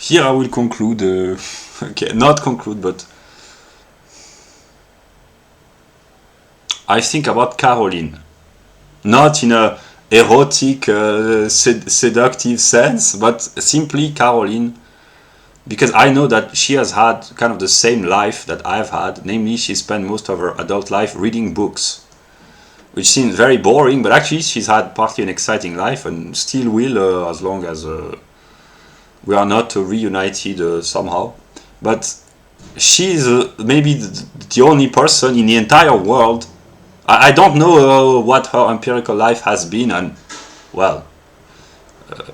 Here I will conclude, okay, not conclude, but I think about Caroline. Not in a erotic, seductive sense, but simply Caroline, because I know that she has had kind of the same life that I've had, namely she spent most of her adult life reading books, which seems very boring, but actually she's had partly an exciting life and still will as long as we are not reunited somehow. But she's maybe the only person in the entire world. I don't know what her empirical life has been, and well,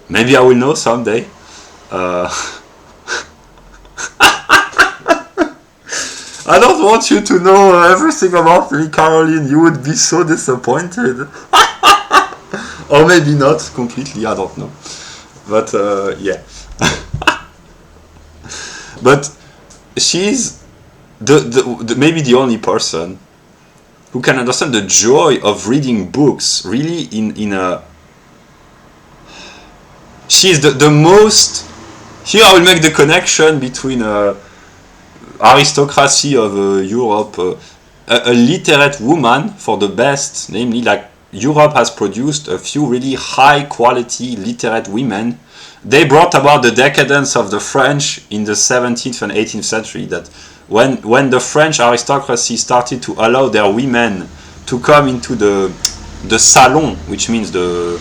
maybe I will know someday. Uh, I don't want you to know everything about me, Caroline. You would be so disappointed. Or maybe not completely, I don't know. But yeah. But she's maybe the only person who can understand the joy of reading books really in a... She's the most... Here I will make the connection between aristocracy of Europe, a literate woman for the best, namely like Europe has produced a few really high quality literate women. They brought about the decadence of the French in the 17th and 18th century, that when the French aristocracy started to allow their women to come into the salon, which means the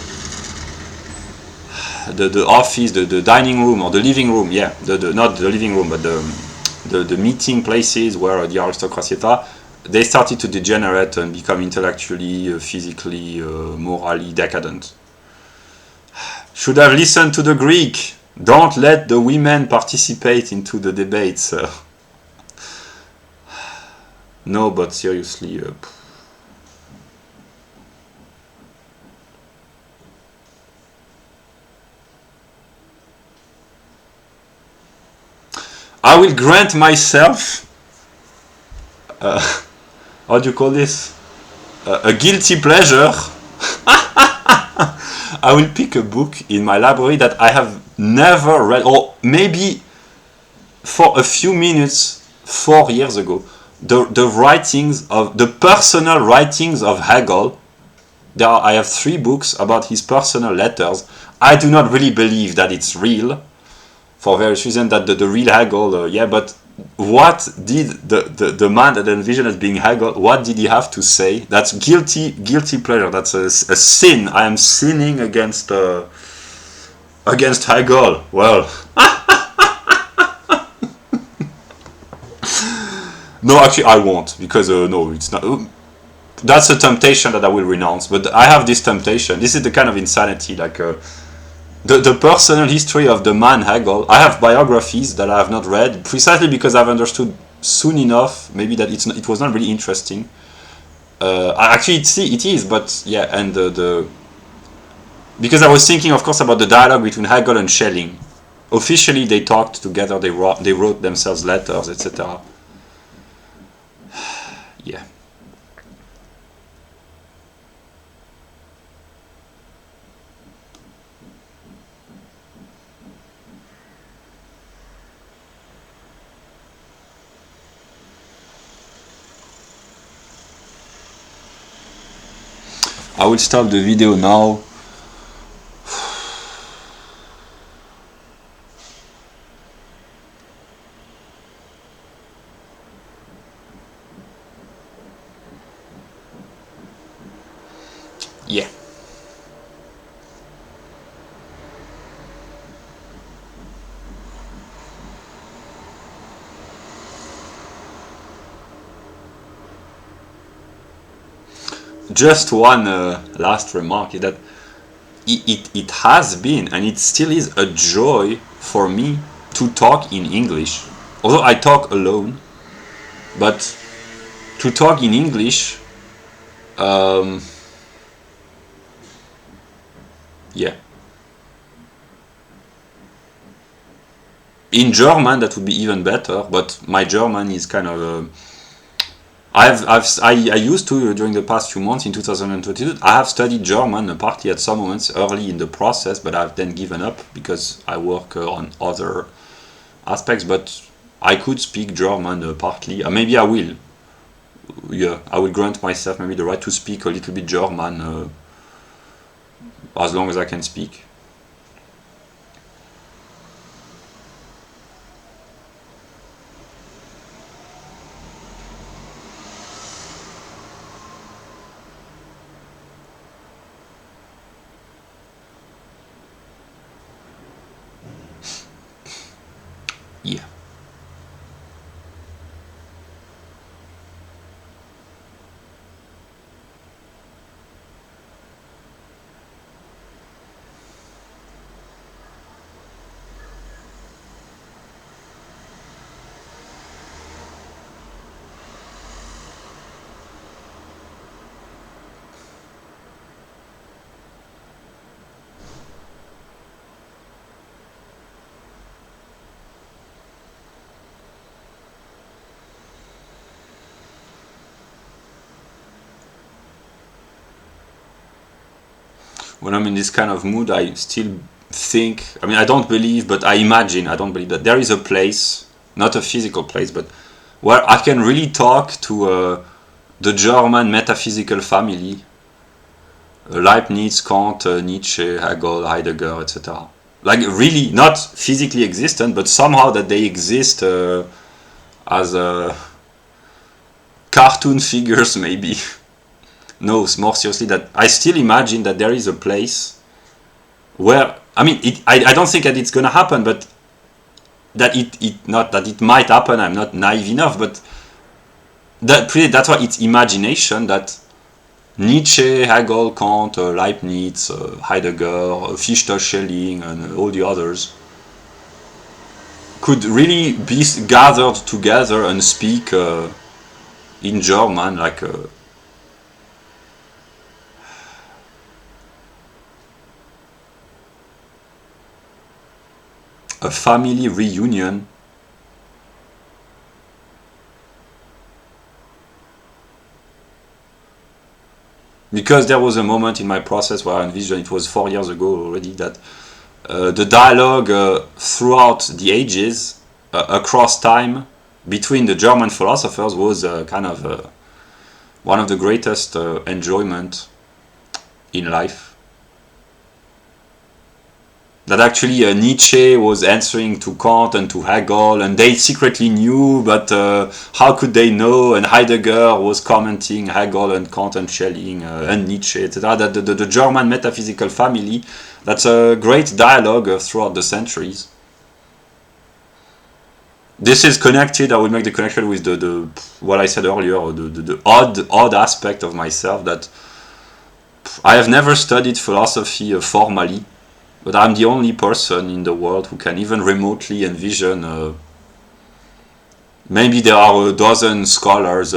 office, the dining room or the living room, yeah, not the living room, but the meeting places where the aristocracy are, they started to degenerate and become intellectually, physically, morally decadent. Should have listened to the Greek. Don't let the women participate into the debates. No, but seriously. I will grant myself, how do you call this? A guilty pleasure. I will pick a book in my library that I have never read, or maybe for a few minutes 4 years ago. The writings of the personal writings of Hegel. I have 3 books about his personal letters. I do not really believe that it's real, for various reasons, that the real Hegel, yeah, but what did the man that I envisioned as being Hegel, what did he have to say? That's guilty pleasure. That's a sin. I am sinning against Hegel. Well, no, actually I won't, because no, it's not. That's a temptation that I will renounce. But I have this temptation. This is the kind of insanity, like. The personal history of the man Hegel. I have biographies that I have not read, precisely because I've understood soon enough, maybe, that it was not really interesting. Actually, it is, but yeah, and because I was thinking, of course, about the dialogue between Hegel and Schelling. Officially, they talked together, they wrote themselves letters, etc. Yeah. I will stop the video now. Yeah. Just one last remark is that it has been, and it still is, a joy for me to talk in English. Although I talk alone, but to talk in English, yeah. In German, that would be even better, but my German is kind of... I used to, during the past few months in 2022, I have studied German partly at some moments early in the process, but I've then given up because I work on other aspects. But I could speak German partly. Maybe I will. Yeah, I will grant myself maybe the right to speak a little bit German as long as I can speak. Yeah. when I'm in this kind of mood, I still think, I mean, I don't believe, but I imagine, I don't believe that there is a place, not a physical place, but where I can really talk to the German metaphysical family, Leibniz, Kant, Nietzsche, Hegel, Heidegger, etc. Like really not physically existent, but somehow that they exist as cartoon figures, maybe. No, more seriously, that I still imagine that there is a place where, I mean, I don't think that it's gonna happen, but that not that it might happen. I'm not naive enough, but that's why it's imagination that Nietzsche, Hegel, Kant, Leibniz, Heidegger, Fichte, Schelling, and all the others could really be gathered together and speak in German, like a family reunion. Because there was a moment in my process where I envisioned, it was 4 years ago already, that the dialogue throughout the ages, across time, between the German philosophers was kind of one of the greatest enjoyment in life. That actually Nietzsche was answering to Kant and to Hegel, and they secretly knew, but how could they know? And Heidegger was commenting Hegel and Kant and Schelling and Nietzsche, etc. That the German metaphysical family, that's a great dialogue throughout the centuries. This is connected, I will make the connection with the what I said earlier, the odd aspect of myself, that I have never studied philosophy formally, but I'm the only person in the world who can even remotely envision. Maybe there are a dozen scholars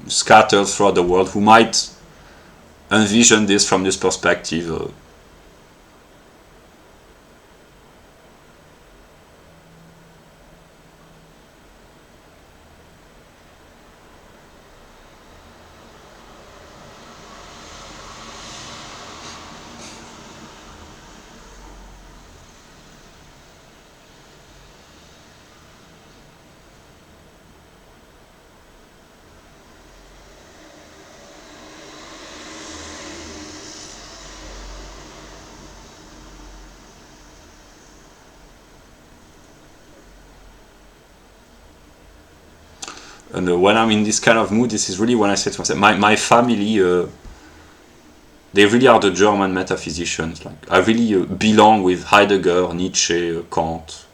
scattered throughout the world who might envision this from this perspective. And when I'm in this kind of mood, this is really when I say to myself, my family, they really are the German metaphysicians. Like I really belong with Heidegger, Nietzsche, Kant,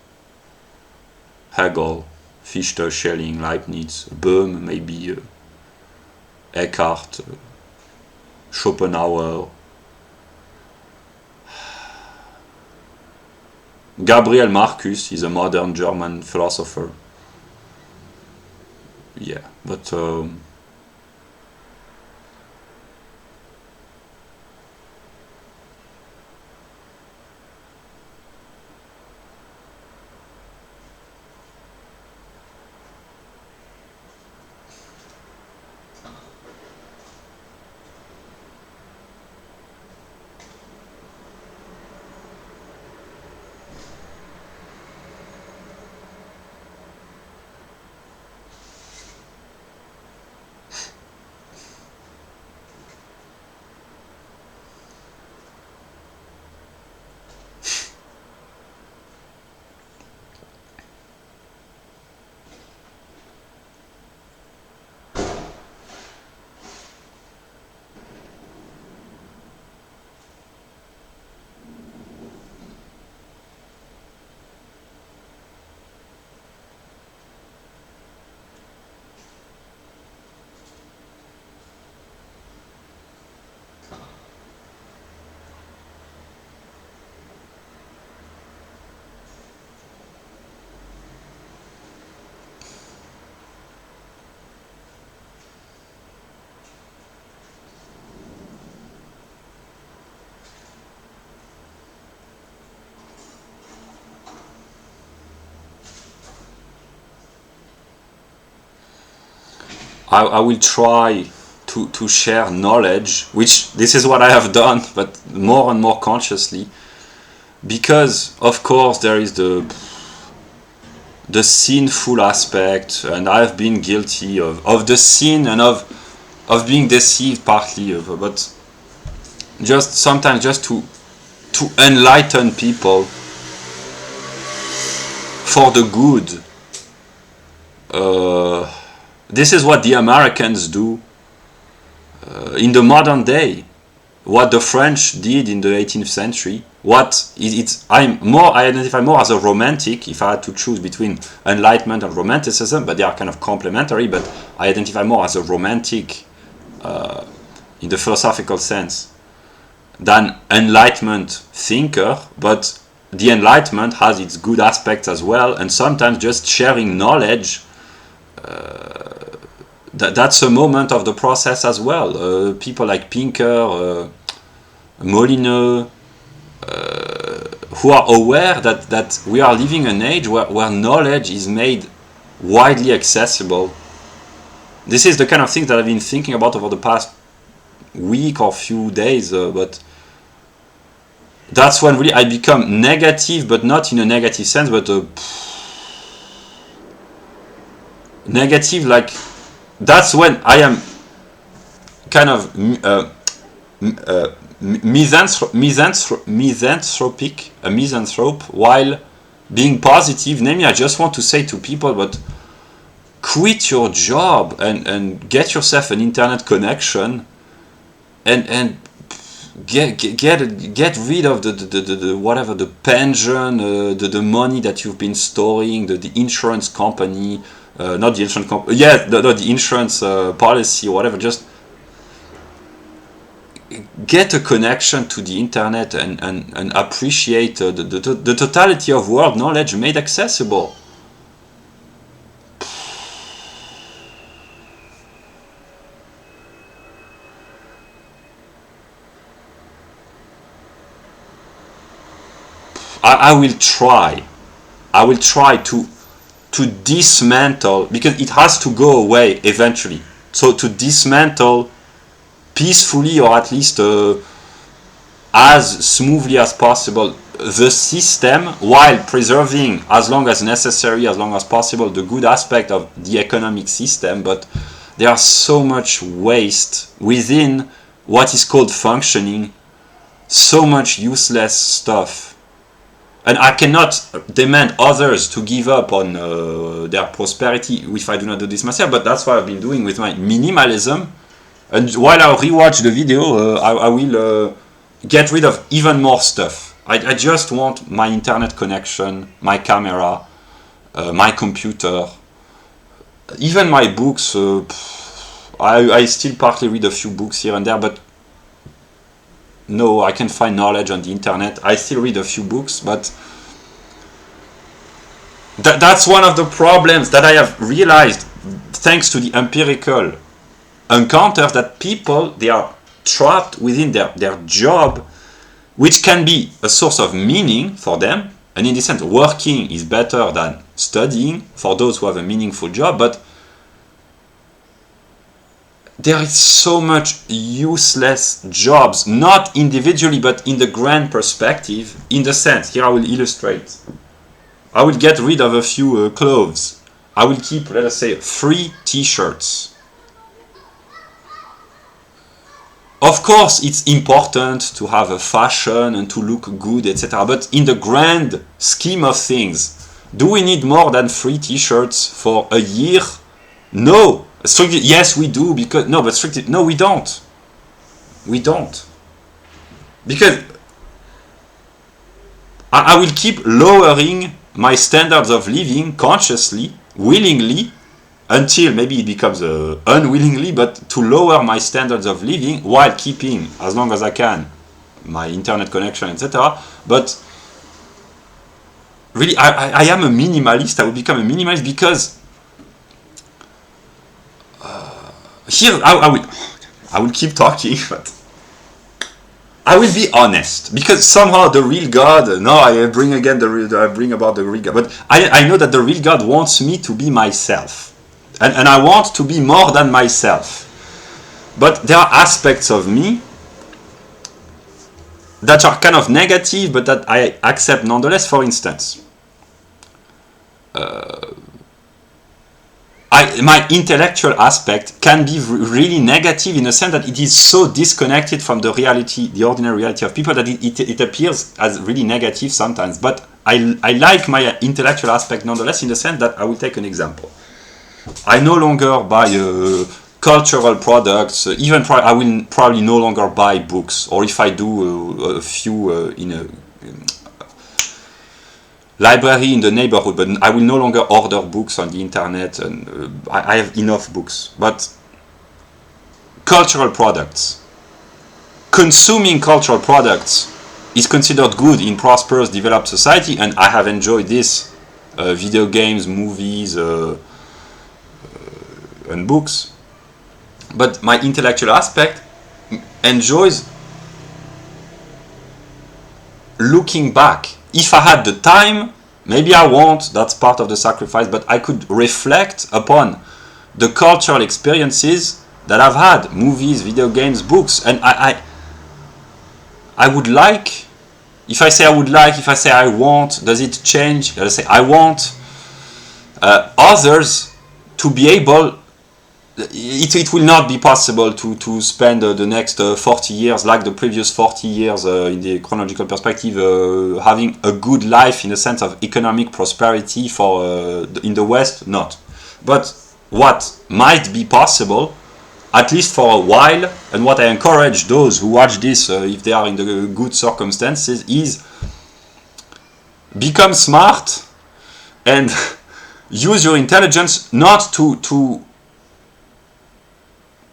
Hegel, Fichte, Schelling, Leibniz, Böhm, maybe Eckhart, Schopenhauer, Gabriel Marcus is a modern German philosopher. Yeah, but I will try to share knowledge, which this is what I have done, but more and more consciously, because of course there is the sinful aspect, and I've been guilty of the sin and of being deceived partly, but just sometimes just to enlighten people for the good. This is what the Americans do in the modern day, what the French did in the 18th century. I identify more as a romantic, if I had to choose between Enlightenment and Romanticism, but they are kind of complementary, but I identify more as a romantic in the philosophical sense than Enlightenment thinker, but the Enlightenment has its good aspects as well, and sometimes just sharing knowledge, that's a moment of the process as well. People like Pinker, Molineux, who are aware that we are living an age where knowledge is made widely accessible. This is the kind of thing that I've been thinking about over the past week or few days, but that's when really I become negative, but not in a negative sense, but negative, like that's when I am kind of misanthrope, while being positive. Namely, I just want to say to people, but quit your job and get yourself an internet connection and get rid of the whatever, the pension, the money that you've been storing, the insurance company, not the insurance company, the insurance policy or whatever. Just get a connection to the internet and appreciate the totality of world knowledge made accessible. I will try to dismantle, because it has to go away eventually. So to dismantle peacefully, or at least as smoothly as possible, the system, while preserving, as long as necessary, as long as possible, the good aspect of the economic system. But there are so much waste within what is called functioning, so much useless stuff. And I cannot demand others to give up on their prosperity if I do not do this myself, but that's what I've been doing with my minimalism. And while I rewatch the video, I will get rid of even more stuff. I just want my internet connection, my camera, my computer, even my books. I still partly read a few books here and there, but no, I can find knowledge on the internet. I still read a few books, but that's one of the problems that I have realized thanks to the empirical encounters, that people, they are trapped within their job, which can be a source of meaning for them. And in this sense, working is better than studying for those who have a meaningful job, but there is so much useless jobs, not individually, but in the grand perspective. In the sense, here I will illustrate. I will get rid of a few clothes. I will keep, let us say, 3 t-shirts. Of course, it's important to have a fashion and to look good, etc. But in the grand scheme of things, do we need more than 3 t-shirts for a year? No. Strictly, yes, we do, because no, but strictly, no, we don't. We don't. Because I will keep lowering my standards of living consciously, willingly, until maybe it becomes unwillingly, but to lower my standards of living while keeping, as long as I can, my internet connection, etc. But really, I am a minimalist. I will become a minimalist because here I will keep talking, but I will be honest, because somehow the real God. No, I bring about the real God, but I know that the real God wants me to be myself, and I want to be more than myself. But there are aspects of me that are kind of negative, but that I accept nonetheless. For instance, my intellectual aspect can be really negative in the sense that it is so disconnected from the reality, the ordinary reality of people, that it appears as really negative sometimes. But I like my intellectual aspect nonetheless, in the sense that I will take an example. I no longer buy cultural products, I will probably no longer buy books, or if I do, a few in a library in the neighborhood, but I will no longer order books on the internet, and I have enough books. But cultural products, consuming cultural products is considered good in prosperous developed society, and I have enjoyed this, video games, movies, and books. But my intellectual aspect enjoys looking back. If I had the time, maybe I won't, that's part of the sacrifice, but I could reflect upon the cultural experiences that I've had, movies, video games, books, and I would like, if I say I would like, if I say I want, does it change? I say I want others to be able. It will not be possible to spend the next 40 years, like the previous 40 years in the chronological perspective, having a good life in the sense of economic prosperity for in the West, not. But what might be possible, at least for a while, and what I encourage those who watch this, if they are in the good circumstances, is become smart and use your intelligence not to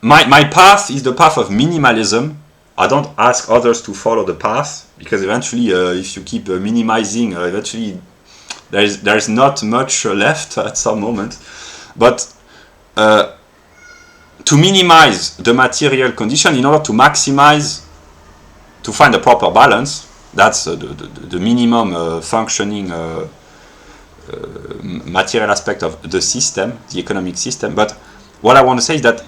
My path is the path of minimalism. I don't ask others to follow the path, because eventually, if you keep minimizing, eventually there is not much left at some moment. But to minimize the material condition in order to maximize, to find the proper balance, that's the minimum functioning material aspect of the system, the economic system. But what I want to say is that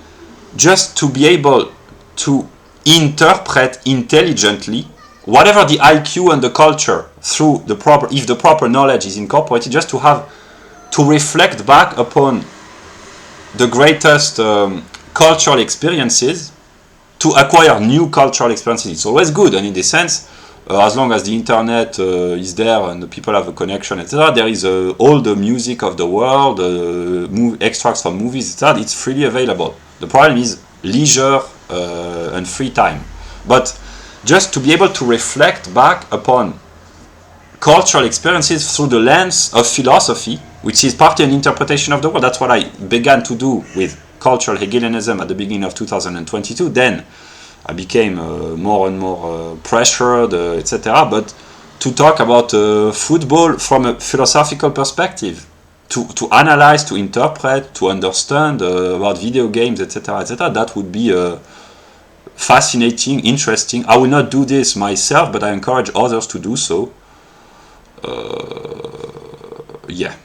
just to be able to interpret intelligently whatever the IQ and the culture through the proper, if the proper knowledge is incorporated, just to have to reflect back upon the greatest cultural experiences, to acquire new cultural experiences. It's always good, and in this sense, as long as the internet is there and the people have a connection, etc., there is all the music of the world, extracts from movies, etc., it's freely available. The problem is leisure and free time. But just to be able to reflect back upon cultural experiences through the lens of philosophy, which is partly an interpretation of the world. That's what I began to do with cultural Hegelianism at the beginning of 2022. Then I became more and more pressured, etc. But to talk about football from a philosophical perspective, to analyze, to interpret, to understand about video games, etc., etc., that would be fascinating, interesting. I will not do this myself, but I encourage others to do so. Yeah.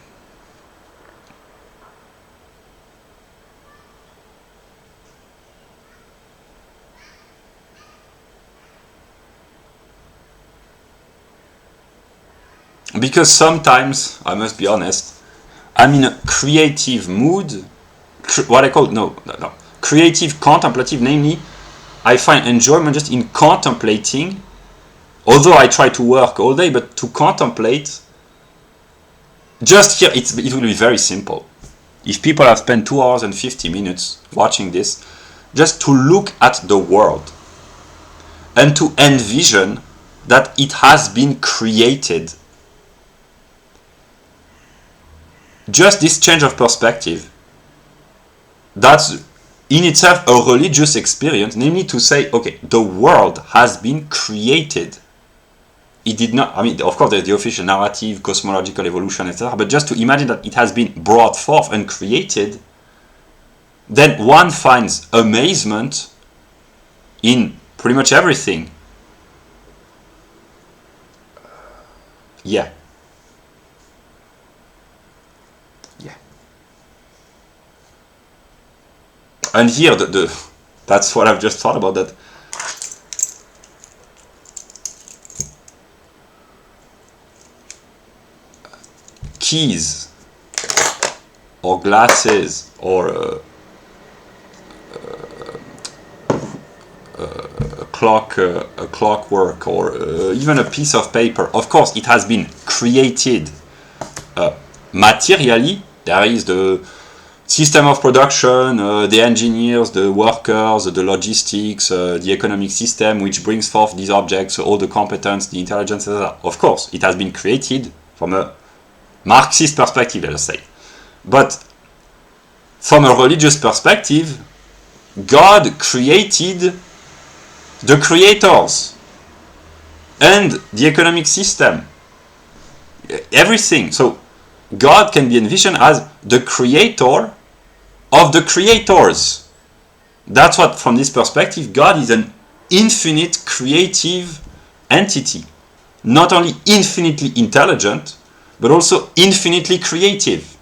Because sometimes, I must be honest, I'm in a creative mood, what I call, creative, contemplative, namely, I find enjoyment just in contemplating, although I try to work all day, but to contemplate, just here, it will be very simple. If people have spent 2 hours and 50 minutes watching this, just to look at the world, and to envision that it has been created. Just this change of perspective, that's in itself a religious experience, namely to say, okay, the world has been created. It did not, I mean, of course there's the official narrative, cosmological evolution, etc., but just to imagine that it has been brought forth and created, then one finds amazement in pretty much everything. Yeah. And here, That's what I've just thought about that. Keys or glasses or a clockwork or even a piece of paper. Of course, it has been created materially. There is the system of production, the engineers, the workers, the logistics, the economic system which brings forth these objects, all the competence, the intelligence, etc. Of course, it has been created from a Marxist perspective, let us say. But from a religious perspective, God created the creators and the economic system. Everything. So God can be envisioned as the creator of the creators. That's what, from this perspective, God is an infinite creative entity. Not only infinitely intelligent, but also infinitely creative.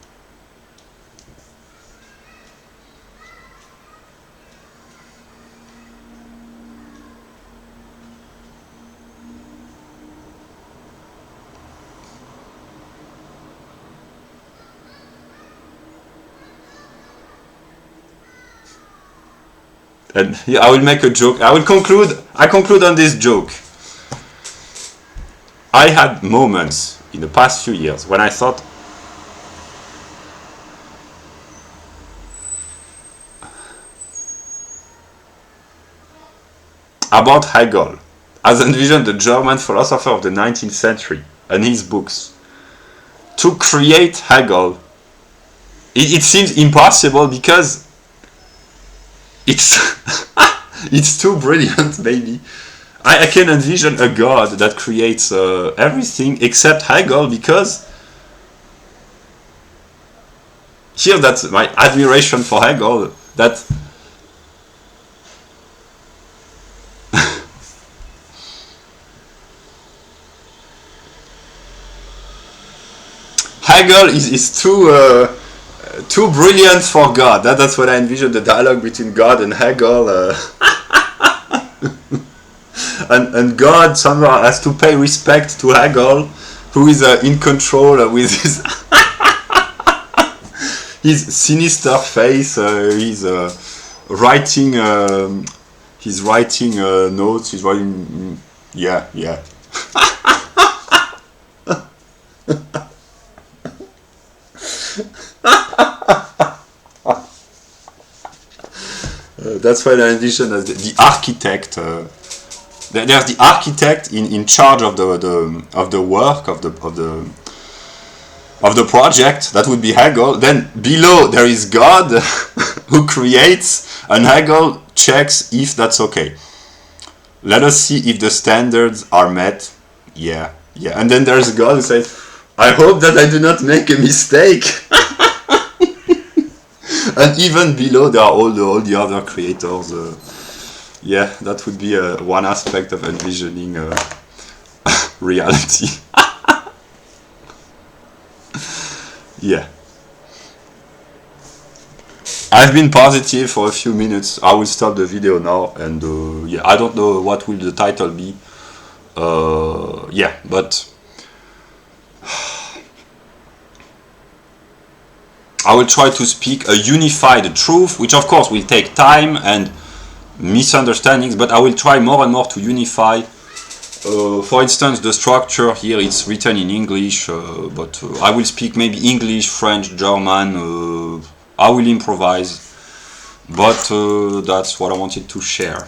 And here I will make a joke. I conclude on this joke. I had moments in the past few years when I thought about Hegel, as envisioned the German philosopher of the 19th century and his books. To create Hegel, it seems impossible because it's too brilliant, maybe. I can envision a God that creates everything except Hegel, because here that's my admiration for Hegel, that Hegel is too brilliant for God. That's what I envision, the dialogue between God and Hegel. And God somehow has to pay respect to Hegel, who is in control with his sinister face. He's writing notes. He's writing, yeah. That's what I envision as the architect. There's the architect in charge of the work of the project. That would be Hegel. Then below there is God, who creates, and Hegel checks if that's okay. Let us see if the standards are met. Yeah. And then there's God who says, I hope that I do not make a mistake. And even below there are all the other creators. Yeah, that would be one aspect of envisioning reality. Yeah. I've been positive for a few minutes. I will stop the video now, and yeah, I don't know what will the title be. Yeah, but I will try to speak a unified truth, which of course will take time and misunderstandings, but I will try more and more to unify. For instance, the structure here, it's written in English, but I will speak maybe English, French, German. I will improvise, but that's what I wanted to share.